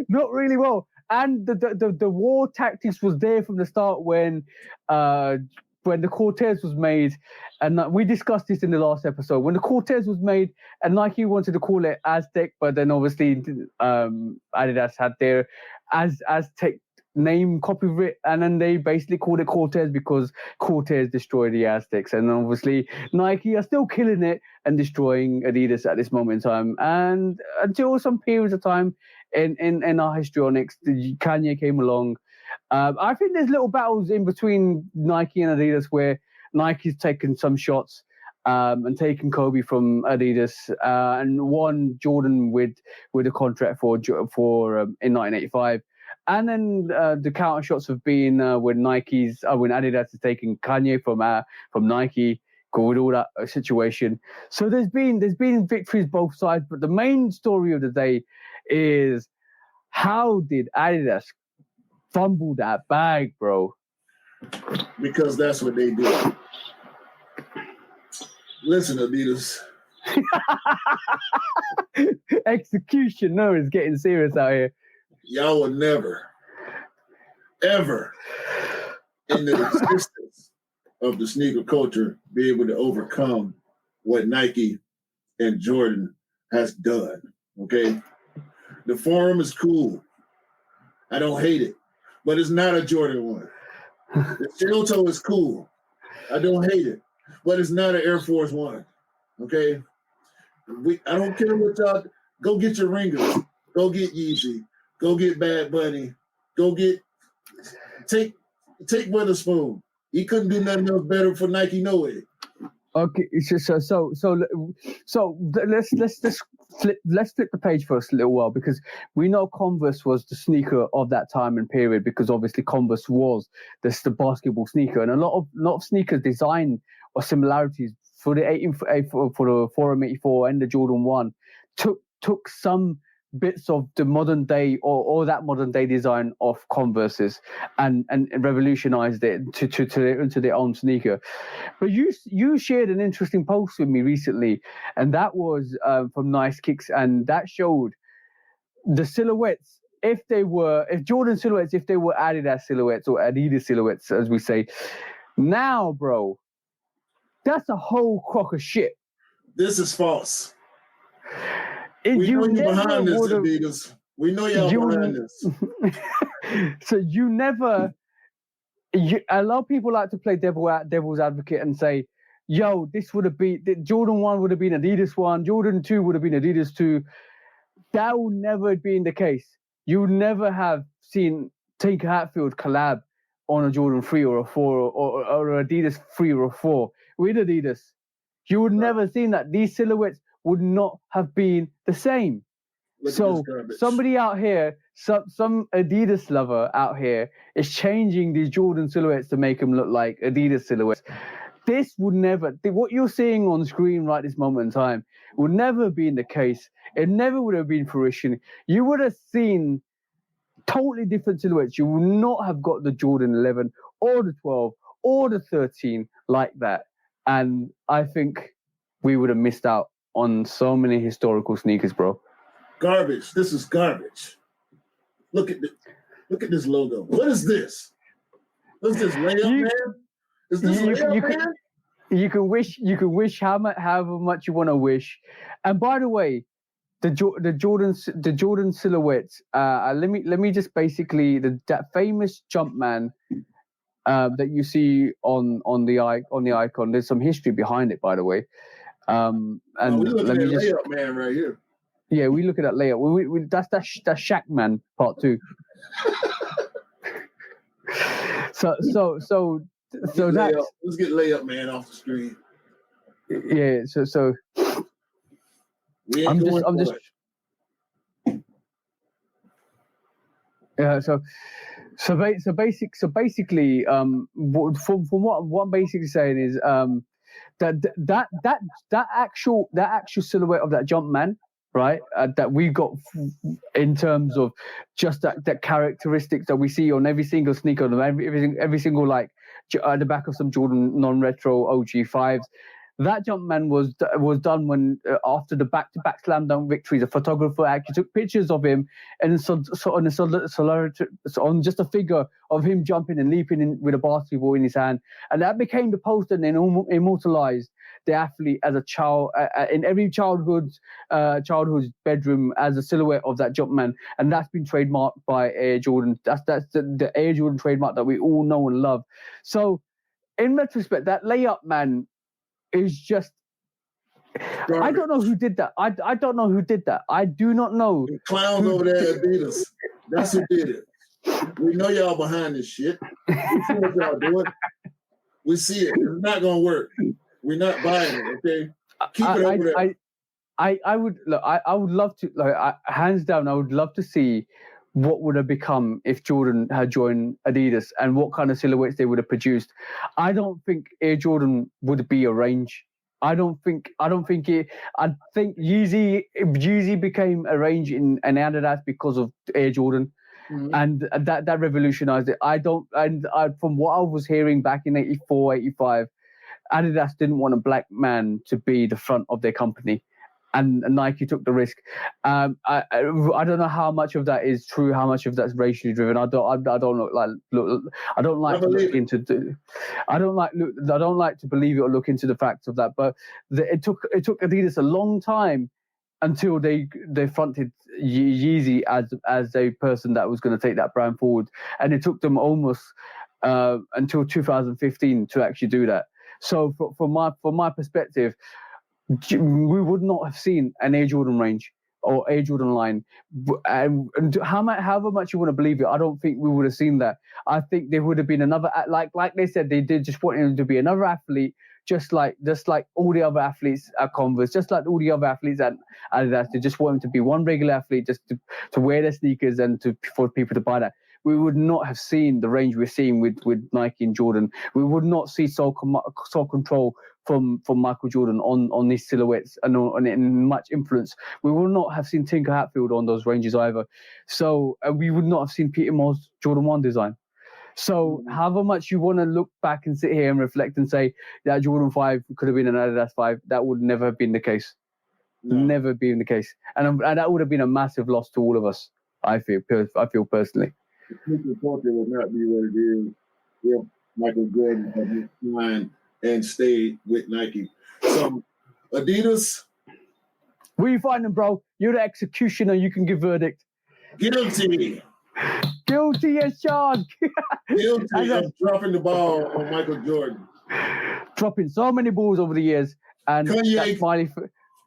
Not really well. And the war tactics was there from the start when the Cortez was made, and we discussed this in the last episode. When the Cortez was made, and Nike wanted to call it Aztec, but then obviously Adidas had their Aztec name copy of it, and then they basically called it Cortez because Cortez destroyed the Aztecs. And obviously Nike are still killing it and destroying Adidas at this moment in time, and until some periods of time in our histrionics, Kanye came along. I think there's little battles in between Nike and Adidas where Nike's taken some shots and taken Kobe from Adidas, and won Jordan with a contract for in 1985. And then the counter shots have been when Adidas has taken Kanye from Nike, with all that situation. So there's been victories both sides, but the main story of the day is, how did Adidas fumble that bag, bro? Because that's what they do. Listen, Adidas. Execution, no, it's getting serious out here. Y'all will never, ever, in the existence of the sneaker culture, be able to overcome what Nike and Jordan has done. Okay? The Forum is cool. I don't hate it, but it's not a Jordan one. The Steel Toe is cool. I don't hate it, but it's not an Air Force One. Okay? I don't care what y'all, go get your Ringers, go get Yeezy, go get Bad Bunny, go get, take Witherspoon. He couldn't do nothing else better for Nike, no way. Okay, so let's flip the page for us a little while, because we know Converse was the sneaker of that time and period, because obviously Converse was the basketball sneaker, and a lot of sneakers design or similarities for the Forum 84 and the Jordan 1 took some bits of the modern day or that modern day design of Converses and revolutionized it into their own sneaker. But you shared an interesting post with me recently, and that was from Nice Kicks, and that showed the silhouettes. If Jordan silhouettes, if they were Adidas silhouettes or Adidas silhouettes, as we say, now, bro, that's a whole crock of shit. This is false. We know you're behind this, Adidas. We know y'all behind this. So a lot of people like to play devil's advocate and say, yo, this would have been, Jordan 1 would have been Adidas 1, Jordan 2 would have been Adidas 2. That will never have been the case. You would never have seen Tinker Hatfield collab on a Jordan 3 or a 4 or Adidas 3 or a 4 with Adidas. You would never have seen that. These silhouettes would not have been the same. So somebody out here, some Adidas lover out here is changing these Jordan silhouettes to make them look like Adidas silhouettes. This would never, what you're seeing on screen right this moment in time would never have been the case. It never would have been fruition. You would have seen totally different silhouettes. You would not have got the Jordan 11 or the 12 or the 13 like that. And I think we would have missed out on so many historical sneakers, bro. Garbage. This is garbage. Look at this logo. What is this? What's this, layup, man? Is this layup, man? You can wish however much you want to wish. And by the way, the Jordan silhouettes. Let me just basically that famous Jumpman that you see on the icon. There's some history behind it, by the way. And we look at that layup man right here. Yeah, we look at that layup. That's Shaq Man Part 2. So that's, let's get layup man off the screen. Yeah. So I'm just. Yeah. So basically, from what I'm basically saying is that actual silhouette of that Jumpman, right? That we got in terms of just that characteristics that we see on every single sneaker, every single like at the back of some Jordan non-retro OG 5s. That Jumpman was done when after the back-to-back slam dunk victories, a photographer actually took pictures of him and on just a figure of him jumping and leaping in with a basketball in his hand, and that became the poster and then immortalized the athlete as a child in every childhood's bedroom as a silhouette of that Jumpman, and that's been trademarked by Air Jordan. That's the Air Jordan trademark that we all know and love. So, in retrospect, that layup man is just. Garbage. I don't know who did that. I don't know who did that. I do not know. The clowns over there at Adidas. That's who did it. We know y'all behind this shit. We see what y'all doing. We see it. It's not gonna work. We're not buying it. Okay. Keep it over there. I would love to hands down. I would love to see what would have become if Jordan had joined Adidas and what kind of silhouettes they would have produced. I don't think Air Jordan would be a range. I think Yeezy became a range in Adidas because of Air Jordan. Mm-hmm. And that revolutionized it. From what I was hearing back in 84, 85, Adidas didn't want a black man to be the front of their company. And Nike took the risk. I don't know how much of that is true, how much of that's racially driven. I don't like to believe it or look into the facts of that. But it took Adidas a long time until they fronted Yeezy as a person that was going to take that brand forward, and it took them almost until 2015 to actually do that. So from my perspective, we would not have seen an Air Jordan range or Air Jordan line. And however much you want to believe it, I don't think we would have seen that. I think there would have been another, like they said, they did just want him to be another athlete, just like all the other athletes at Converse, just like all the other athletes at Adidas. They just want him to be one regular athlete, just to wear their sneakers and for people to buy that. we would not have seen the range we're seeing with Nike and Jordan. We would not see soul control from Michael Jordan on these silhouettes and in much influence. We would not have seen Tinker Hatfield on those ranges either. So we would not have seen Peter Moss Jordan 1 design. So however much you want to look back and sit here and reflect and say that Jordan 5 could have been an Adidas 5, that would never have been the case. No. Never been the case. And that would have been a massive loss to all of us, I feel personally. The sneaker culture would not be what it is if Michael Jordan had signed and stayed with Nike. So, Adidas. Where you find them, bro? You're the executioner. You can give verdict. Guilty. Guilty as charged. Guilty of dropping the ball on Michael Jordan. Dropping so many balls over the years. And Kanye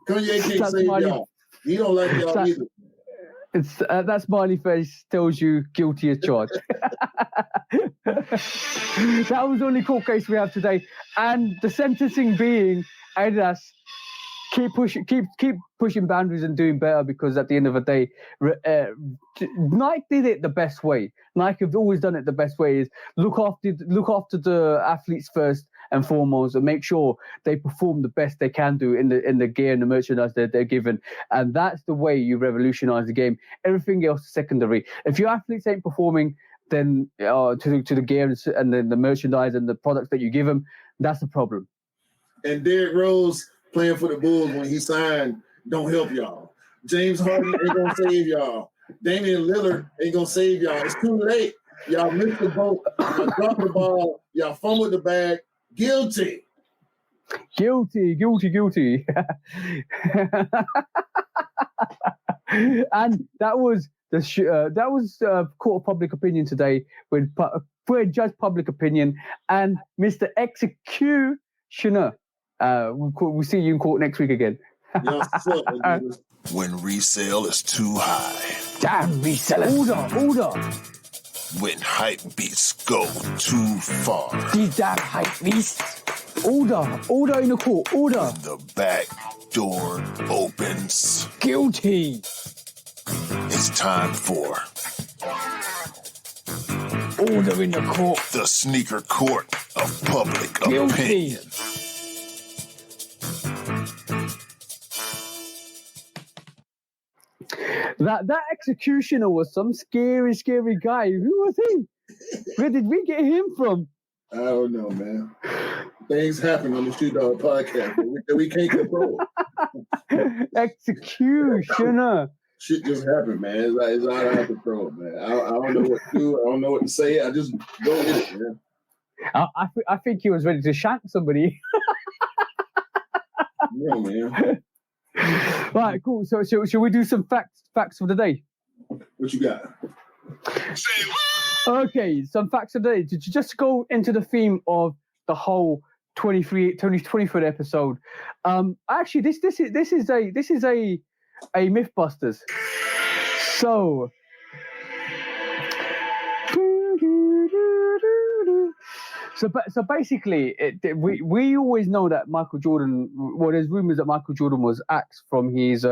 can't save y'all. He don't like y'all either. It's that smiley face tells you guilty as charged. That was the only court case we have today, and the sentencing being Adidas keep pushing boundaries and doing better, because at the end of the day, Nike did it the best way. Nike have always done it the best way, is look after the athletes first and foremost, and make sure they perform the best they can do in the gear and the merchandise that they're given. And that's the way you revolutionize the game. Everything else is secondary. If your athletes ain't performing, then to the gear and then the merchandise and the products that you give them, that's the problem. And Derrick Rose playing for the Bulls when he signed don't help y'all. James Harden ain't gonna save y'all. Damian Lillard ain't gonna save y'all. It's too late. Y'all missed the boat. Y'all dropped the ball. Y'all fumbled the bag. Guilty. Guilty. And that was court of public opinion today with Judge Public Opinion and Mr. Executioner. We'll see you in court next week again. When resale is too high. Damn resellers. Order. When hype beats go too far. These damn hype beasts. Order in the court. Order. When the back door opens. Guilty. It's time for order in the court. The sneaker court of public Guilty. opinion. That executioner was some scary guy. Who was he? Where did we get him from? I don't know, man. Things happen on the Shoot Dog podcast that we can't control. Executioner. Shit just happened, man. It's out of our control, man. I don't know what to do. I don't know what to say. I just go with it, man. I think he was ready to shank somebody. Yeah, man. Right, cool. So shall we do some facts for the day? What you got? Okay, some facts of the day. Did you just go into the theme of the whole 23rd episode? Actually, this is a Mythbusters. So basically, we always know that Michael Jordan. Well, there's rumors that Michael Jordan was axed from his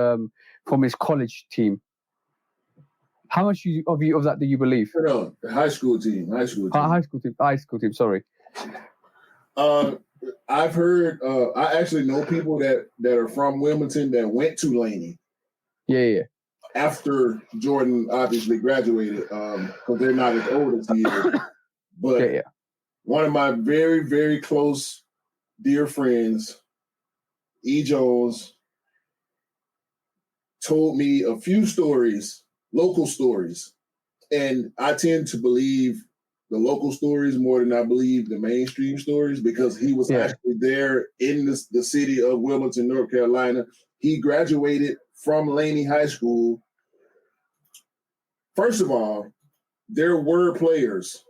college team. How much of that do you believe? No, the high school team. High school team. Sorry. I've heard. I actually know people that are from Wilmington that went to Laney. Yeah. After Jordan obviously graduated, because they're not as old as he is. But yeah. One of my very, very close, dear friends, E. Jones, told me a few stories, local stories, and I tend to believe the local stories more than I believe the mainstream stories, because he was actually there in the city of Wilmington, North Carolina. He graduated from Laney High School. First of all, there were players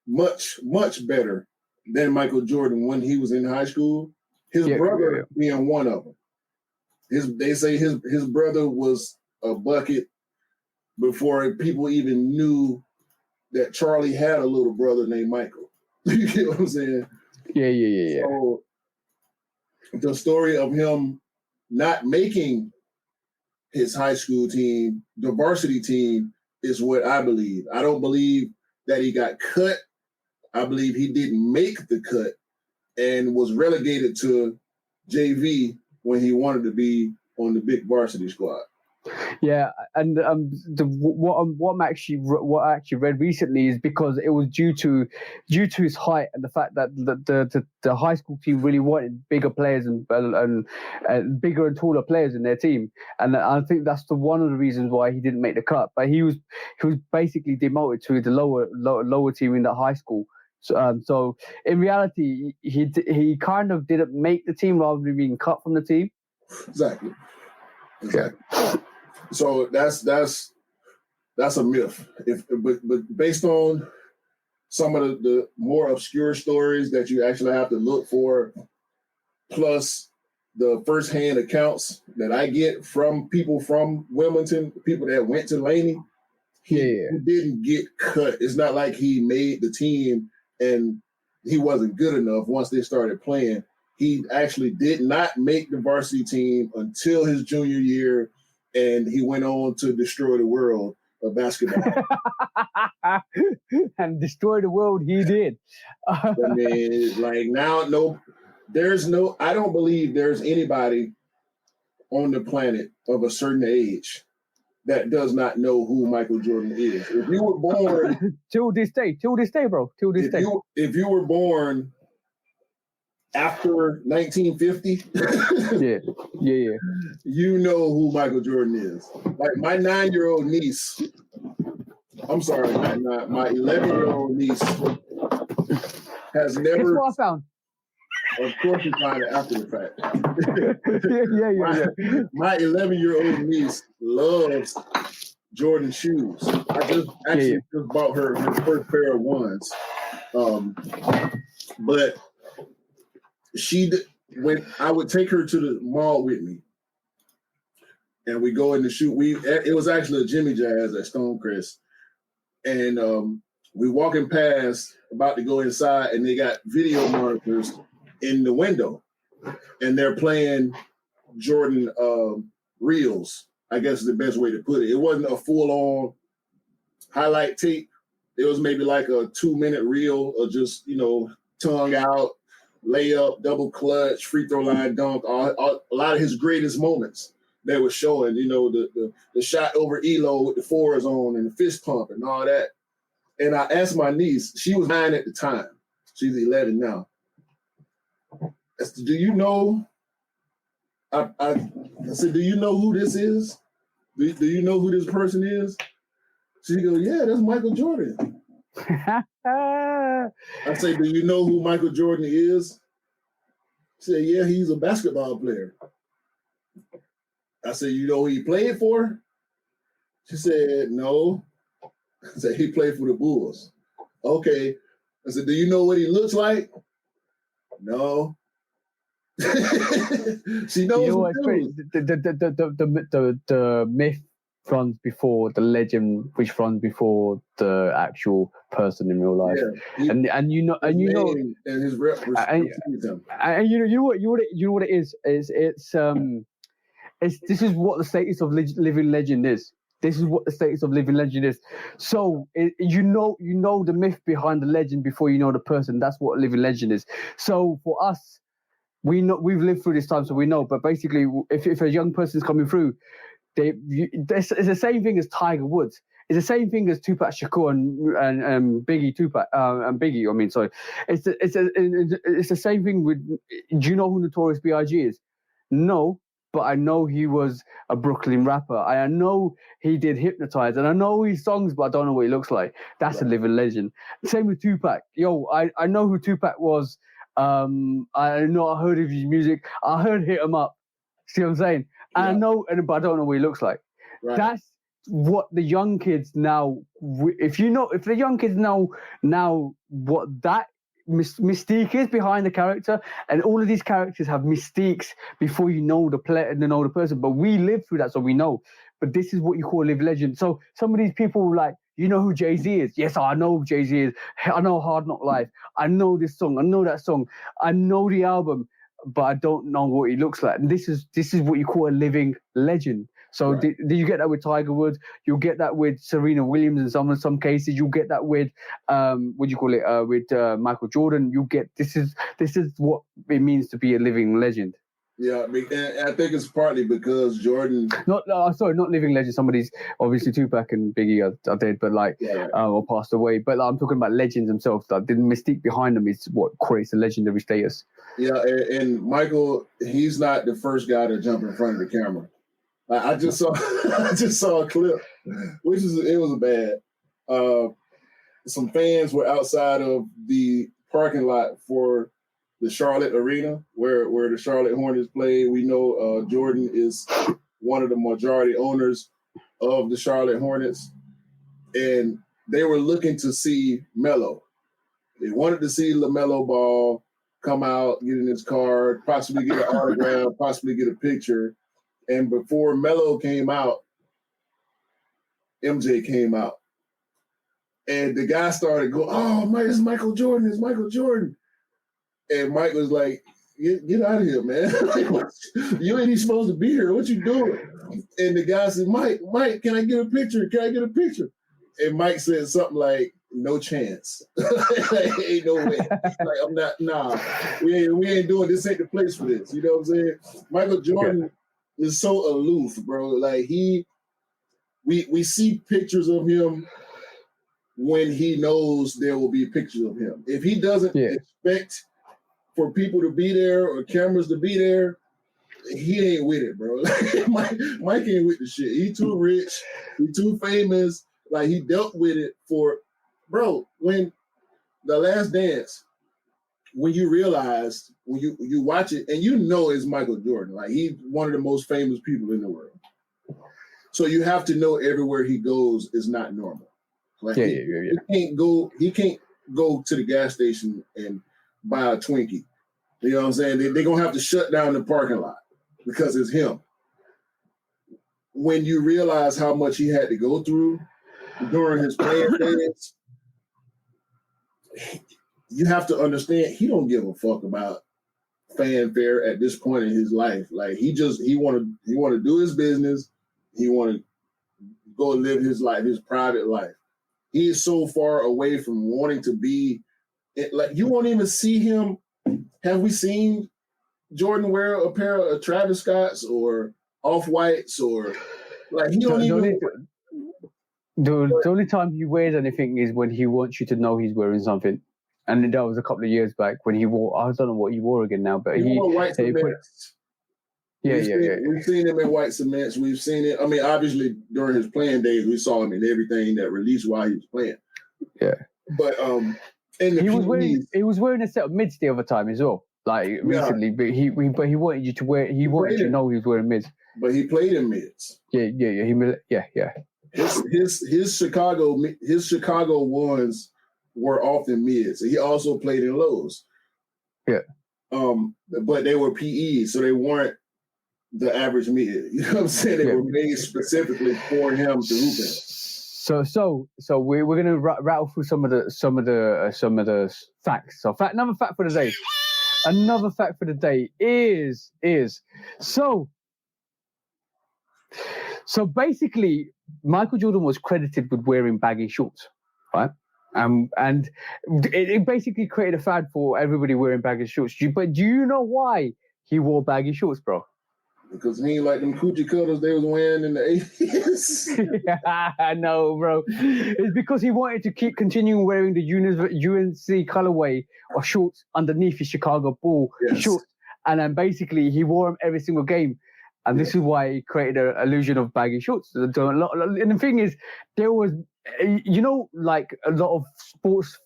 much, much better than Michael Jordan when he was in high school. His brother being one of them. They say his brother was a bucket before people even knew that Charlie had a little brother named Michael. You get what I'm saying? Yeah. So the story of him not making his high school team, the varsity team, is what I believe. I don't believe that he got cut. I believe he didn't make the cut and was relegated to JV when he wanted to be on the big varsity squad. Yeah, and what I actually read recently is because it was due to his height and the fact that the high school team really wanted bigger players and bigger and taller players in their team, and I think that's one of the reasons why he didn't make the cut. But he was basically demoted to the lower team in the high school. So in reality, he kind of didn't make the team rather than being cut from the team. Exactly. Yeah. So that's a myth. But based on some of the more obscure stories that you actually have to look for, plus the firsthand accounts that I get from people from Wilmington, people that went to Laney, he didn't get cut. It's not like he made the team and he wasn't good enough once they started playing. He actually did not make the varsity team until his junior year, and he went on to destroy the world of basketball. And destroy the world he did. I mean, like now, I don't believe there's anybody on the planet of a certain age that does not know who Michael Jordan is. If you were born... till this day, bro. Till this day. If you were born after 1950, yeah, you know who Michael Jordan is. Like my 9-year-old niece, I'm sorry, my 11-year-old niece has never. Guess what I found? Of course, you find it after the fact. Yeah. My 11-year-old niece loves Jordan shoes. I just bought her first pair of ones, but. When I would take her to the mall with me, and we go in the shoot. It was actually a Jimmy Jazz at Stonecrest, and we walking past, about to go inside, and they got video monitors in the window, and they're playing Jordan reels. I guess is the best way to put it. It wasn't a full-on highlight tape. It was maybe like a 2-minute reel of just tongue out. Layup, double clutch, free throw line dunk, a lot of his greatest moments they were showing, the shot over Elo with the fours on and the fist pump and all that. And I asked my niece, she was 9 at the time. She's 11 now. I said, do you know? I said, do you know who this is? Do you know who this person is? She goes, yeah, that's Michael Jordan. I say, do you know who Michael Jordan is? She said, yeah, he's a basketball player. I said, you know who he played for? She said, no. I said, he played for the Bulls. Okay. I said, do you know what he looks like? No. She knows. You know what's great? The myth runs before the legend, which runs before the actual person in real life. Yeah, and you know and his rep and you know what it is it's this is what the status of living legend is. This is what the status of living legend is. So you know the myth behind the legend before you know the person. That's what living legend is. So for us, we've lived through this time, so we know. But basically, if a young person's coming through, it's the same thing as Tiger Woods. It's the same thing as Tupac Shakur and Biggie Tupac and Biggie. I mean, sorry. It's the same thing with. Do you know who Notorious B.I.G. is? No, but I know he was a Brooklyn rapper. I know he did Hypnotize, and I know his songs, but I don't know what he looks like. That's a living legend. Same with Tupac. Yo, I know who Tupac was. I heard of his music. I heard Hit 'Em Up. See what I'm saying? And I know, but I don't know what he looks like. Right. That's what the young kids now. If the young kids know now what that mystique is behind the character, and all of these characters have mystiques before you know the player and know the person. But we live through that, so we know. But this is what you call live legend. So some of these people like, you know who Jay-Z is? Yes, I know who Jay-Z is. I know Hard Knock Life. I know this song. I know that song. I know the album, but I don't know what he looks like. And this is what you call a living legend. So did you get that with Tiger Woods? You'll get that with Serena Williams in some cases. You'll get that with with Michael Jordan. You get this is what it means to be a living legend. Yeah, and I think it's partly because Jordan. Not living legend. Somebody's obviously Tupac and Biggie are dead, but or passed away. But I'm talking about legends themselves. Like, the mystique behind them is what creates a legendary status. Yeah, and Michael, he's not the first guy to jump in front of the camera. I just saw a clip, it was bad. Some fans were outside of the parking lot for the Charlotte Arena, where the Charlotte Hornets play. We know Jordan is one of the majority owners of the Charlotte Hornets, and they were looking to see Melo. They wanted to see LaMelo Ball come out, get in his car, possibly get an autograph, possibly get a picture. And before Melo came out, MJ came out. And the guy started going, "Oh, it's Michael Jordan, it's Michael Jordan." And Mike was like, get out of here, man. You ain't even supposed to be here. What you doing? And the guy said, Mike, can I get a picture? Can I get a picture? And Mike said something like, "No chance." Ain't no way. Like, I'm not, nah. We ain't doing this, ain't the place for this. You know what I'm saying? Michael Jordan is so aloof, bro. Like, we see pictures of him when he knows there will be pictures of him. If he doesn't expect for people to be there or cameras to be there, he ain't with it, bro. Mike ain't with the shit. He too rich. He too famous. Like, he dealt with it for, bro, when The Last Dance, when you realize, when you watch it, and you know it's Michael Jordan. Like, he's one of the most famous people in the world. So you have to know everywhere he goes is not normal. Like, he can't go to the gas station and buy a Twinkie. You know what I'm saying? They're going to have to shut down the parking lot because it's him. When you realize how much he had to go through during his playing days, you have to understand he don't give a fuck about fanfare at this point in his life. Like, he want to do his business. He want to go live his life, his private life. He is so far away from wanting to be, like, you won't even see him. Have we seen Jordan wear a pair of Travis Scotts or Off-Whites, or like, he don't even. The only time he wears anything is when he wants you to know he's wearing something. And that was a couple of years back when he wore, I don't know what he wore again now, but he wore white cements. We've seen him in white cements. We've seen it. I mean, obviously, during his playing days, we saw him in everything that released while he was playing. Yeah. But he was wearing a set of mids the other time as well, like recently. But he wanted you to wear. He wanted you to know he was wearing mids. But he played in mids. Yeah. His Chicago ones were often mids. He also played in lows. Yeah. But they were PE, so they weren't the average mid. You know what I'm saying? They were made specifically for him to hoop in. So we're gonna rattle through some of the facts. So another fact for the day. Another fact for the day is so basically, Michael Jordan was credited with wearing baggy shorts, right? And it basically created a fad for everybody wearing baggy shorts. But do you know why he wore baggy shorts, bro? Because he ain't like them coochie cutters they was wearing in the 80s. I know, bro. It's because he wanted to keep continuing wearing the UNC colorway of shorts underneath his Chicago Bull shorts. And then basically he wore them every single game. And this is why he created an illusion of baggy shorts. And the thing is, there was, like a lot of sports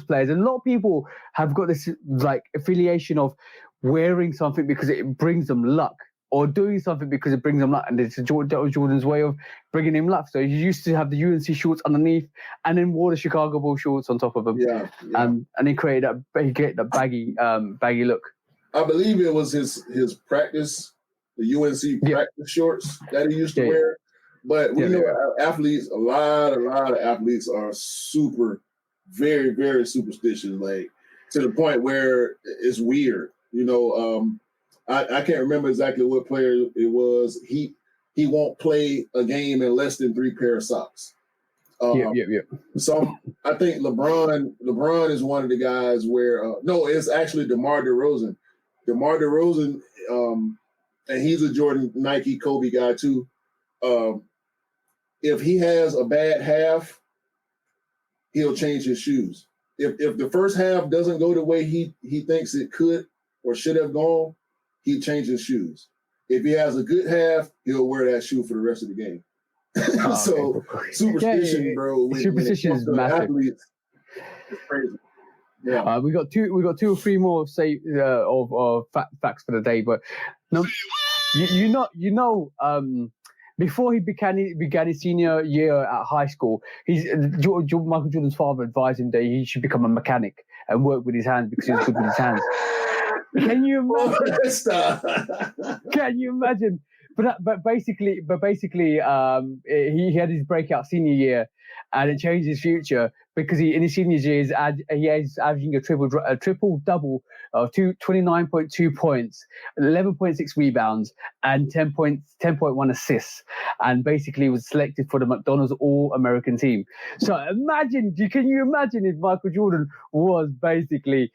players, a lot of people have got this like affiliation of wearing something because it brings them luck, or doing something because it brings them luck. And that was Jordan's way of bringing him luck. So he used to have the UNC shorts underneath and then wore the Chicago Bull shorts on top of them. Yeah. And he created that baggy look. I believe it was his practice, the UNC practice shorts that he used to wear. But we know athletes, a lot of athletes are very, very superstitious, like to the point where it's weird. I can't remember exactly what player it was. he won't play a game in less than 3 pair of socks. So I think LeBron is one of the guys where no, it's actually DeMar DeRozan. DeMar DeRozan, and he's a Jordan, Nike, Kobe guy too. If he has a bad half, he'll change his shoes. If the first half doesn't go the way he thinks it could or should have gone, he'll change his shoes. If he has a good half, he'll wear that shoe for the rest of the game. So superstition, bro. Superstition is massive. Athletes, it's crazy. Yeah, we got two or three more of facts for the day, but no, before he began his senior year at high school, Michael Jordan's father advised him that he should become a mechanic and work with his hands because he was good with his hands. Can you imagine? Can you imagine? But basically, he had his breakout senior year, and it changed his future because in his senior year he is averaging a triple double of 29.2 points, 11.6 rebounds, and 10.1 assists, and basically was selected for the McDonald's All-American team. So can you imagine if Michael Jordan was basically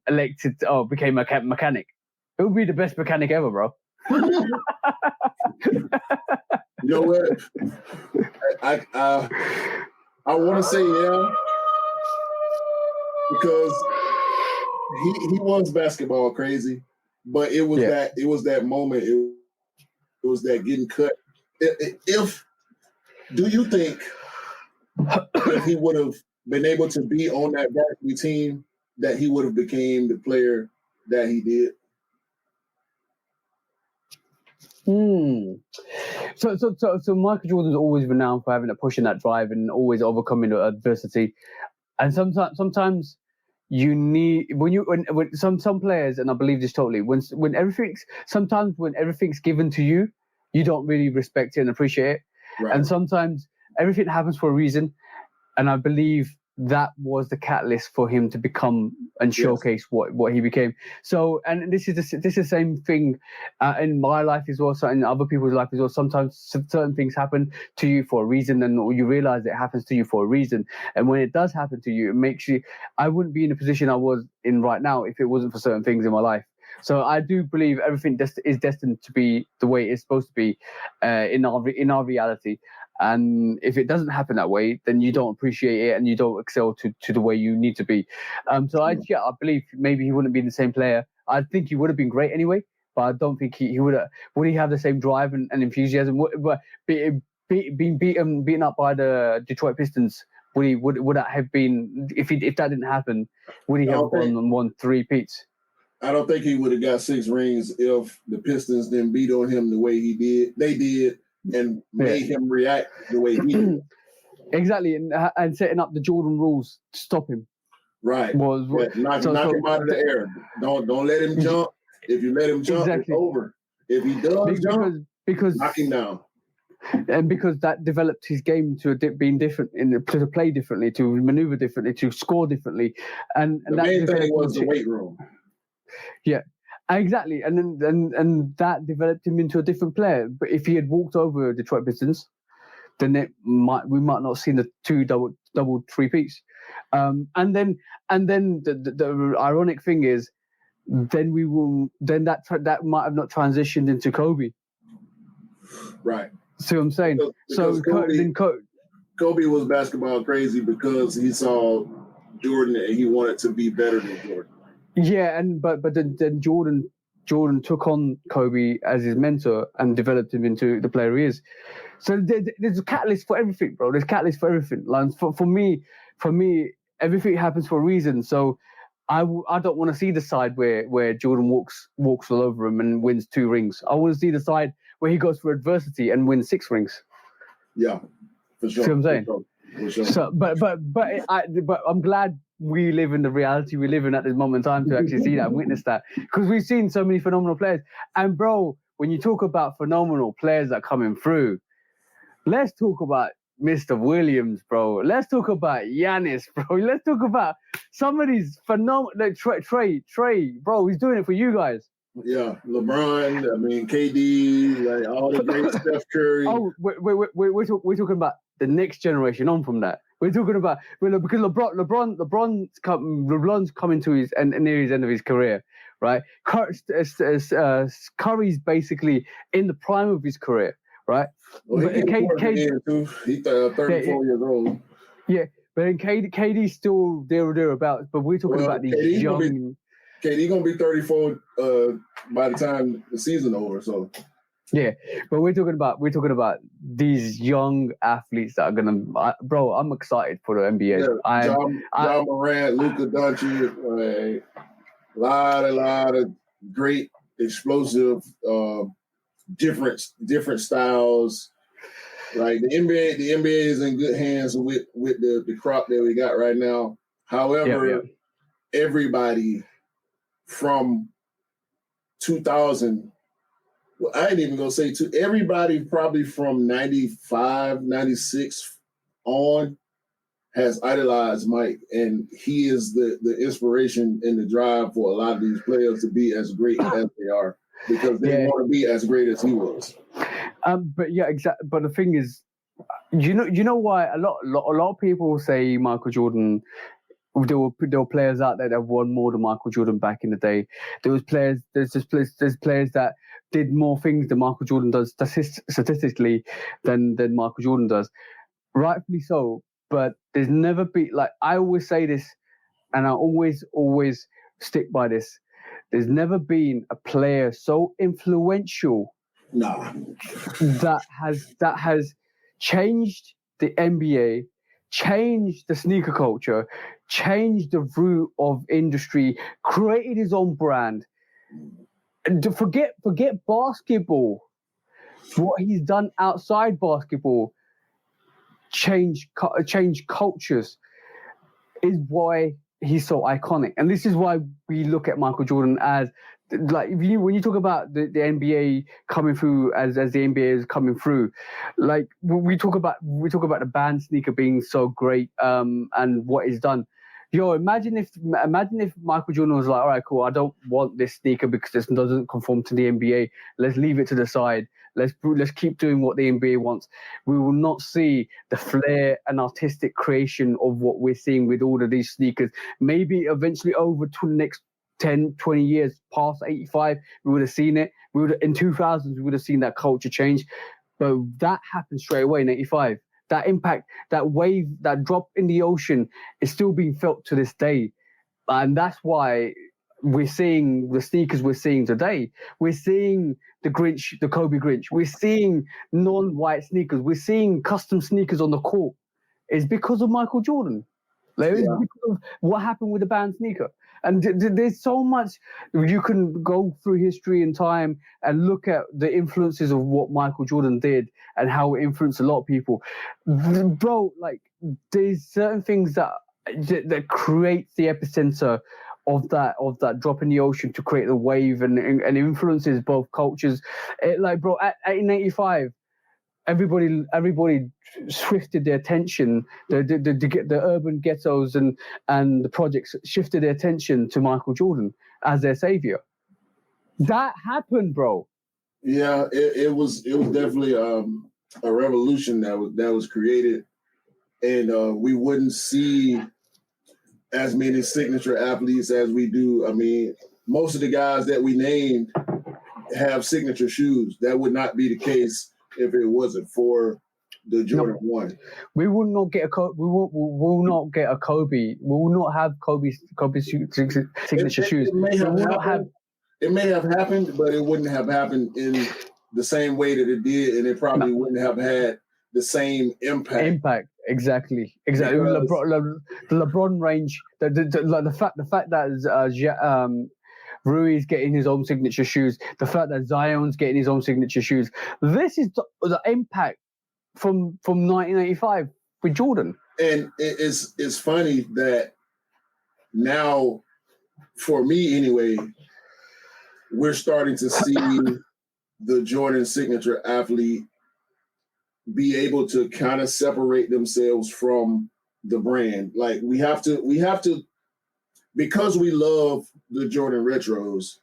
elected became a mechanic? It would be the best mechanic ever, bro. You know what? I want to say yeah, because he was basketball crazy, but it was that moment. It was that getting cut. Do you think if he would have been able to be on that varsity team, that he would have became the player that he did? So Michael Jordan's always renowned for having a push and that drive and always overcoming adversity. And sometimes you need when some players, and I believe this totally, when everything's given to you, you don't really respect it and appreciate it. Right. And sometimes everything happens for a reason. And I believe that was the catalyst for him to become and showcase what he became. So, and this is the same thing in my life as well, so in other people's life as well. Sometimes certain things happen to you for a reason, and you realize it happens to you for a reason. And when it does happen to you, it makes you. I wouldn't be in the position I was in right now if it wasn't for certain things in my life. So I do believe everything is destined to be the way it's supposed to be in our reality. And if it doesn't happen that way, then you don't appreciate it and you don't excel to the way you need to be. So I believe maybe he wouldn't be the same player. I think he would have been great anyway, but I don't think he would have. Would he have the same drive and enthusiasm? Being beaten up by the Detroit Pistons, would that have been if that didn't happen? Would he have gone and won 3 peats? I don't think he would have got 6 rings if the Pistons didn't beat on him the way he did. They did. And made him react the way he did. Exactly, and setting up the Jordan rules to stop him. Right. Knock him out of the air. Don't let him jump. If you let him jump, it's over. If he does jump, knock him down. And because that developed his game to being different, to play differently, to maneuver differently, to score differently. And the main thing was the weight room. Yeah. Exactly, and that developed him into a different player. But if he had walked over Detroit Pistons, then we might not have seen the 2 double 3 peats. And then the ironic thing is, then that might have not transitioned into Kobe. Right. See what I'm saying? Because Kobe was basketball crazy because he saw Jordan and he wanted to be better than Jordan. Yeah, but then Jordan took on Kobe as his mentor and developed him into the player he is. So there's a catalyst for everything, bro. There's a catalyst for everything. Like for me, everything happens for a reason. So I don't want to see the side where Jordan walks all over him and wins 2 rings. I want to see the side where he goes through adversity and wins 6 rings. Yeah, for sure. See what I'm saying? For sure. So, but I'm glad we live in the reality we live in at this moment in time to actually see that and witness that, because we've seen so many phenomenal players. And bro, when you talk about phenomenal players that are coming through, let's talk about Mr. Williams, bro. Let's talk about Giannis, bro. Let's talk about some of these phenomenal, like Trey, bro. He's doing it for you guys. Yeah, LeBron. I mean, KD, like all the great Steph Curry. Oh, we're talking about the next generation on from that. We're talking about because LeBron's coming to his and near his end of his career, right? Curry's basically in the prime of his career, right? Well, he's 34 years old. Yeah, but then KD's still there or thereabouts. But we're talking about these young. KD gonna be 34 by the time the season over. So yeah, but we're talking about these young athletes that are gonna. Bro, I'm excited for the NBA. Yeah, John Morant, Luka Doncic, a lot of great, explosive, different styles. Like the NBA is in good hands with the crop that we got right now. However, everybody from 2000, well, I ain't even gonna say everybody probably from 95, 96 on has idolized Mike, and he is the inspiration and the drive for a lot of these players to be as great as they are, because they want to be as great as he was. But yeah, exactly. But the thing is, you know why a lot of people say Michael Jordan. There were players out there that won more than Michael Jordan back in the day. There's players that did more things than Michael Jordan does statistically than Michael Jordan does. Rightfully so, but there's never been, like, I always say this, and I always stick by this. There's never been a player so influential that has changed the NBA, changed the sneaker culture, changed the route of industry, created his own brand. And to forget basketball, what he's done outside basketball, change cultures, is why he's so iconic. And this is why we look at Michael Jordan as, like, when you talk about the NBA coming through as the NBA is coming through, like we talk about the band sneaker being so great, and what it's done. Yo, imagine if Michael Jordan was like, all right, cool, I don't want this sneaker because this doesn't conform to the NBA. Let's leave it to the side. Let's keep doing what the NBA wants. We will not see the flair and artistic creation of what we're seeing with all of these sneakers. Maybe eventually over to the next 10, 20 years, past 85, we would have seen it. In 2000s, we would have seen that culture change. But that happened straight away in 85. That impact, that wave, that drop in the ocean is still being felt to this day. And that's why we're seeing the sneakers we're seeing today. We're seeing the Grinch, the Kobe Grinch. We're seeing non-white sneakers. We're seeing custom sneakers on the court. It's because of Michael Jordan. Like, it's because of what happened with the band sneaker. And there's so much you can go through history and time and look at the influences of what Michael Jordan did and how it influenced a lot of people. Bro, like, there's certain things that creates the epicenter of that drop in the ocean to create the wave and influences both cultures. Like, bro, in 85, everybody shifted their attention. The urban ghettos and the projects shifted their attention to Michael Jordan as their savior. That happened, bro. Yeah, it was definitely a revolution that was created, and we wouldn't see as many signature athletes as we do. I mean, most of the guys that we named have signature shoes. That would not be the case if it wasn't for the Jordan 1. We will not get a Kobe. We will not get a Kobe. We will not have Kobe's signature shoes. It may have happened, but it wouldn't have happened in the same way that it did, and it probably wouldn't have had the same impact. Exactly. The LeBron range, the fact that Rui's getting his own signature shoes, the fact that Zion's getting his own signature shoes. This is the impact from 1985 with Jordan. And it's funny that now, for me anyway, we're starting to see the Jordan signature athlete be able to kind of separate themselves from the brand. Like, we have to, because we love the Jordan retros,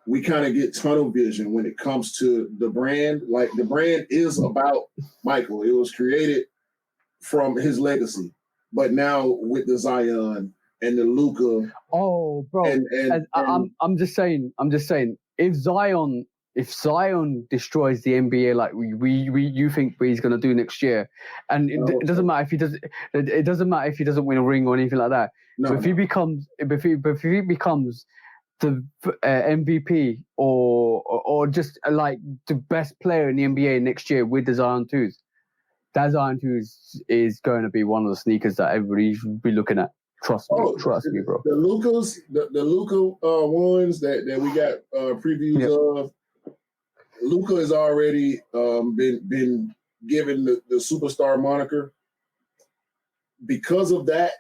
we kind of get tunnel vision when it comes to the brand. Like the brand is about Michael. It was created from his legacy, but now with the Zion and the Luka. Oh, bro, I'm just saying, if Zion destroys the NBA like you think he's going to do next year, and it doesn't matter if he does, it doesn't matter if he doesn't win a ring or anything like that. No, if he becomes the MVP or just like the best player in the NBA next year with the Zion 2s, that Zion 2s is going to be one of the sneakers that everybody should be looking at. Trust me, bro. The Lukas, the Luka ones that we got previews of. Luka has already been given the superstar moniker. Because of that,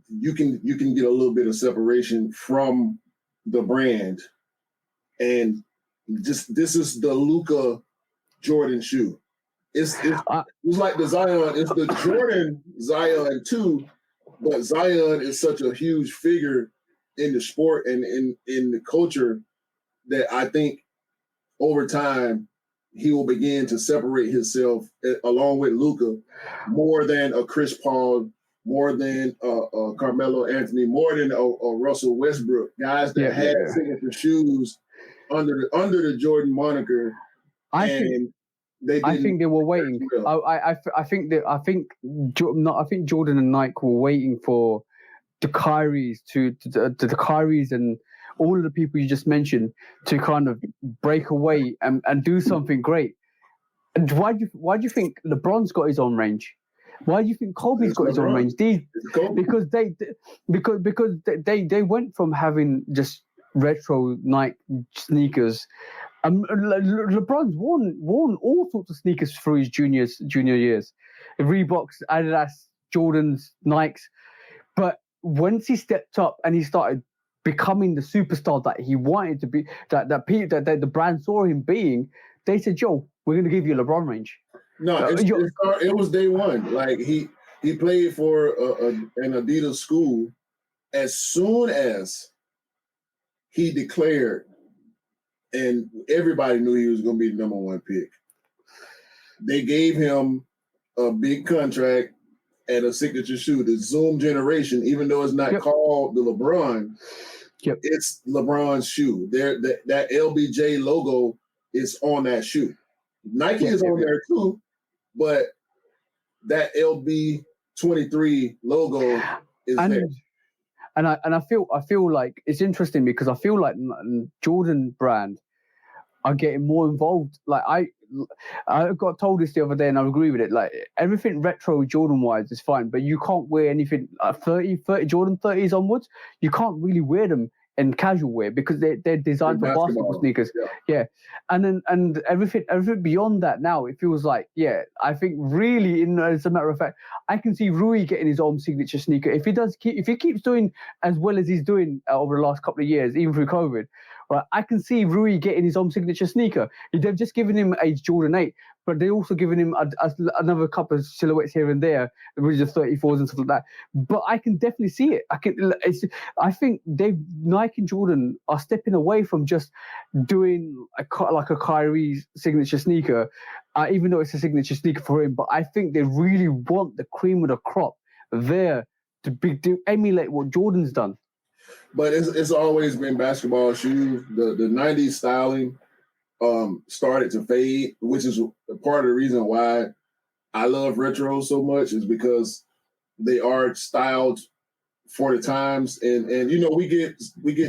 you can get a little bit of separation from the brand, and just this is the Luka Jordan shoe. It's like the Zion. It's the Jordan Zion 2, but Zion is such a huge figure in the sport and in the culture that I think over time he will begin to separate himself along with Luka more than a Chris Paul, more than a Carmelo Anthony, more than a Russell Westbrook. Guys that had signature shoes under the Jordan moniker. I think they were waiting. Well. I think Jordan and Nike were waiting for the Kyries to the Kyries and all of the people you just mentioned to kind of break away and do something great. And why do you think LeBron's got his own range? Why do you think Kobe's got his own range? Because they went from having just retro Nike sneakers. LeBron's worn all sorts of sneakers through his junior years, Reeboks, Adidas, Jordans, Nikes. But once he stepped up and he started becoming the superstar that he wanted to be, that the brand saw him being, they said, "Yo, we're going to give you a LeBron range." No, it was day one. Like he played for an Adidas school. As soon as he declared, and everybody knew he was going to be the number one pick, they gave him a big contract and a signature shoe, the Zoom Generation. Even though it's not called the LeBron, it's LeBron's shoe. That LBJ logo is on that shoe. Nike is on there too, but that LB23 logo is there. And I feel like it's interesting because I feel like Jordan brand are getting more involved. Like I got told this the other day and I agree with it. Like everything retro Jordan wise is fine, but you can't wear anything 30 Jordan 30s onwards. You can't really wear them in casual wear because they're designed for basketball sneakers. Yeah. And everything beyond that now, it feels like, I think really, as a matter of fact, I can see Rui getting his own signature sneaker. If he keeps doing as well as he's doing over the last couple of years, even through COVID, right, I can see Rui getting his own signature sneaker. They've just given him a Jordan 8, but they're also giving him another couple of silhouettes here and there, which are 34s and stuff like that. But I can definitely see it. I think Nike and Jordan are stepping away from just doing like a Kyrie signature sneaker, even though it's a signature sneaker for him. But I think they really want the cream of the crop there to emulate what Jordan's done. But it's always been basketball shoes. The 90s styling started to fade, which is part of the reason why I love retro so much, is because they are styled for the times, and we get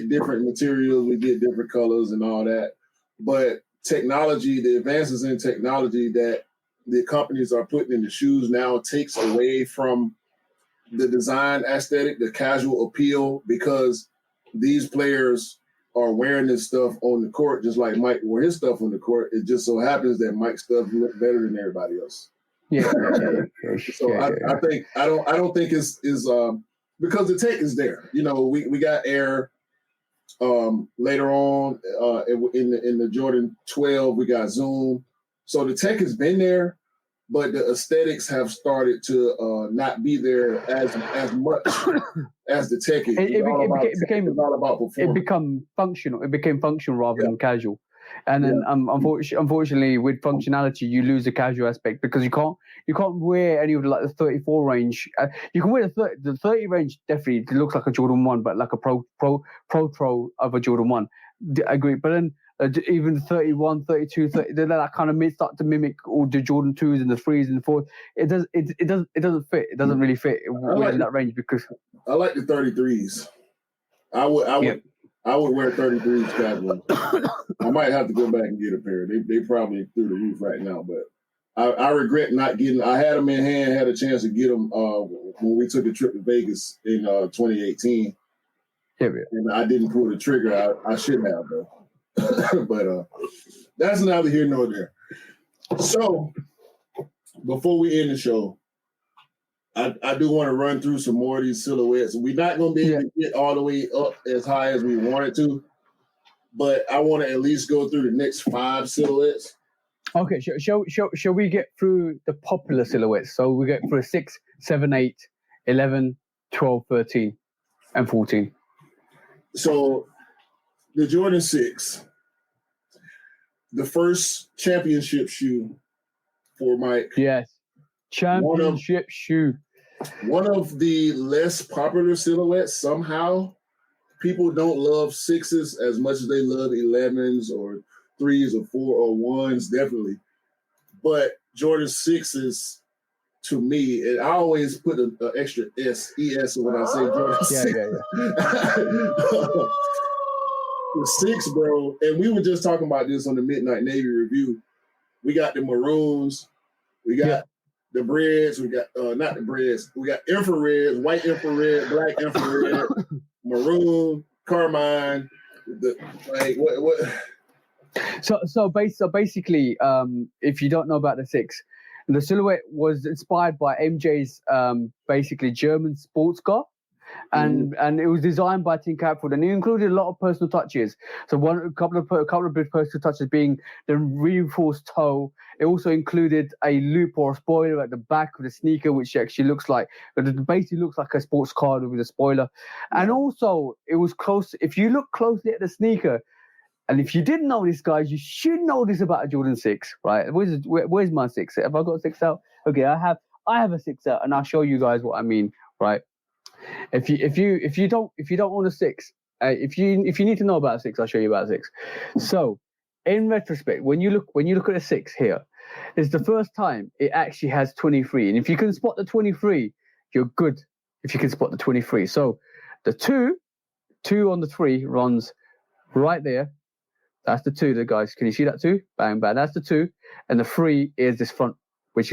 different materials, we get different colors and all that. But technology, the advances in technology that the companies are putting in the shoes now takes away from the design aesthetic, the casual appeal, because these players are wearing this stuff on the court just like Mike wore his stuff on the court. It just so happens that Mike's stuff look better than everybody else. So I don't think it's because the tech is there. We got Air later on in the Jordan 12, we got Zoom. So the tech has been there, but the aesthetics have started to not be there as much as the tech is. It's all about performance. It became functional. It became functional rather than casual. And then, unfortunately, with functionality, you lose the casual aspect because you can't wear any of the 34 range. You can wear the 30 range. Definitely, it looks like a Jordan 1, but like a pro of a Jordan 1. I agree. But then even 31, 32, 30, that kind of start to mimic all the Jordan 2s and the 3s and the 4s. It doesn't fit. It doesn't really fit within that range because I like the 33s. I would wear 33s casual. I might have to go back and get a pair. They probably through the roof right now, but I regret not getting. I had them in hand, had a chance to get them when we took a trip to Vegas in 2018. And I didn't pull the trigger. I should have though. But that's neither here nor there. So before we end the show, I do want to run through some more of these silhouettes. We're not going to be able to get all the way up as high as we wanted to, but I want to at least go through the next 5 silhouettes. Okay, shall we get through the popular silhouettes? So we get through 6, 7, 8, 11, 12, 13, and 14. So the Jordan 6, the first championship shoe for Mike. Yes, championship shoe. One of the less popular silhouettes. Somehow, people don't love 6s as much as they love 11s or 3s or 4 or 1s, definitely. But Jordan 6s, to me, and I always put an extra ES when I say Jordan 6. The 6, bro, and we were just talking about this on the Midnight Navy review. We got the maroons, we got the breads, we got not the breads, we got infrared, white infrared, black infrared, maroon, carmine. So basically, if you don't know about the 6, the silhouette was inspired by MJ's basically German sports car. And it was designed by Tim Catford, and it included a lot of personal touches. So a couple of personal touches being the reinforced toe. It also included a loop or a spoiler at the back of the sneaker, which actually basically looks like a sports car with a spoiler. And also, it was close. If you look closely at the sneaker, and if you didn't know this, guys, you should know this about a Jordan 6, right? Where's my 6? Have I got a 6 out? Okay, I have a 6 out, and I'll show you guys what I mean, right? If you don't own a 6, if you need to know about a 6, I'll show you about a 6. So, in retrospect, when you look at a 6 here, it's the first time it actually has 23, and if you can spot the 23, you're good. If you can spot the 23, so the 2 on the 3 runs right there. That's the 2, guys. Can you see that 2? Bang, bang. That's the 2, and the 3 is this front. Which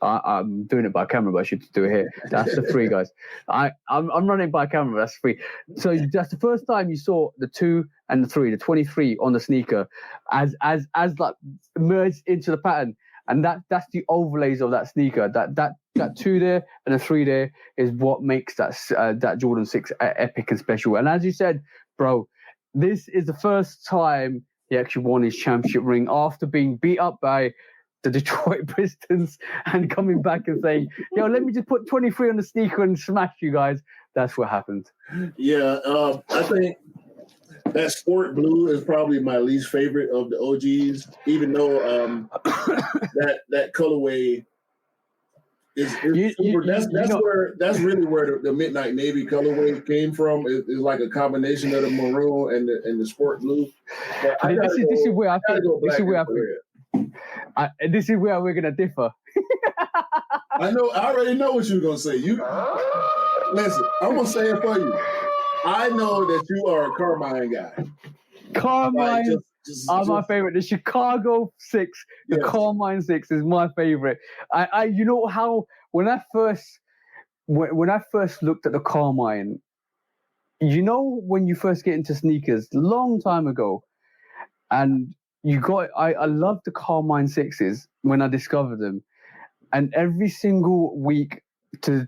I'm doing it by camera, but I should do it here. That's the 3, guys. I'm running by camera. That's 3. So that's the first time you saw the 2 and the 3, the 23 on the sneaker, as like merged into the pattern, and that's the overlays of that sneaker. That 2 there and the 3 there is what makes that Jordan 6 epic and special. And as you said, bro, this is the first time he actually won his championship ring after being beat up by the Detroit Pistons and coming back and saying, yo, let me just put 23 on the sneaker and smash you guys. That's what happened. Yeah, I think that sport blue is probably my least favorite of the OGs, even though that colorway is super. That's really where the Midnight Navy colorway came from. It's like a combination of the maroon and the sport blue. This is where I think. This is where we're gonna differ. I already know what you're gonna say. Listen, I'm gonna say it for you. I know that you are a Carmine guy. Carmine are my favorite. The Chicago 6, the Carmine 6 is my favorite. You know how when I first looked at the Carmine, you know when you first get into sneakers, long time ago, and I love the Carmine 6s when I discovered them, and every single week to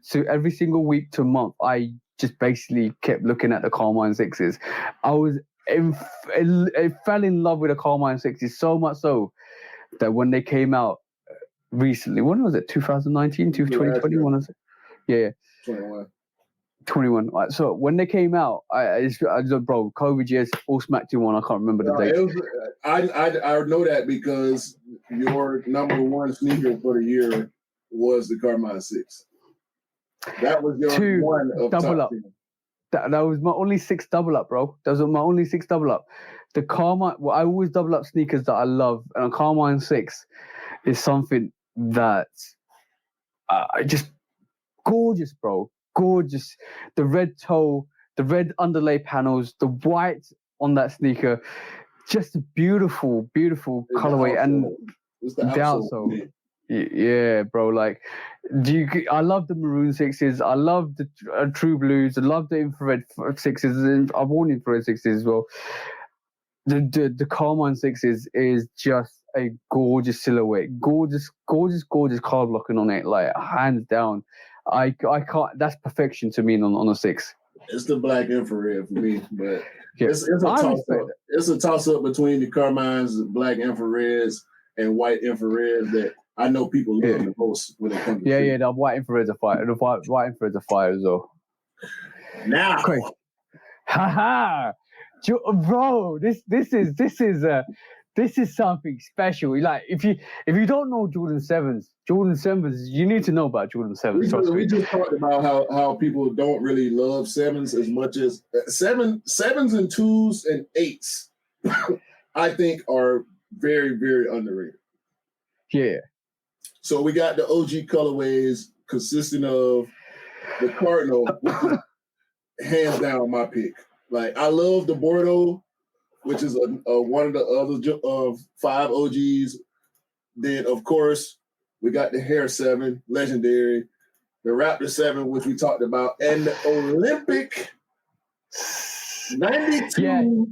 month, I just basically kept looking at the Carmine 6s. I fell in love with the Carmine 6s so much so that when they came out, recently. When was it? 2019, 2020? When was it? Yeah. 21. Right, so when they came out, I bro, COVID years, all smacked you one. I can't remember the date. I know that because your number one sneaker for the year was the Carmine 6. That was your one of double top up. That was my only 6 double up, bro. That was my only 6 double up. The Carmine, well, I always double up sneakers that I love, and a Carmine 6 is something that just gorgeous, bro. Gorgeous. The red toe, the red underlay panels, the white on that sneaker. Just a beautiful, beautiful colorway. And it's the outsole. Yeah, bro. Like, I love the maroon 6s. I love the true blues. I love the infrared 6s. I've worn infrared 6s as well. The Carmine 6s is just a gorgeous silhouette. Gorgeous card blocking on it. Like, hands down. I can't. That's perfection to me on a 6. It's the black infrared for me, but it's a toss up. It's a toss up between the Carmines, black infrareds, and white infrareds that I know people love the most when it comes to the white infrareds are fire. The white infrareds are fire as well. Now, haha, bro, this is something special. Like, if you don't know Jordan 7s, you need to know about Jordan 7s. We just talked about how people don't really love 7s as much as 7s and 2s and 8s. I think are very, very underrated. Yeah. So we got the OG colorways consisting of the Cardinal, which is hands down my pick. Like, I love the Bordeaux, which is one of the other 5 OGs. Then, of course, we got the Hair 7, legendary, the Raptor 7, which we talked about, and the Olympic 92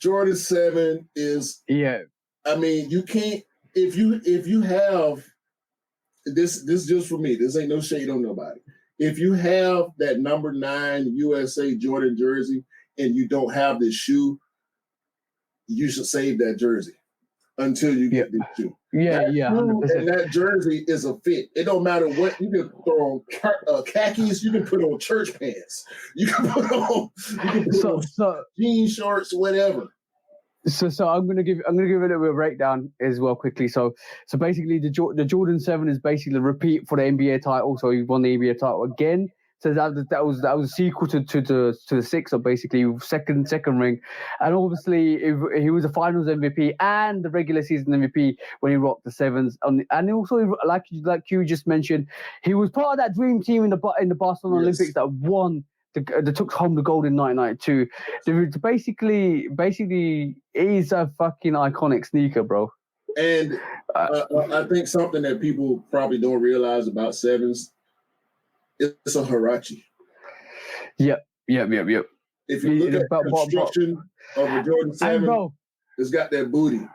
Jordan 7 is. Yeah. I mean, you can't if you have this just for me. This ain't no shade on nobody. If you have that number 9 USA Jordan jersey and you don't have this shoe, you should save that jersey until you get this shoe. Yeah, that shoe and that jersey is a fit. It don't matter what you can throw on khakis. You can put on church pants. You can put on jean shorts, whatever. So I'm gonna give a little bit of a breakdown as well quickly. So basically the Jordan 7 is basically the repeat for the NBA title. So he won the NBA title again. So that was a sequel to the 6, so basically second ring, and obviously he was a Finals MVP and the regular season MVP when he rocked the 7s, and also like you just mentioned, he was part of that dream team in the Barcelona Olympics that won. That took home the gold in 1992. Basically, is a fucking iconic sneaker, bro. And I think something that people probably don't realize about 7s, it's a Huarache. Yep. If you look at the construction of a Jordan 7, it's got that booty.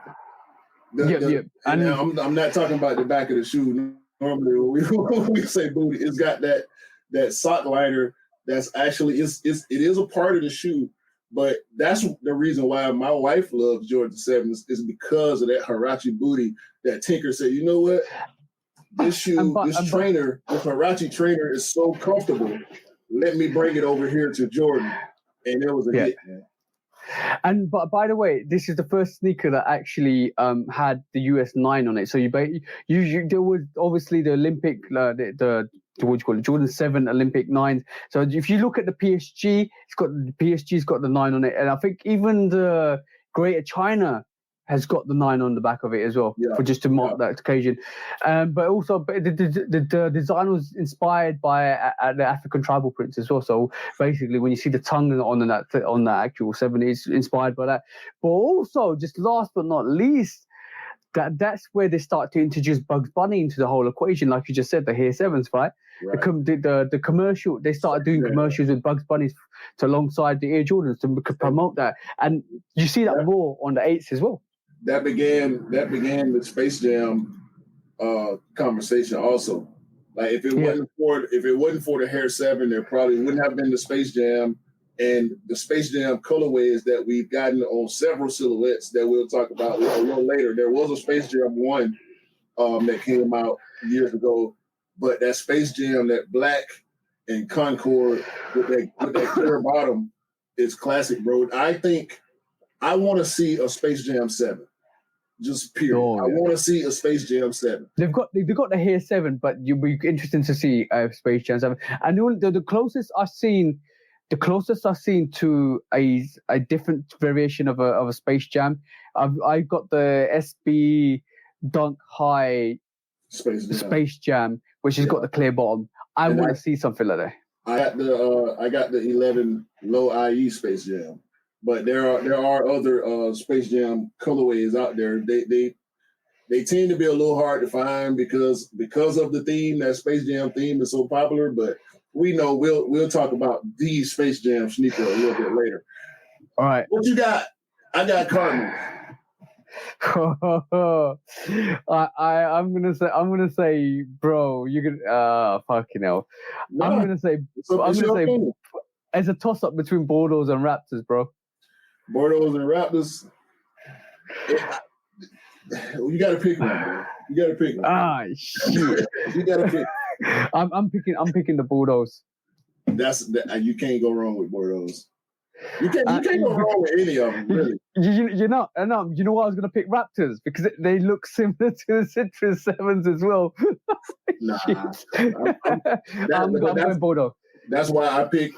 And I'm not talking about the back of the shoe. Normally, when we say booty, it's got that sock liner. That's actually it is a part of the shoe, but that's the reason why my wife loves Jordan 7s is because of that Huarache booty. That Tinker said, you know what, this shoe, this Huarache trainer is so comfortable. Let me bring it over here to Jordan, and it was a hit, man. And but by the way, this is the first sneaker that actually had the US 9 on it. So there was obviously the Olympic what do you call it, Jordan 7 Olympic 9. So if you look at the PSG's got the 9 on it, and I think even the Greater China has got the 9 on the back of it as well, for just to mark that occasion. But also the design was inspired by the African tribal prints as well. So basically, when you see the tongue on that actual 7, it's inspired by that. But also, just last but not least, that's where they start to introduce Bugs Bunny into the whole equation, like you just said, the Hair 7s, right? The commercial, they started doing commercials with Bugs Bunny to alongside the Air Jordans to promote that, and you see that more on the 8s as well. That began the Space Jam conversation also. Like if it wasn't for the Hair 7, there probably wouldn't have been the Space Jam. And the Space Jam colorways that we've gotten on several silhouettes that we'll talk about a little later. There was a Space Jam 1 that came out years ago. But that Space Jam, that black and Concord with that clear bottom is classic, bro. I think I want to see a Space Jam 7. Just period. Oh, yeah. I want to see a Space Jam 7. They've got the Here 7, but you'll be interesting to see Space Jam 7. And the closest I've seen to a different variation of a Space Jam, I got the SB Dunk High Space Jam, which has got the clear bottom. I want to see something like that. I got the 11 low IE Space Jam, but there are other Space Jam colorways out there. They tend to be a little hard to find because of the theme. That Space Jam theme is so popular, but we know we'll talk about the Space Jam sneaker a little bit later. All right, what you got? I got Cardinals. I'm gonna say, bro, you can fucking hell. No, I'm gonna say it's a toss up between Bordeaux and Raptors, bro. Bordeaux and Raptors. You gotta pick one, bro. You gotta pick one. Shit. You gotta pick. I'm picking the Bordeaux. You can't go wrong with Bordeaux. You can't go wrong with any of them, really. You know what I was going to pick Raptors because they look similar to the Citrus 7s as well. Nah, I'm going Bordeaux. That's why I picked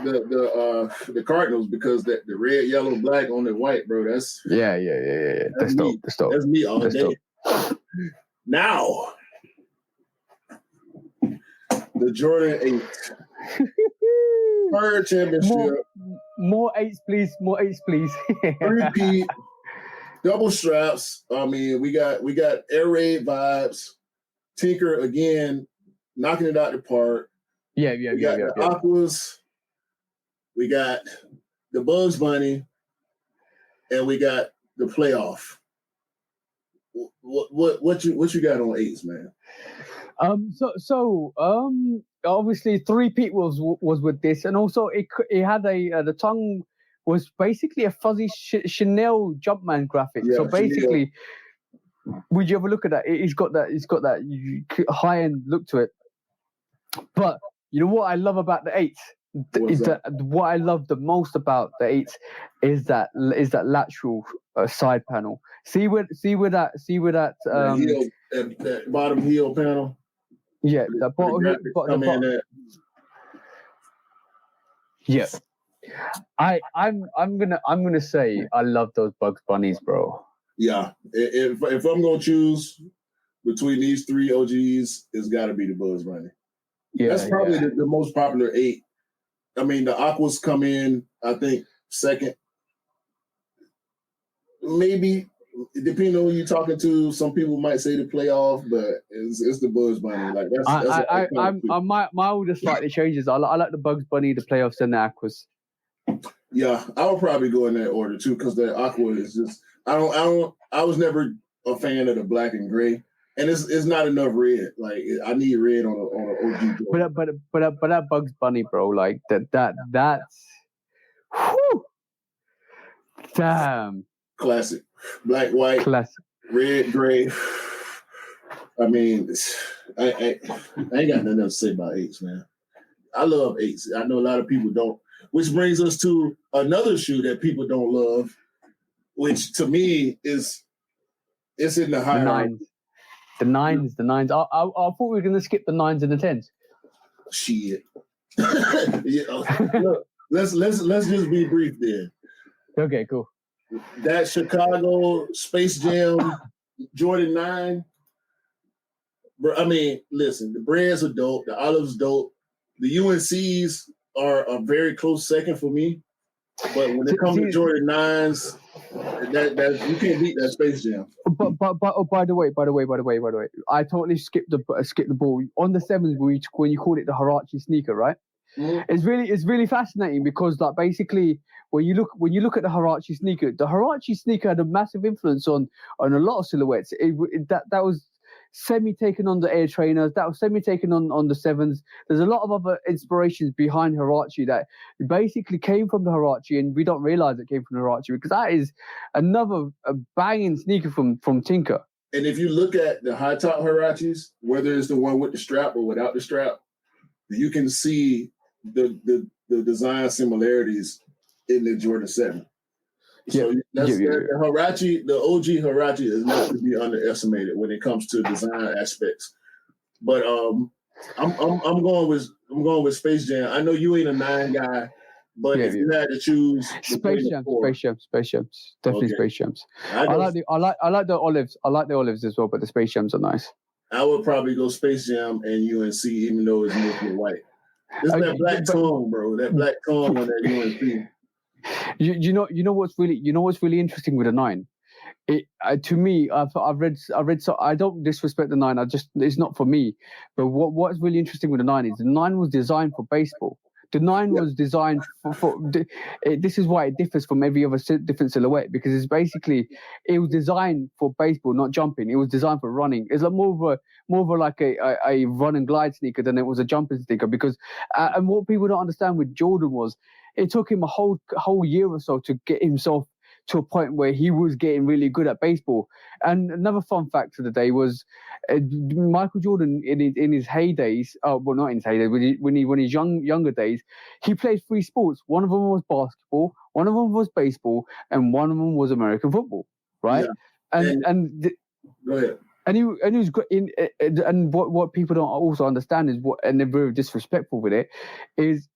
the Cardinals because the red, yellow, black on the white, bro. That's yeah. That's dope. That's me all day. Now, the Jordan 8. Third championship. More eights, please. More eights, please. Repeat. Double straps. I mean, we got Air Raid vibes. Tinker again, knocking it out the park. Yeah. We got the Aquas. We got the Bugs Bunny, and we got the playoff. What you got on eights, man? Obviously 3-peat was with this, and also it had the tongue was basically a fuzzy Chanel Jumpman graphic. Yeah, so basically, Chanel. Would you ever look at that? It's got that high end look to it. But you know what I love about the 8? What I love the most about the 8 is that lateral side panel. See where that that bottom heel panel. Yeah, the bottom. Yeah, I'm gonna say I love those Bugs Bunnies, bro. Yeah, if I'm gonna choose between these 3 OGs, it's got to be the Bugs Bunny. Yeah, that's probably the most popular 8. I mean, the Aquas come in, I think, second. Maybe, depending on who you're talking to, some people might say the playoff, but it's the Bugs Bunny. Like my order slightly changes. I like the Bugs Bunny, the playoffs, and the Aquas. Yeah, I would probably go in that order too, because the Aqua is just I was never a fan of the black and gray. And it's not enough red. Like I need red on an OG. But that Bugs Bunny, bro, like that's whew, damn classic. Black, white, classic, red, gray. I mean, I ain't got nothing else to say about 8s, man. I love 8s. I know a lot of people don't. Which brings us to another shoe that people don't love, which to me it's in the high 9s. The 9s. I thought we were going to skip the 9s and the 10s. Shit. Look, let's just be brief then. Okay, cool. That Chicago Space Jam Jordan 9. Bro, I mean, listen, the brands are dope. The olives dope. The UNCs are a very close second for me. But when it comes to Jordan 9s, that you can't beat that Space Jam. But by the way, I totally skipped the ball on the 7s when you called it the Huarache sneaker, right? Mm-hmm. It's really fascinating because like basically when you look at the Huarache sneaker had a massive influence on a lot of silhouettes. That was semi-taken on the Air Trainers, that was semi-taken on the 7s. There's a lot of other inspirations behind Huarache that basically came from the Huarache, and we don't realize it came from the Huarache because that is another banging sneaker from Tinker. And if you look at the high top Huaraches, whether it's the one with the strap or without the strap, you can see the design similarities in the Jordan 7. So the Huarache, the OG Huarache is not to be underestimated when it comes to design aspects. But I'm going with Space Jam. I know you ain't a 9 guy, but if you had to choose Space Jams, definitely Space Jams. I like the olives. I like the olives as well, but the Space Jams are nice. I would probably go Space Jam and UNC, even though it's mostly white. It's that black tone, bro. That black tone on that UNC. You know what's really interesting with the 9. To me, I've read. So I don't disrespect the 9. It's not for me. But what's really interesting with the 9 is the 9 was designed for baseball. The 9 was designed for this is why it differs from every other different silhouette, because it was designed for baseball, not jumping. It was designed for running. It's like more of a run and glide sneaker than it was a jumping sneaker. Because and what people don't understand with Jordan was it took him a whole year or so to get himself to a point where he was getting really good at baseball. And another fun fact of the day was Michael Jordan in his heydays, well, not in his heydays, when his younger days, he played 3 sports. One of them was basketball, one of them was baseball, and one of them was American football, right? Yeah. Go ahead. And he was great. And what people don't also understand is and they're very disrespectful with it, is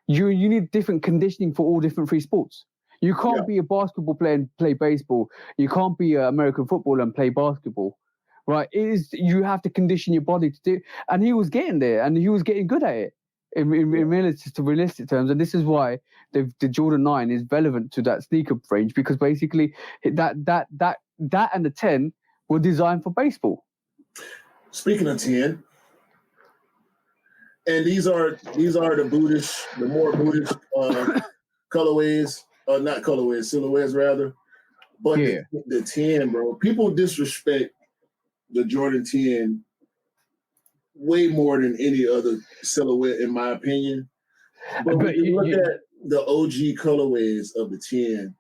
you need different conditioning for all different 3 sports. You can't be a basketball player and play baseball. You can't be an American footballer and play basketball, right? You have to condition your body to do. And he was getting there, and he was getting good at it in realistic terms. And this is why the Jordan 9 is relevant to that sneaker range, because basically that and the 10 were designed for baseball. Speaking of 10, and these are the more Buddhist colorways. Not colorways, silhouettes rather. But the 10, bro. People disrespect the Jordan 10 way more than any other silhouette, in my opinion. But when you look at the OG colorways of the 10,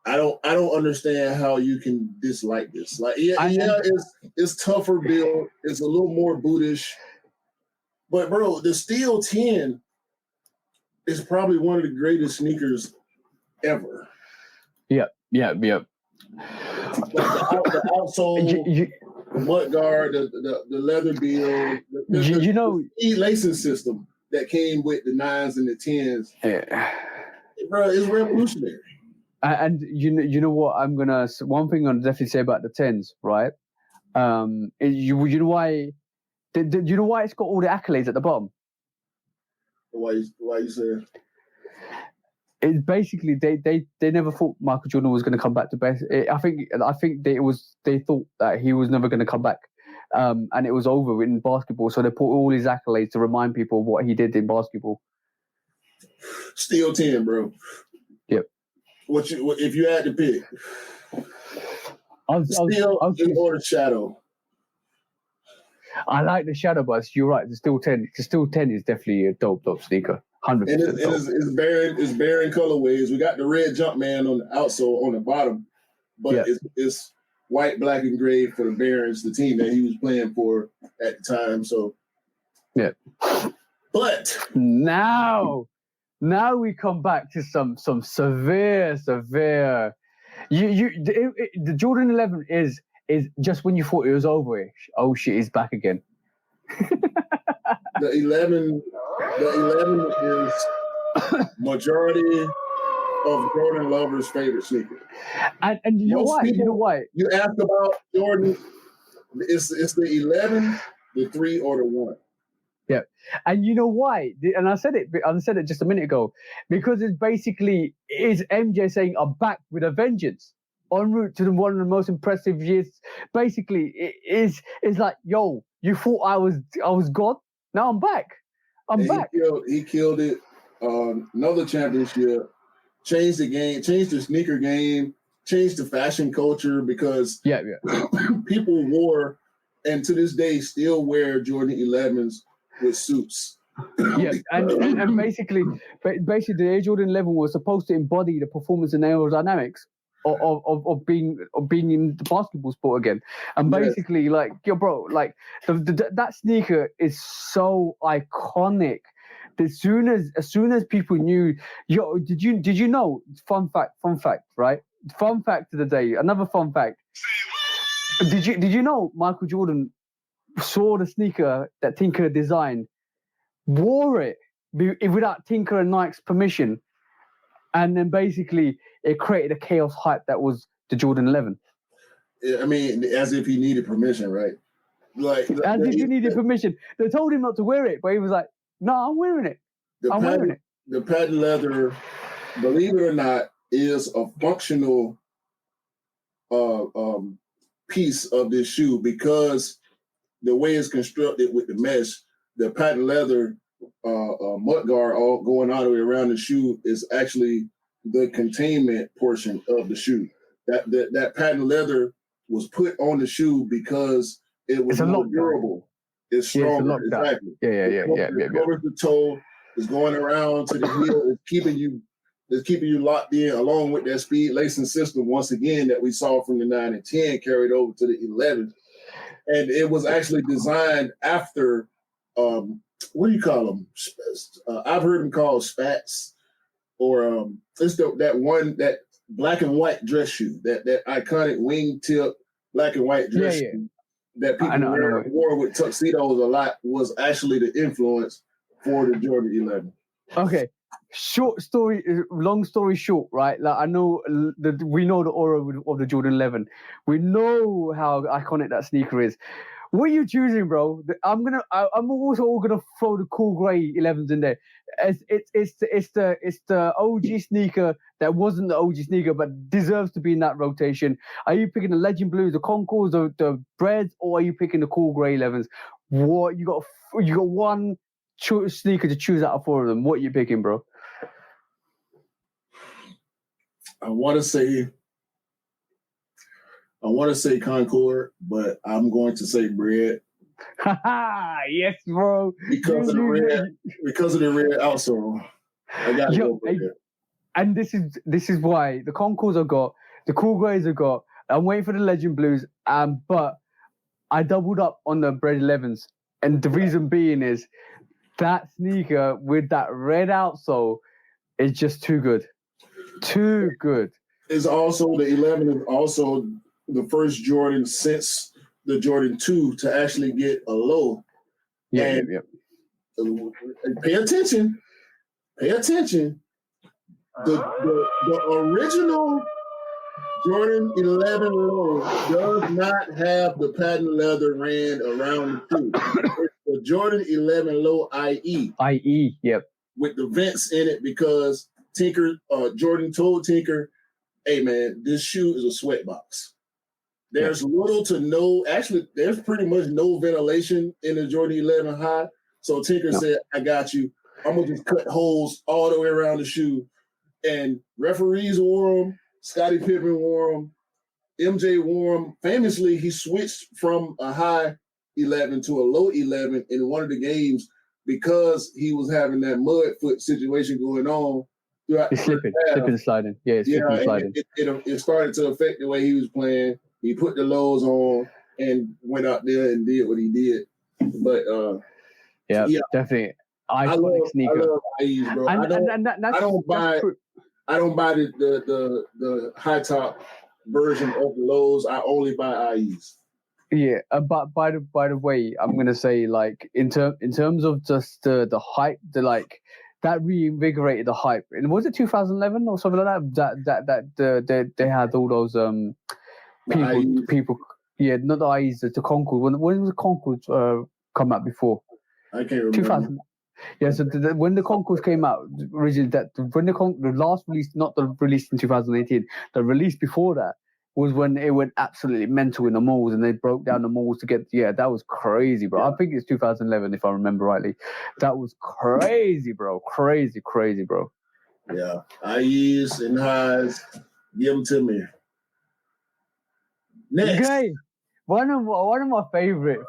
I don't understand how you can dislike this. Like, it's tougher build. It's a little more Buddhist. But bro, the Steel 10 is probably one of the greatest sneakers ever. Yep. Like the outsole, the mud guard, the leather deal, the lacing system that came with the 9s and the 10s. Yeah. Bro, it's revolutionary. And you know what one thing I'm definitely say about the 10s, right? You know why? Do you know why it's got all the accolades at the bottom? Why you say? It's basically they never thought Michael Jordan was going to come back to best. I think they thought that he was never going to come back, and it was over in basketball. So they put all his accolades to remind people of what he did in basketball. Steel 10, bro. Yep. If you had to pick? Steel or the Shadow? I like the Shadow, but you're right. The Steel 10. The Steel 10 is definitely a dope sneaker. 100%. And it's bearing colorways. We got the red Jumpman on the outsole on the bottom, but it's white, black, and gray for the Barons, the team that he was playing for at the time. So but now we come back to some severe. The Jordan 11 is just when you thought it was over. Oh shit, he's back again. The 11 is majority of Jordan lovers' favorite sneaker. And you know why? You know why? You ask about Jordan, it's the 11, the 3, or the 1. Yeah, and you know why? And I said it just a minute ago, because it's basically MJ saying, "I'm back with a vengeance." En route to one of the most impressive years. Basically, it's like, yo, you thought I was God? Now I'm back. I'm back. He killed it. Another championship. Changed the game. Changed the sneaker game. Changed the fashion culture, because people wore, and to this day still wear, Jordan 11s with suits. and basically the Air Jordan 11 was supposed to embody the performance and aerodynamics of being in the basketball sport again. And basically, like, yo, bro, like that sneaker is so iconic. As soon as people knew, yo, did you know? Fun fact, right? Fun fact of the day. Another fun fact. Did you know Michael Jordan saw the sneaker that Tinker designed, wore it without Tinker and Nike's permission, and then basically it created a chaos hype that was the Jordan 11. I mean, as if he needed permission, right? Like as if he needed permission. They told him not to wear it, but he was like, "No, I'm wearing it. Wearing it." The patent leather, believe it or not, is a functional piece of this shoe because the way it's constructed with the mesh, the patent leather mudguard all going all the way around the shoe is actually the containment portion of the shoe. That patent leather was put on the shoe because it was more durable. It's stronger. Exactly. Yeah. It covers the toe. It's going around to the heel. It's keeping you locked in, along with that speed lacing system, once again, that we saw from the 9 and 10 carried over to the 11. And it was actually designed after, what do you call them? I've heard them called spats, or it's that black and white dress shoe, that iconic wingtip black and white dress shoe that people wore with tuxedos a lot, was actually the influence for the Jordan 11. Okay. Long story short, right? Like, I know we know the aura of the Jordan 11. We know how iconic that sneaker is. What are you choosing, bro? I'm also gonna throw the cool grey 11s in there. It's the OG sneaker that wasn't the OG sneaker but deserves to be in that rotation. Are you picking the Legend Blues, the Concords, the Breads, or are you picking the cool grey 11s? What you got one sneaker to choose out of four of them. What are you picking, bro? I want to say Concord, but I'm going to say Bread. Yes, bro. Because of the red outsole. I got to go Bread. And this is why the Concords I got, the Cool Greys I got. I'm waiting for the Legend Blues, but I doubled up on the Bread 11s, and the reason being is that sneaker with that red outsole is just too good. Too good. It's also, the 11 is also the first Jordan since the Jordan 2 to actually get a low. Yeah. And pay attention. The original Jordan 11 low does not have the patent leather ran around the shoe. It's the Jordan 11 low IE. IE, yep. With the vents in it, because Jordan told Tinker, "Hey man, this shoe is a sweat box. There's little to no, actually, there's pretty much no ventilation in the Jordan 11 high." So Tinker said, "I got you. I'm gonna just cut holes all the way around the shoe." And referees wore them, Scottie Pippen wore them, MJ wore them. Famously, he switched from a high 11 to a low 11 in one of the games because he was having that mud foot situation going on. It's slipping and sliding. Yeah, it's slipping and sliding. It started to affect the way he was playing. He put the lows on and went out there and did what he did. But definitely iconic sneaker. I love IEs, bro. I don't buy the high top version of the lows. I only buy IEs. Yeah, but by the way, I'm gonna say, like, in terms of just the hype, that reinvigorated the hype. And was it 2011 or something like that? They had all those people. Yeah, not the IEs, the Concord. When was the Concord come out before? I can't remember. 2000. Yeah, so when the Concords came out originally, the last release, not the release in 2018, the release before that was when it went absolutely mental in the malls, and they broke down the malls to get. Yeah, that was crazy, bro. I think it's 2011 if I remember rightly. That was crazy, bro. Crazy, bro. Yeah, IEs and highs, give them to me. Next, Okay, one of my favorite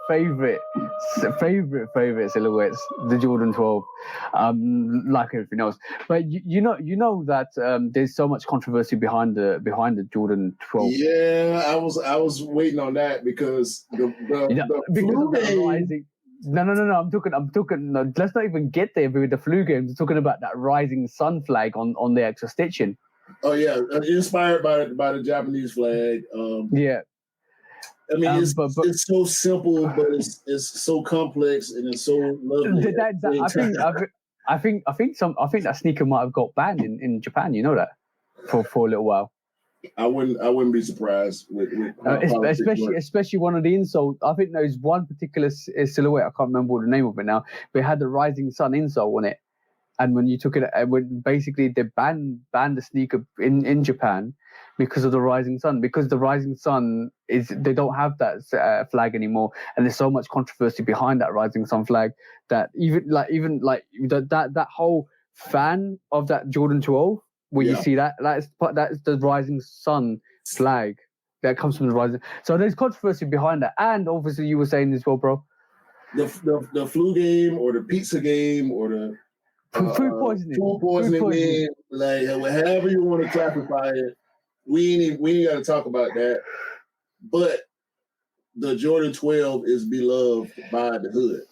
favorite silhouettes, the Jordan 12, like everything else. But you know that there's so much controversy behind the Jordan 12. Yeah, I was waiting on that because the because flu of that game. rising. No. I'm talking. No, let's not even get there with the flu games. I'm talking about that rising sun flag on the extra stitching. Oh yeah, inspired by the Japanese flag. Yeah. I mean, it's so simple, but it's so complex and it's so lovely. I think that sneaker might have got banned in Japan. You know that for a little while. I wouldn't be surprised with especially one of the insoles. I think there's one particular silhouette. I can't remember the name of it now, but it had the rising sun insole on it. And when you took it, when basically they banned the sneaker in Japan because of the rising sun. Because the rising sun they don't have that flag anymore, and there's so much controversy behind that rising sun flag that even that whole fan of that Jordan 12, where you see that's the rising sun flag that comes from the rising. So there's controversy behind that, and obviously you were saying as well, bro. The flu game or the pizza game or the food poisoning game, like however you want to classify it, we ain't got to talk about that. But the Jordan 12 is beloved by the hood.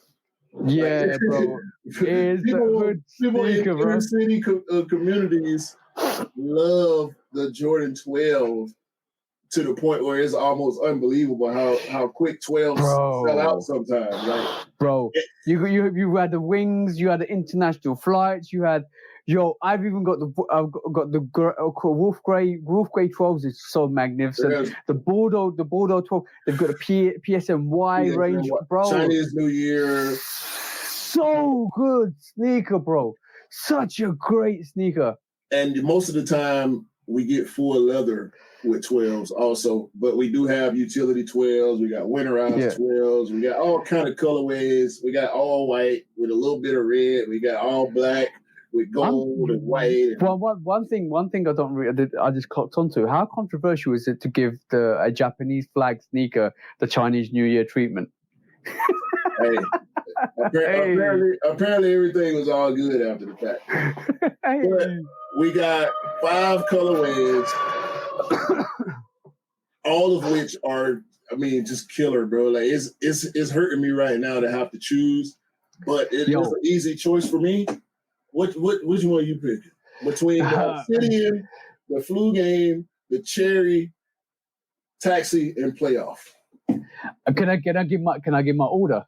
Yeah, bro. Is the hood sneaker, in inner city communities love the Jordan 12 to the point where it's almost unbelievable how quick 12s sell out sometimes. Like, bro, you had the wings, you had the international flights, you had I've even got the Wolf Grey 12s is so magnificent. Yes. The Bordeaux 12, they've got a PSNY range, bro. Chinese New Year. So good sneaker, bro. Such a great sneaker. And most of the time we get full leather with 12s also, but we do have utility 12s. We got winterized 12s. We got all kind of colorways. We got all white with a little bit of red. We got all black with gold and white. Well, one thing I just clocked onto. How controversial is it to give a Japanese flag sneaker the Chinese New Year treatment? Hey, apparently everything was all good after the fact. But we got 5 colorways, all of which are, I mean, just killer, bro. Like it's hurting me right now to have to choose, but it was an easy choice for me. Which one are you picking between the Obsidian, the Flu Game, the Cherry, Taxi, and Playoff? Can I give my order?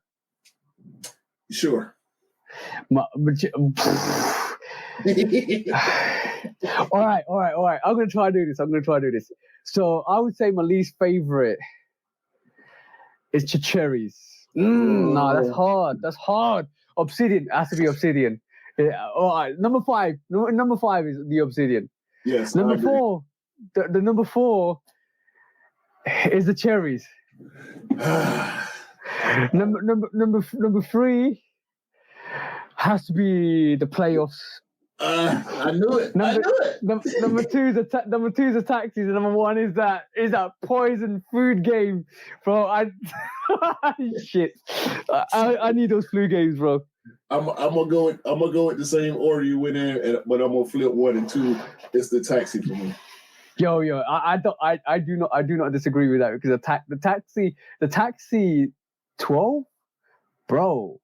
Sure. All right. I'm gonna try to do this. So I would say my least favorite is cherries. No, that's hard. Obsidian has to be Obsidian. Yeah. All right. Number 5 is the Obsidian. Yes. Number 4, the number 4 is the cherries. Number 3 has to be the playoffs. I knew it. Number 2 is the taxis, and number 1 is that poison food game, bro. Shit. I need those flu games, bro. I'm gonna go with the same order you went in, but I'm gonna flip 1 and 2. It's the taxi for me. Yo, I do not disagree with that, because the taxi 12, bro.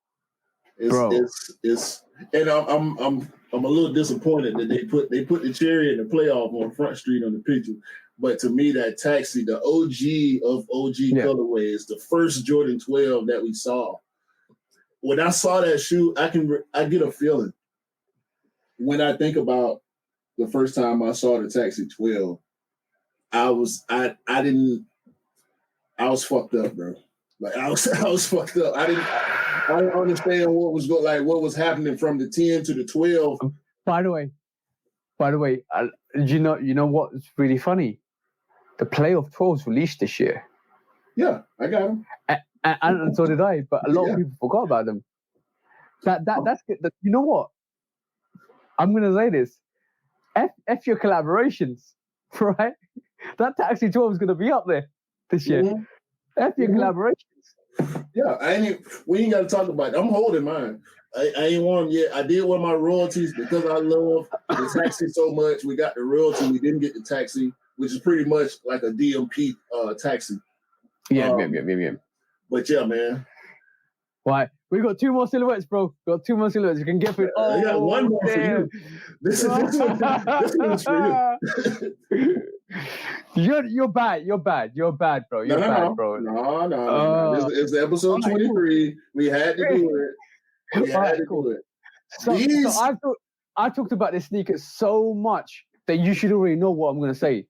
It's and I'm a little disappointed that they put the cherry in the playoff on Front Street on the picture. But to me, that taxi, the OG of OG colorways, the first Jordan 12 that we saw. When I saw that shoe, I get a feeling. When I think about the first time I saw the Taxi 12, I was fucked up, bro. Like I was fucked up. I didn't understand what was happening from the 10 to the 12. By the way, you know what's really funny? The playoff 12s released this year. Yeah, I got them. And so did I, but a lot of people forgot about them. That's good. You know what? I'm gonna say this. F your collaborations, right? That Taxi 12 is gonna be up there this year. Mm-hmm. F your collaborations. Yeah, we ain't got to talk about it. I'm holding mine. I ain't worn them yet. I did wear my royalties because I love the taxi so much. We got the royalty. We didn't get the taxi, which is pretty much like a DMP taxi. Yeah. But yeah, man. Right, we got 2 more silhouettes, bro. Got 2 more silhouettes. You can get through. I got one more for you. This one's for you. You're bad, bro. You're bad, bro. No. It's episode 23. We had to do it. So I talked about this sneaker so much that you should already know what I'm gonna say,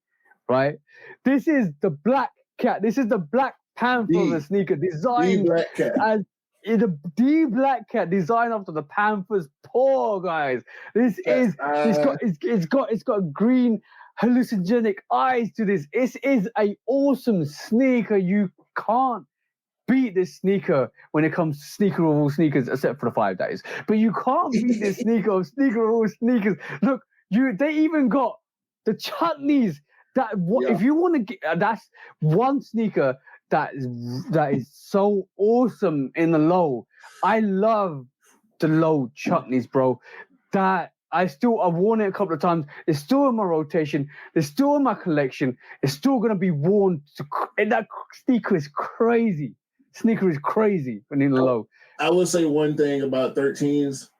right? This is the Black Cat. This is the Black Panther of the sneaker designed Black Cat. as the Black Cat designed after the Panther's paw, guys. This is it's got green hallucinogenic eyes to this. This is a awesome sneaker. You can't beat this sneaker when it comes to sneaker of all sneakers, except for the 5 days. But you can't beat this sneaker of all sneakers. Look, they even got the chutneys. If you want to get, that's one sneaker that is so awesome in the low. I love the low chutneys, bro. I've worn it a couple of times. It's still in my rotation. It's still in my collection. It's still gonna be worn. That sneaker is crazy. Sneaker is crazy when in the low. I will say one thing about 13s.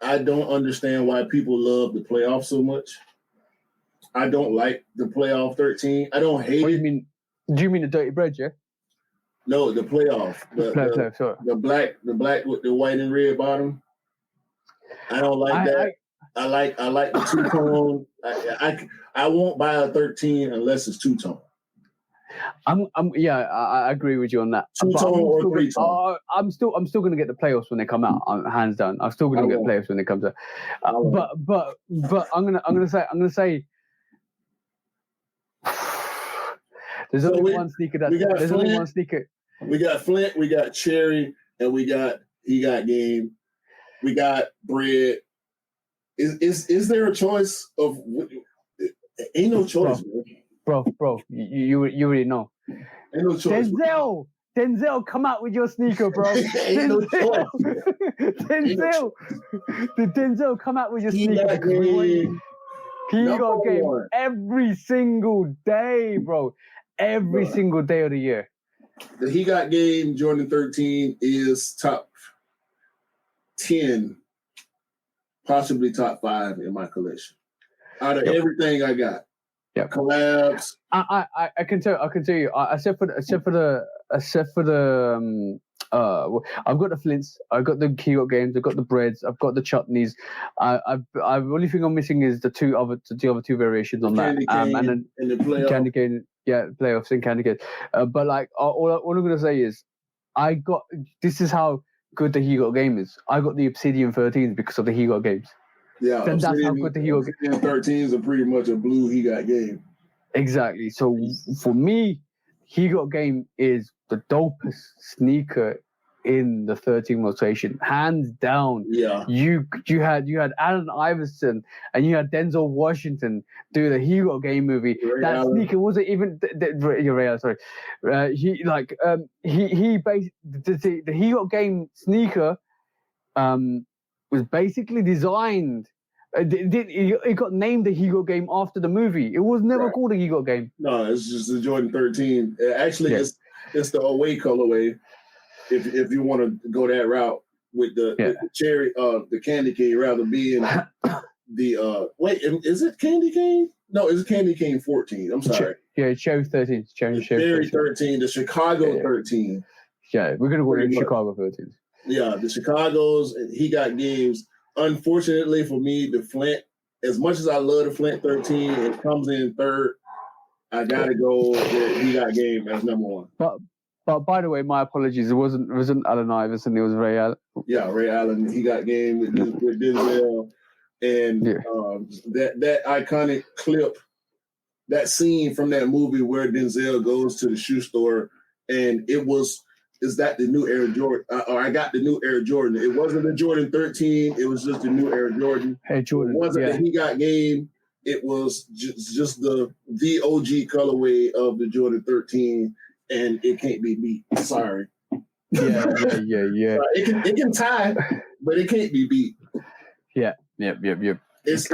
I don't understand why people love the playoff so much. I don't like the playoff 13. I don't hate it. Do you mean the dirty bread, yeah? No, the playoff. The black with the white and red bottom. I don't like that. I like the two-tone. I won't buy a 13 unless it's two-tone. I agree with you on that. Two-tone or three-tone. I'm still gonna get the playoffs when they come out. Hands down. I'm still gonna get playoffs when they come out. But I'm gonna say. There's only one sneaker only one sneaker. We got Flint, we got Cherry, and he got game. We got bread. Is there a choice of? Ain't no choice, bro. You already know. Ain't no choice. Denzel, come out with your sneaker, bro. Denzel, come out with your sneaker. He got game every single day, bro. Every single day of the year. The He Got Game Jordan 13 is top 10, possibly top 5 in my collection. Out of everything I got. Yeah. Collabs. I can tell you. Except for the I've got the Flints, I've got the He Got Games, I've got the breads, I've got the chutneys. I only thing I'm missing is the other two variations on that. And then the playoff. Candy cane, playoffs and candy cane. But like all I'm gonna say is this is how good the He Got Game is. I got the Obsidian 13s because of the He Got Games. Yeah, then that's how good the He Got Game. 13s are pretty much a blue He Got Game. Exactly. So for me, He Got Game is the dopest sneaker in the 13 rotation, hands down. Yeah. You had Allen Iverson and you had Denzel Washington do the He Got Game movie. Sneaker wasn't even Ray Allen, sorry. He basically the He Got Game sneaker was basically designed. It got named the He Got Game after the movie. It was never called a He Got Game. No, it's just the Jordan 13. Actually, it's the away colorway. If you want to go that route with the cherry, the candy cane rather being the wait, is it candy cane? No, it's candy cane 14. I'm sorry. Cherry 13. Cherry 13. The Chicago 13. Yeah, we're gonna go to Chicago 13. Yeah, the Chicago's He Got Games. Unfortunately for me, the Flint, as much as I love the Flint 13, it comes in third. I gotta go with He Got Game as number one. But by the way, my apologies. It wasn't Allen Iverson. It was Ray Allen. Yeah, Ray Allen. He Got Game with Denzel, and that iconic clip, that scene from that movie where Denzel goes to the shoe store, and is that the new Air Jordan? Or I got the new Air Jordan. It wasn't the Jordan 13. It was just the new Air Jordan. Hey, Jordan. It wasn't the He Got Game. It was just the OG colorway of the Jordan 13. And it can't be beat. Sorry. Yeah. It can tie, but it can't be beat. Yep. It's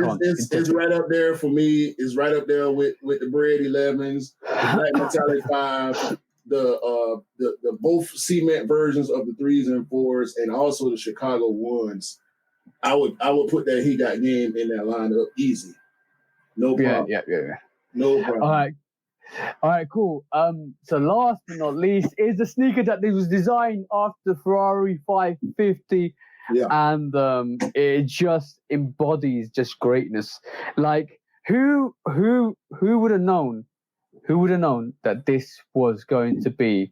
right up there for me. It's right up there with the Bread 11s, the Black Metallic 5, the both cement versions of the 3s and 4s, and also the Chicago 1s. I would put that He Got Game in that lineup easy. No problem. Yeah. No problem. All right, cool. So last but not least is the sneaker that was designed after Ferrari 550. Yeah. And it just embodies just greatness. Like who would have known? Who would have known that this was going to be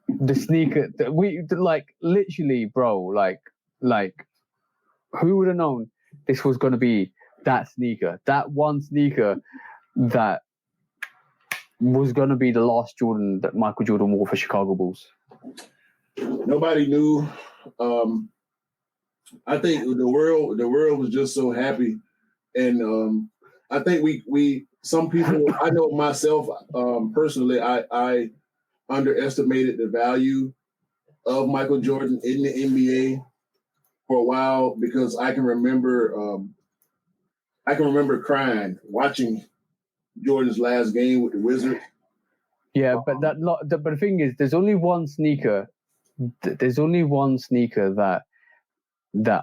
the sneaker that we like? Literally, bro. Like who would have known this was going to be that sneaker? That one sneaker that was going to be the last Jordan that Michael Jordan wore for Chicago Bulls. Nobody knew. I think the world was just so happy, and I think we some people. I know myself personally. I underestimated the value of Michael Jordan in the NBA for a while because I can remember crying watching Jordan's last game with the Wizards. Yeah, but but the thing is, there's only one sneaker. There's only one sneaker that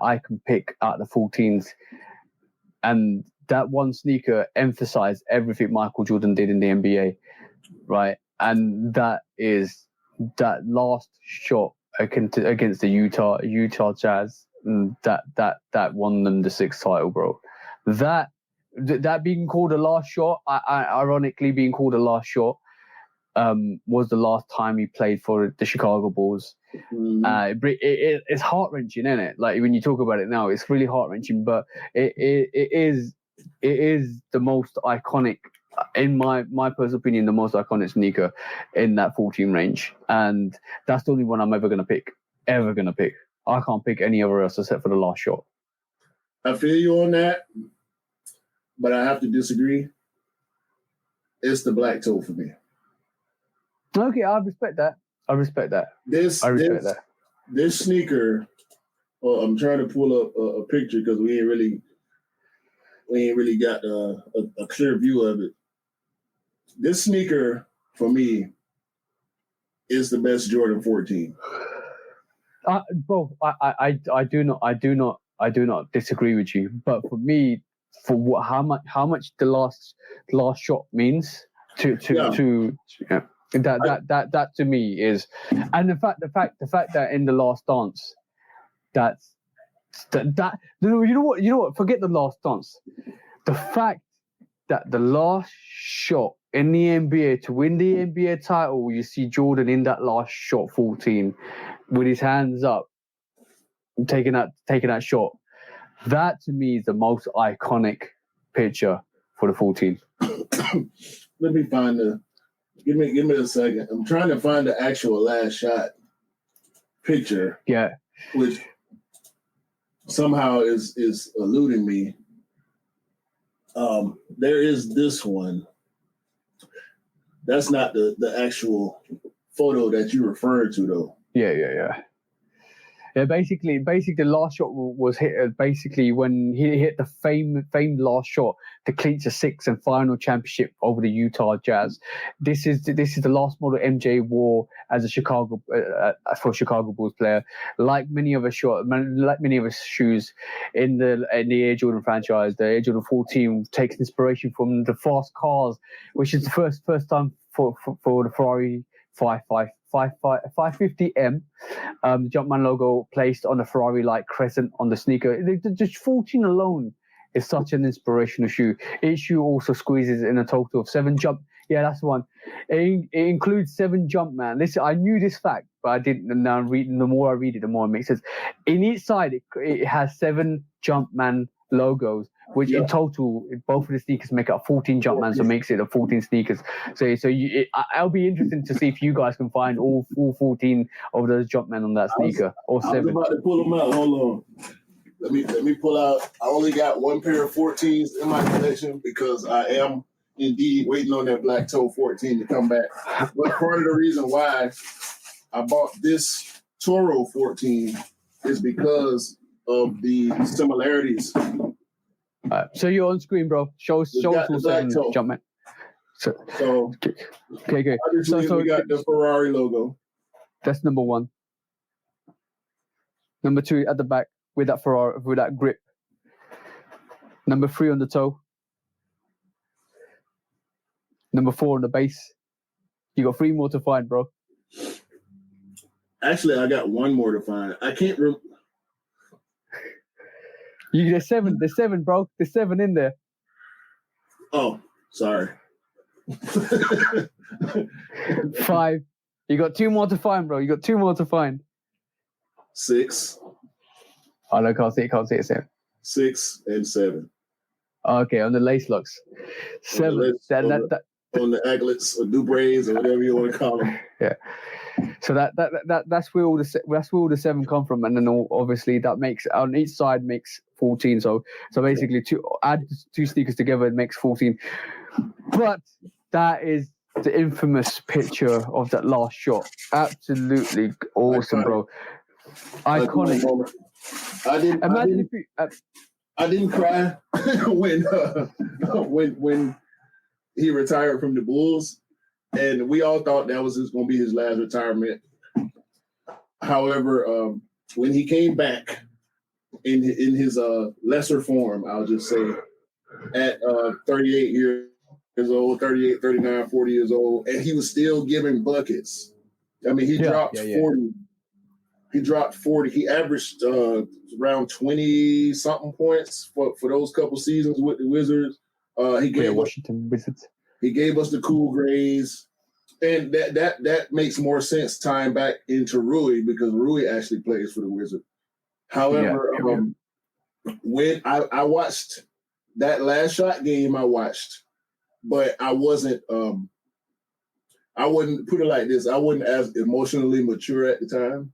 I can pick out the 14s, and that one sneaker emphasized everything Michael Jordan did in the NBA, right? And that is that last shot against the Utah Jazz that won them the 6th title, bro. That being called a last shot, ironically being called a last shot, was the last time he played for the Chicago Bulls. It's heart-wrenching, isn't it? Like when you talk about it now, it's really heart-wrenching, but it is the most iconic, in my personal opinion, the most iconic sneaker in that 14 range. And that's the only one I'm ever going to pick. I can't pick any other else except for the last shot. I feel you on that, but I have to disagree. It's the black toe for me. Okay, I respect that. This sneaker. Well, I'm trying to pull up a picture because we ain't really got a clear view of it. This sneaker for me is the best Jordan 14. Bro, I do not disagree with you. But for me, for how much the last shot means to that to me is, and the fact that in the last dance, that you know what, forget the last dance, the fact that the last shot in the NBA to win the NBA title, you see Jordan in that last shot 14 with his hands up taking that shot, that to me is the most iconic picture for the 14. Let me find give me a second. I'm trying to find the actual last shot picture. Yeah. Which somehow is eluding me. There is this one. That's not the actual photo that you referred to, though. Yeah. Basically, the last shot was hit. Basically, when he hit the famed last shot to clinch a 6th and final championship over the Utah Jazz. This is the last model MJ wore as a Chicago Bulls player. Like many of his shoes in the Air Jordan franchise, the Air Jordan 14 takes inspiration from the fast cars, which is the first time for the Ferrari 550M, the Jumpman logo placed on the Ferrari-like crescent on the sneaker. Just 14 alone is such an inspirational shoe. Each shoe also squeezes in a total of 7 jump. Yeah, that's the one. It includes 7 Jumpman. I knew this fact, but I didn't. Now the more I read it, the more it makes sense. In each side, it has 7 Jumpman logos, which in total, both of the sneakers make up 14 Jumpman, so makes it a 14 sneakers. I'll be interested to see if you guys can find all 14 of those Jumpman on that sneaker, or 7. I was about to pull them out. Hold on. Let me pull out. I only got one pair of 14s in my collection because I am indeed waiting on that black toe 14 to come back. But part of the reason why I bought this Toro 14 is because of the similarities. So you're on screen, bro. Show us all 7 Jumpman. So okay, good. Obviously, we got the Ferrari logo. That's number 1. Number 2 at the back with that Ferrari, with that grip. Number 3 on the toe. Number 4 on the base. You got 3 more to find, bro. Actually, I got 1 more to find. I can't remember. There's 7. There's 7, bro. There's 7 in there. Oh, sorry. 5. You got 2 more to find, bro. You got 2 more to find. 6. Oh, no, can't see it, Sam. 6 and 7. Okay, on the lace locks. 7. On the aglets or dubraids or whatever you want to call them. Yeah. So that's where all the 7 come from, and then obviously that makes on each side makes 14. So basically, add 2 sneakers together, it makes 14. But that is the infamous picture of that last shot. Absolutely awesome, bro. Iconic. I didn't cry when he retired from the Bulls, and we all thought that was going to be his last retirement. However, when he came back in his lesser form, I'll just say, at 38 years old, 38, 39, 40 years old, and he was still giving buckets. I mean, he dropped 40. He dropped 40. He averaged around 20-something points for those couple seasons with the Wizards. He gave Washington Wizards. He gave us the cool grades, and that makes more sense tying back into Rui, because Rui actually plays for the Wizards. However, when I watched that last shot game, but I wasn't. I wouldn't put it like this. I wasn't as emotionally mature at the time.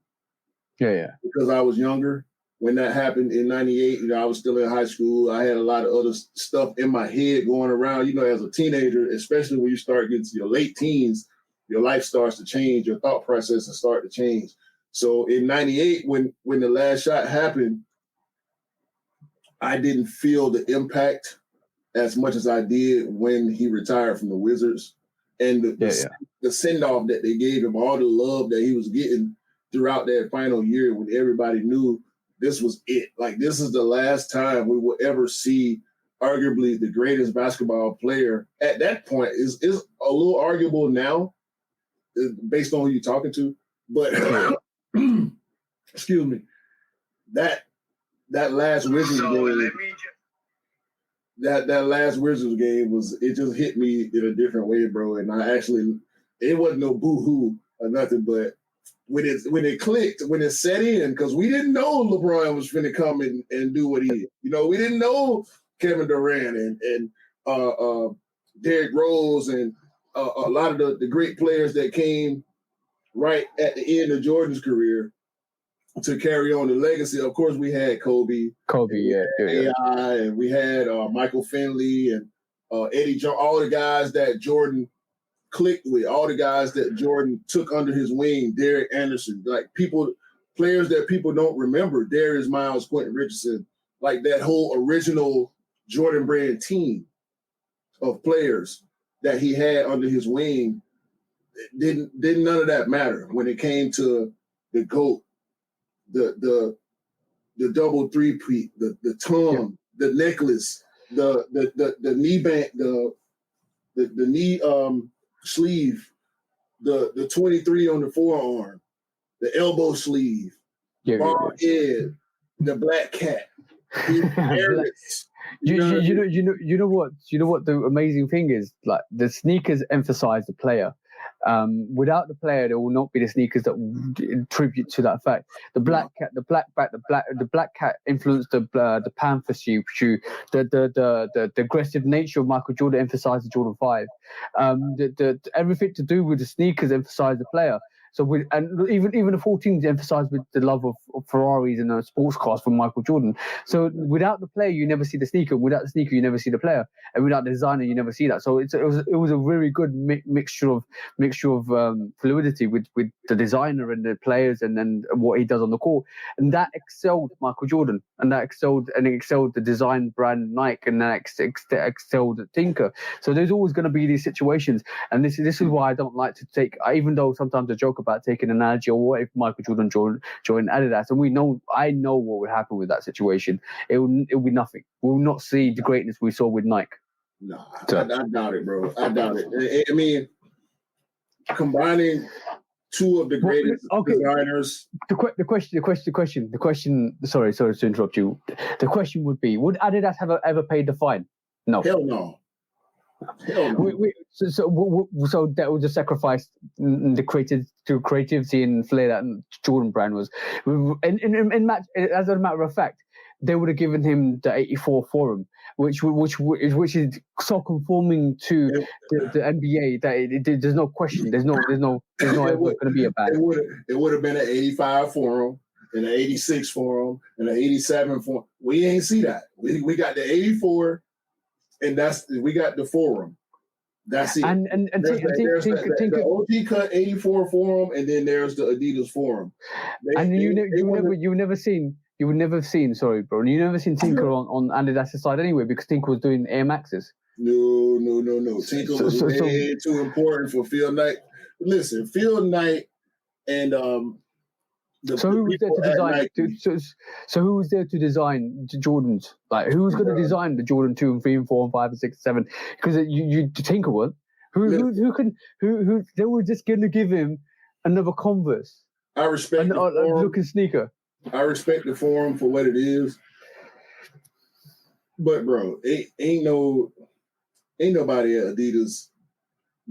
Yeah. Because I was younger when that happened in '98. I was still in high school. I had a lot of other stuff in my head going around. As a teenager, especially when you start getting to your late teens, your life starts to change. Your thought processes start to change. So in '98, when the last shot happened, I didn't feel the impact as much as I did when he retired from the Wizards, and the send-off that they gave him, all the love that he was getting throughout that final year, when everybody knew this was it. Like, this is the last time we will ever see arguably the greatest basketball player. At that point, is a little arguable now, based on who you're talking to. But excuse me, that last Wizards game. That last Wizards game it just hit me in a different way, bro. And it wasn't no boo-hoo or nothing, but when it clicked, when it set in, because we didn't know LeBron was finna come and do what he did. We didn't know Kevin Durant and Derrick Rose and a lot of the great players that came right at the end of Jordan's career to carry on the legacy. Of course, we had Kobe, AI, and we had Michael Finley and Eddie Jones, all the guys that Jordan clicked with, all the guys that Jordan took under his wing, Derek Anderson, players that people don't remember, Darius Miles, Quentin Richardson, like that whole original Jordan brand team of players that he had under his wing. Didn't none of that matter when it came to the GOAT, the double three-peat, the tongue, the necklace, the knee band, the knee sleeve, the 23 on the forearm, the elbow sleeve, bald head, the black cat. You know what the amazing thing is? Like, the sneakers emphasize the player. Without the player, there will not be the sneakers that will tribute to that fact. The black cat, the black cat influenced the Panther shoe. The aggressive nature of Michael Jordan emphasized the Jordan 5. The everything to do with the sneakers emphasized the player. and even the 14s emphasized with the love of Ferraris and sports cars from Michael Jordan. So without the player, you never see the sneaker. Without the sneaker, you never see the player. And without the designer, you never see that. So it was a very good mixture of fluidity with the designer and the players and then what he does on the court. And that excelled Michael Jordan, and that excelled the design brand Nike, and that excelled Tinker. So there's always going to be these situations, and this is why I don't like to take, even though sometimes I joke about taking an analogy, or what if Michael Jordan joined Adidas, and I know what would happen with that situation. It will be nothing. We will not see the greatness we saw with Nike. No, I doubt it, bro. I doubt it. I mean, combining two of the greatest designers. The question. Sorry to interrupt you. The question would be: would Adidas have ever paid the fine? No. Hell no. Hell no. So that was a sacrifice the creativity and flair that Jordan brand was. In match, as a matter of fact, they would have given him the 84 Forum, which is so conforming to the NBA that there's no question. There's no ever going to be a bad. It would have been an 85 Forum, and an 86 Forum, and an 87 Forum. We ain't see that. We got the 84, and we got the Forum. That's it. And there's the OT cut 84 Forum, and then there's the Adidas Forum. You would never have seen Tinker on Adidas's side anyway, because Tinker was doing Air Maxes. No. Tinker was way too important for Phil Knight. Listen, Phil Knight and who was there to design? So who was there to design the Jordans? Like, who was going to design the Jordan 2 and 3 and 4 and 5 and 6 and 7? Because you Tinker was. Who they were just going to give him another Converse. I respect the looking sneaker. I respect the Forum for what it is, but bro, ain't nobody at Adidas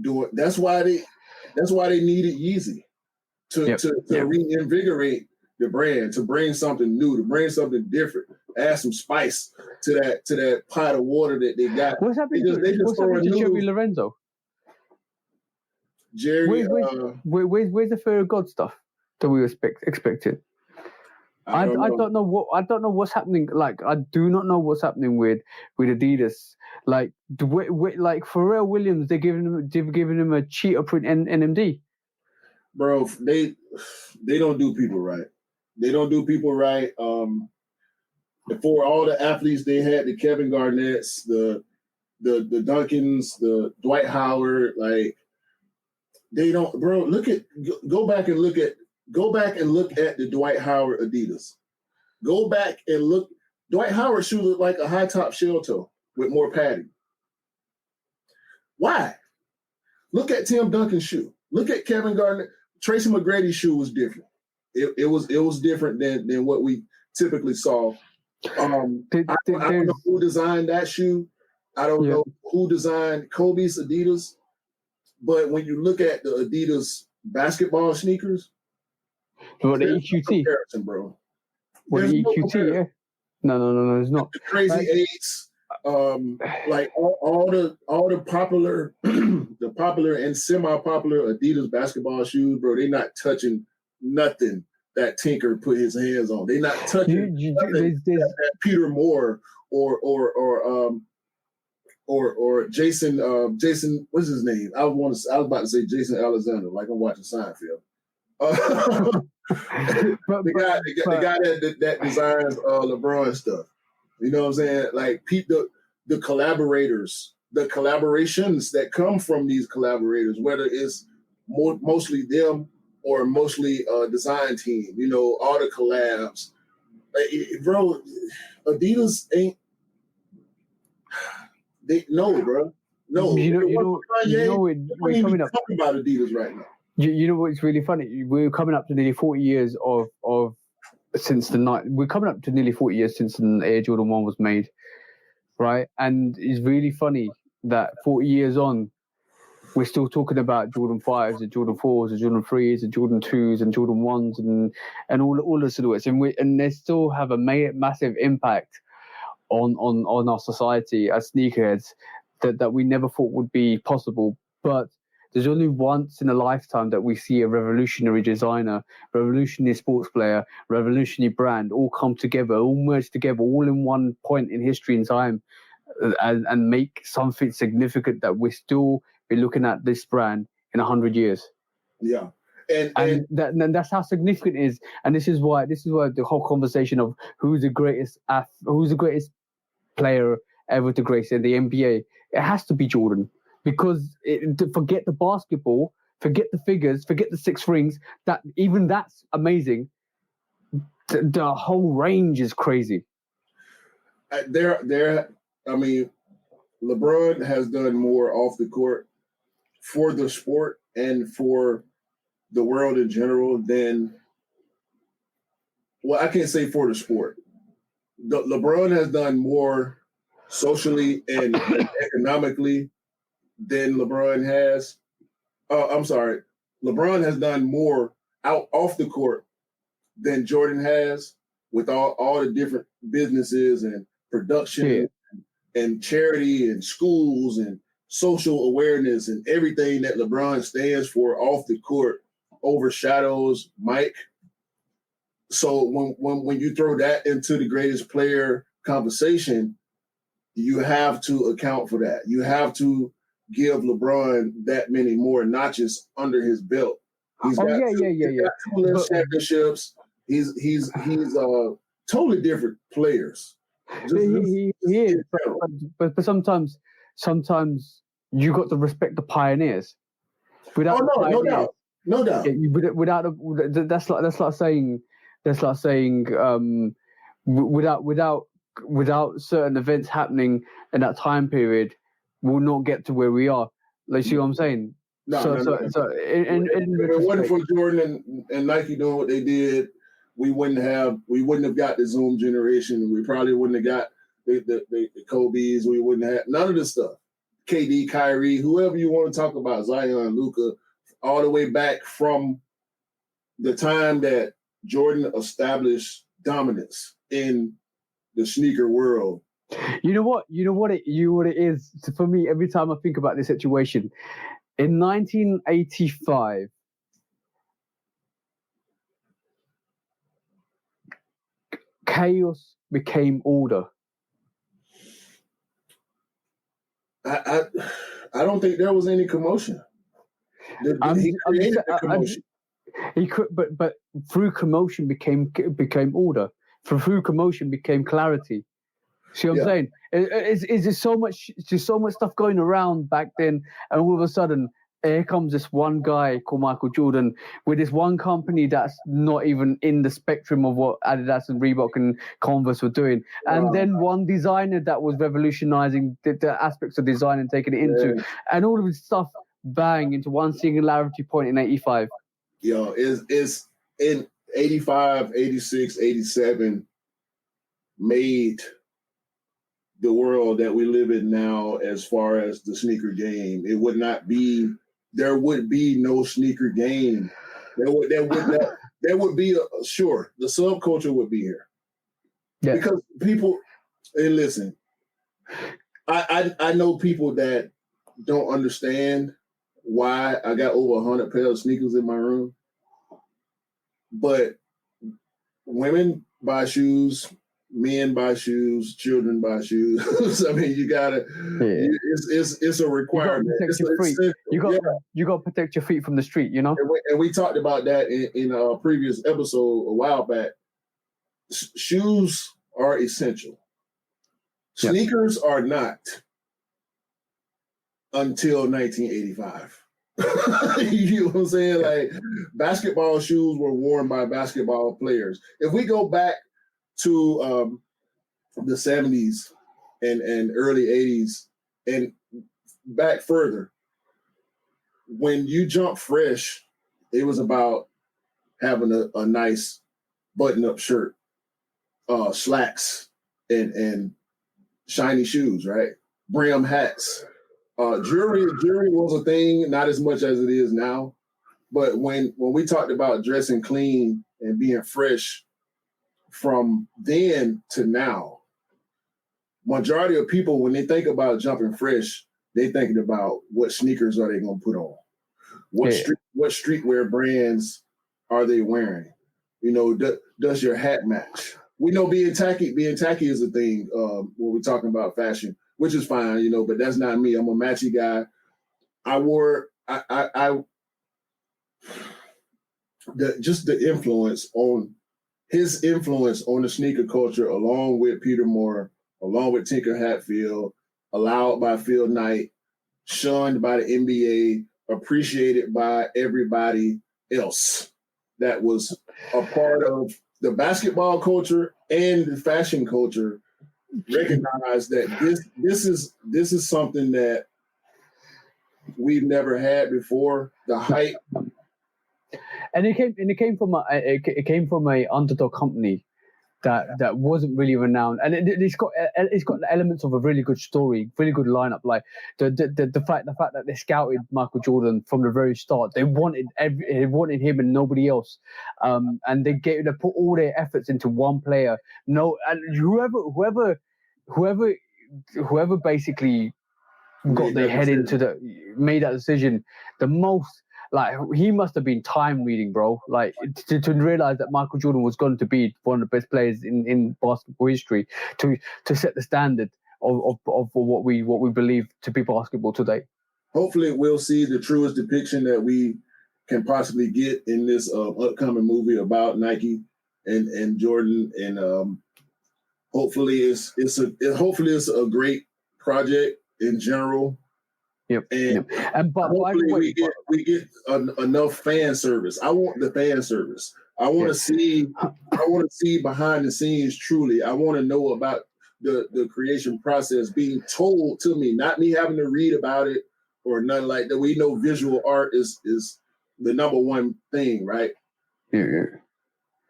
doing. That's why they needed Yeezy to reinvigorate the brand, to bring something new, to bring something different, add some spice to that pot of water that they got. What's happening to Jerry Lorenzo? Jerry, where's the Fear of God stuff that we were expecting? I don't know what's happening. Like, I do not know what's happening with Adidas. Like, like Pharrell Williams, they've given him a cheetah print NMD. Bro, they don't do people right. They don't do people right. For all the athletes they had, the Kevin Garnett's, the Duncans, the Dwight Howard, like, they don't. Bro, go back and look at the Dwight Howard Adidas. Go back and look. Dwight Howard shoe looked like a high top shell toe with more padding. Why? Look at Tim Duncan's shoe. Look at Kevin Garnett. Tracy McGrady's shoe was different. It was different than what we typically saw. I don't know who designed that shoe. I don't know who designed Kobe's Adidas. But when you look at the Adidas basketball sneakers, what the EQT, comparison, bro. What the EQT? Yeah. No, it's not. The Crazy Eights, like all the popular, the popular and semi-popular Adidas basketball shoes, bro. They not touching nothing that Tinker put his hands on. They not touching that Peter Moore or Jason. Jason, what's his name? I was about to say Jason Alexander, like I'm watching Seinfeld. The guy that designs LeBron stuff. You know what I'm saying? Like the collaborators, the collaborations that come from these collaborators, whether it's mostly them or mostly design team, you know, all the collabs. Like, bro, Adidas ain't. Bro. No. We're coming up talking about Adidas right now. You know what's really funny? We're coming up to nearly 40 years since the Air Jordan 1 was made, right? And it's really funny that 40 years on, we're still talking about Jordan 5s, the Jordan 4s, the Jordan 3s, the Jordan 2s, and Jordan 1s, and all the silhouettes, and they still have a massive impact on our society as sneakerheads that we never thought would be possible. But there's only once in a lifetime that we see a revolutionary designer, revolutionary sports player, revolutionary brand all come together, all merge together, all in one point in history and time, and make something significant that we're still be looking at this brand in 100 years. Yeah. And that's how significant it is. And this is why the whole conversation of who's the greatest player ever to grace in the NBA, it has to be Jordan. Because forget the basketball, forget the figures, forget the 6 rings, that's amazing. The whole range is crazy. I mean, LeBron has done more off the court for the sport and for the world in general than, well, I can't say for the sport. LeBron has done more socially and economically than LeBron has. LeBron has done more off the court than Jordan has, with all the different businesses and production and charity and schools and social awareness and everything that LeBron stands for off the court overshadows Mike. So when you throw that into the greatest player conversation, you have to account for that. You have to give LeBron that many more notches under his belt. He's got two championships. He's totally different players. He is, but sometimes you got to respect the pioneers. Without no doubt. That's like saying without certain events happening in that time period, we'll not get to where we are. Like, see what I'm saying? No. If it wasn't for Jordan and Nike doing what they did, we wouldn't have got the Zoom generation. We probably wouldn't have got the Kobe's. We wouldn't have none of this stuff. KD, Kyrie, whoever you want to talk about, Zion, Luka, all the way back from the time that Jordan established dominance in the sneaker world. You know what it is for me. Every time I think about this situation, in 1985, chaos became order. I don't think there was any commotion. He created the commotion. He could, but through commotion became order. Through commotion became clarity. See what I'm saying? Is there so much stuff going around back then, and all of a sudden here comes this one guy called Michael Jordan with this one company that's not even in the spectrum of what Adidas and Reebok and Converse were doing, and then one designer that was revolutionizing the aspects of design and taking it into, and all of this stuff bang into one singularity point in 85. Is in 85, 86, 87 made the world that we live in now as far as the sneaker game. There would be no sneaker game. There would be the subculture would be here. Yeah. Because people, and listen, I know people that don't understand why I got over 100 pairs of sneakers in my room. But women buy shoes, men buy shoes, children buy shoes. I mean, you gotta. Yeah. It's a requirement. You got to protect your feet from the street. You know. And we talked about that in a previous episode a while back. Shoes are essential. Sneakers are not until 1985. You know what I'm saying? Like, basketball shoes were worn by basketball players. If we go back to the 70s and early 80s and back further, when you jump fresh, it was about having a nice button-up shirt, slacks, and shiny shoes, right? Brim hats. Jewelry was a thing, not as much as it is now. But when we talked about dressing clean and being fresh from then to now, majority of people, when they think about jumping fresh, they thinking about what sneakers are they going to put on. What streetwear brands are they wearing? You know, does your hat match? We know being tacky is a thing when we're talking about fashion, which is fine, you know, but that's not me. I'm a matchy guy. The influence on his influence on the sneaker culture, along with Peter Moore, along with Tinker Hatfield, allowed by Phil Knight, shunned by the NBA, appreciated by everybody else that was a part of the basketball culture and the fashion culture, recognize that this is something that we've never had before. The hype, and it came from a underdog company that wasn't really renowned, and it's got elements of a really good story, really good lineup. Like the fact that they scouted Michael Jordan from the very start. They wanted him and nobody else, and they put all their efforts into one player. No, and whoever basically got their head made that decision the most. Like, he must have been time reading, bro. Like, to realize that Michael Jordan was going to be one of the best players in basketball history, to set the standard of what we believe to be basketball today. Hopefully, we'll see the truest depiction that we can possibly get in this upcoming movie about Nike and Jordan, and hopefully it's a great project in general. Yep. And but hopefully we get enough fan service. I want the fan service. I want to see behind the scenes. Truly, I want to know about the creation process being told to me, not me having to read about it or nothing like that. We know visual art is the number one thing, right? Yeah.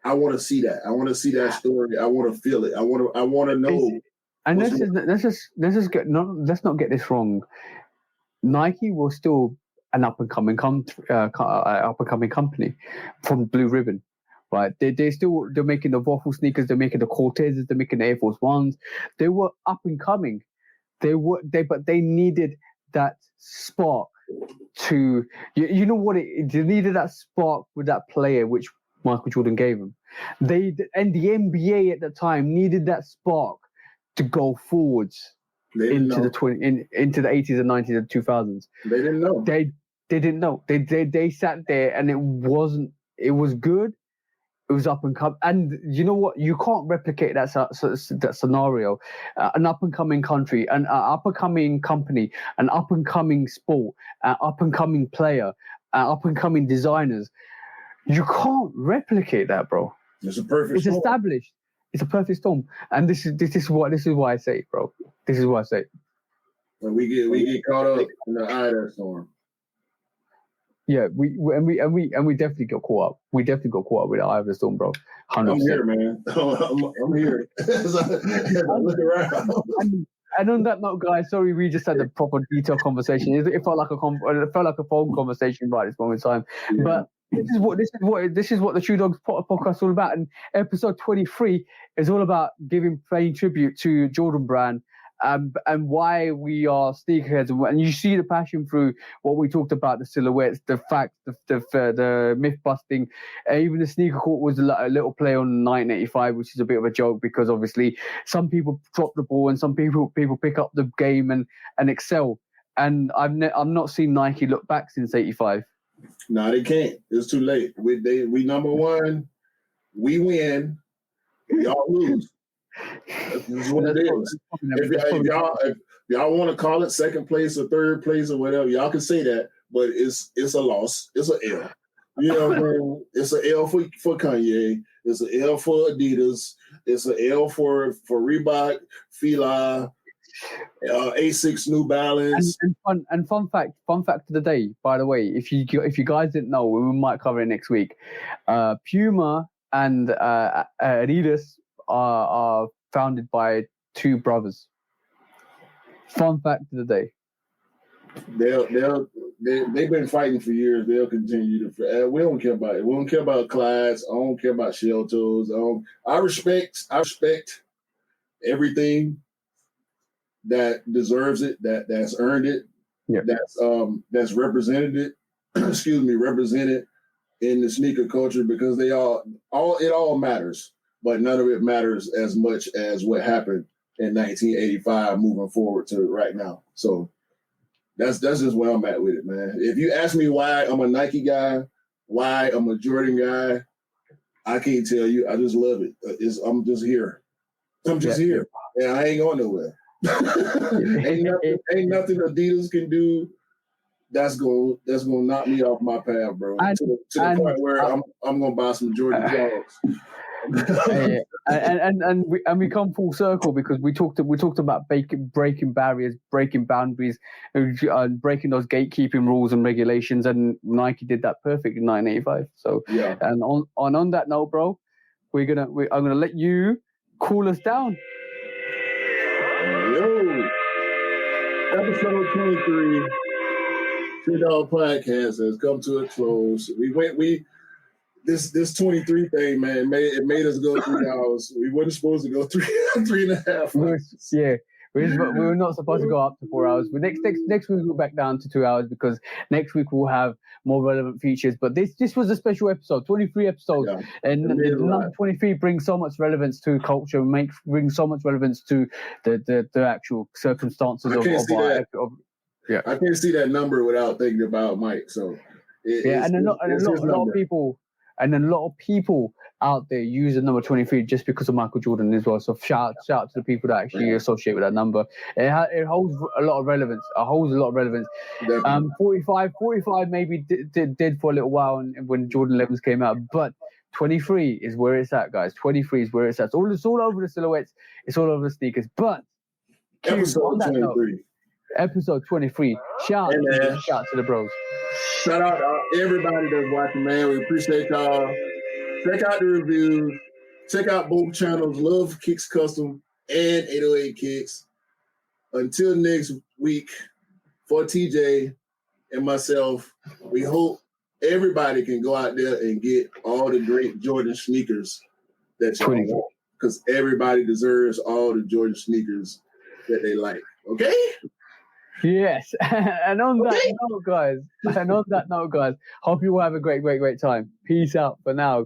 I want to see that. I want to see that story. I want to feel it. I want to know. And let's not get this wrong. Nike was still an up and coming company from Blue Ribbon, right? They're making the waffle sneakers, they're making the Cortezes, they're making the Air Force Ones. They were up and coming. But they needed that spark to, you know what they needed, that spark with that player which Michael Jordan gave them. And the NBA at the time needed that spark to go forwards. Into the 80s and 90s and 2000s. They didn't know. They didn't know. They sat there, and it was good. It was up and coming. And you know what? You can't replicate that scenario. An up and coming country, an up and coming company, an up and coming sport, an up and coming player, up and coming designers. You can't replicate that, bro. It's a perfect. It's established. It's a perfect storm, and this is why I say it, bro. This is why I say it. When we get caught up in the eye of that storm. Yeah, we definitely got caught up. We definitely got caught up with the eye of the storm, bro. 100%. I'm here, man. I'm here. Look around. And on that note, guys, sorry, we just had a proper detailed conversation. It felt like a phone conversation right at this moment in time, yeah. But. This is what the True Dogs podcast is all about. And episode 23 is all about paying tribute to Jordan Brand, and why we are sneakerheads. And you see the passion through what we talked about, the silhouettes, the facts, the myth busting. Even the sneaker court was a little play on 1985, which is a bit of a joke because obviously some people drop the ball and some people pick up the game and excel. And I've not seen Nike look back since 85. No, they can't. It's too late. We number one. We win. Y'all lose. This is what it is. If y'all want to call it second place or third place or whatever, y'all can say that. But it's a loss. It's an L. You know what I mean? It's an L for Kanye. It's an L for Adidas. It's an L for Reebok, Fila. A6 New Balance. And fun fact of the day, by the way, if you guys didn't know, we might cover it next week. Puma and Adidas are founded by two brothers. Fun fact of the day. They've been fighting for years. They'll continue to. We don't care about it. We don't care about Clydes. I don't care about shell toes. I respect everything that deserves it, that's earned it, that's represented it. represented in the sneaker culture because it all matters, but none of it matters as much as what happened in 1985 moving forward to right now. So that's just where I'm at with it, man. If you ask me why I'm a Nike guy, why I'm a Jordan guy, I can't tell you. I just love it. I'm just here. Here. And I ain't going nowhere. ain't nothing Adidas can do that's gonna knock me off my path, bro. To the point where I'm gonna buy some Jordan clogs. and we come full circle because we talked about breaking barriers, breaking boundaries, and breaking those gatekeeping rules and regulations, and Nike did that perfect in 1985. So yeah. And on that note, bro, I'm gonna let you cool us down. Yo, episode 23. $3 podcast has come to a close. This 23 thing, man, it made us go 3 hours. We weren't supposed to go 3.5 hours. We were not supposed to go up to 4 hours. But next week we'll go back down to 2 hours because next week we'll have more relevant features. But this was a special episode, 23 episodes, and the number 23 brings so much relevance to culture, brings so much relevance to the actual circumstances of our episode. Yeah, I can't see that number without thinking about Mike. So a lot of people out there use the number 23 just because of Michael Jordan as well. So shout out to the people that actually associate with that number. It holds a lot of relevance. 45 maybe did for a little while when Jordan 11s came out, but 23 is where it's at, guys. 23 is where it's at. It's all over the silhouettes. It's all over the sneakers. But episode 23. Episode 23. Shout out to the bros. Shout out to everybody that's watching, man. We appreciate y'all. Check out the reviews. Check out both channels, Love Kicks Custom and 808 Kicks. Until next week, for TJ and myself, we hope everybody can go out there and get all the great Jordan sneakers that y'all want, because everybody deserves all the Jordan sneakers that they like. Okay? Yes. And on that note, guys, hope you all have a great time. Peace out for now.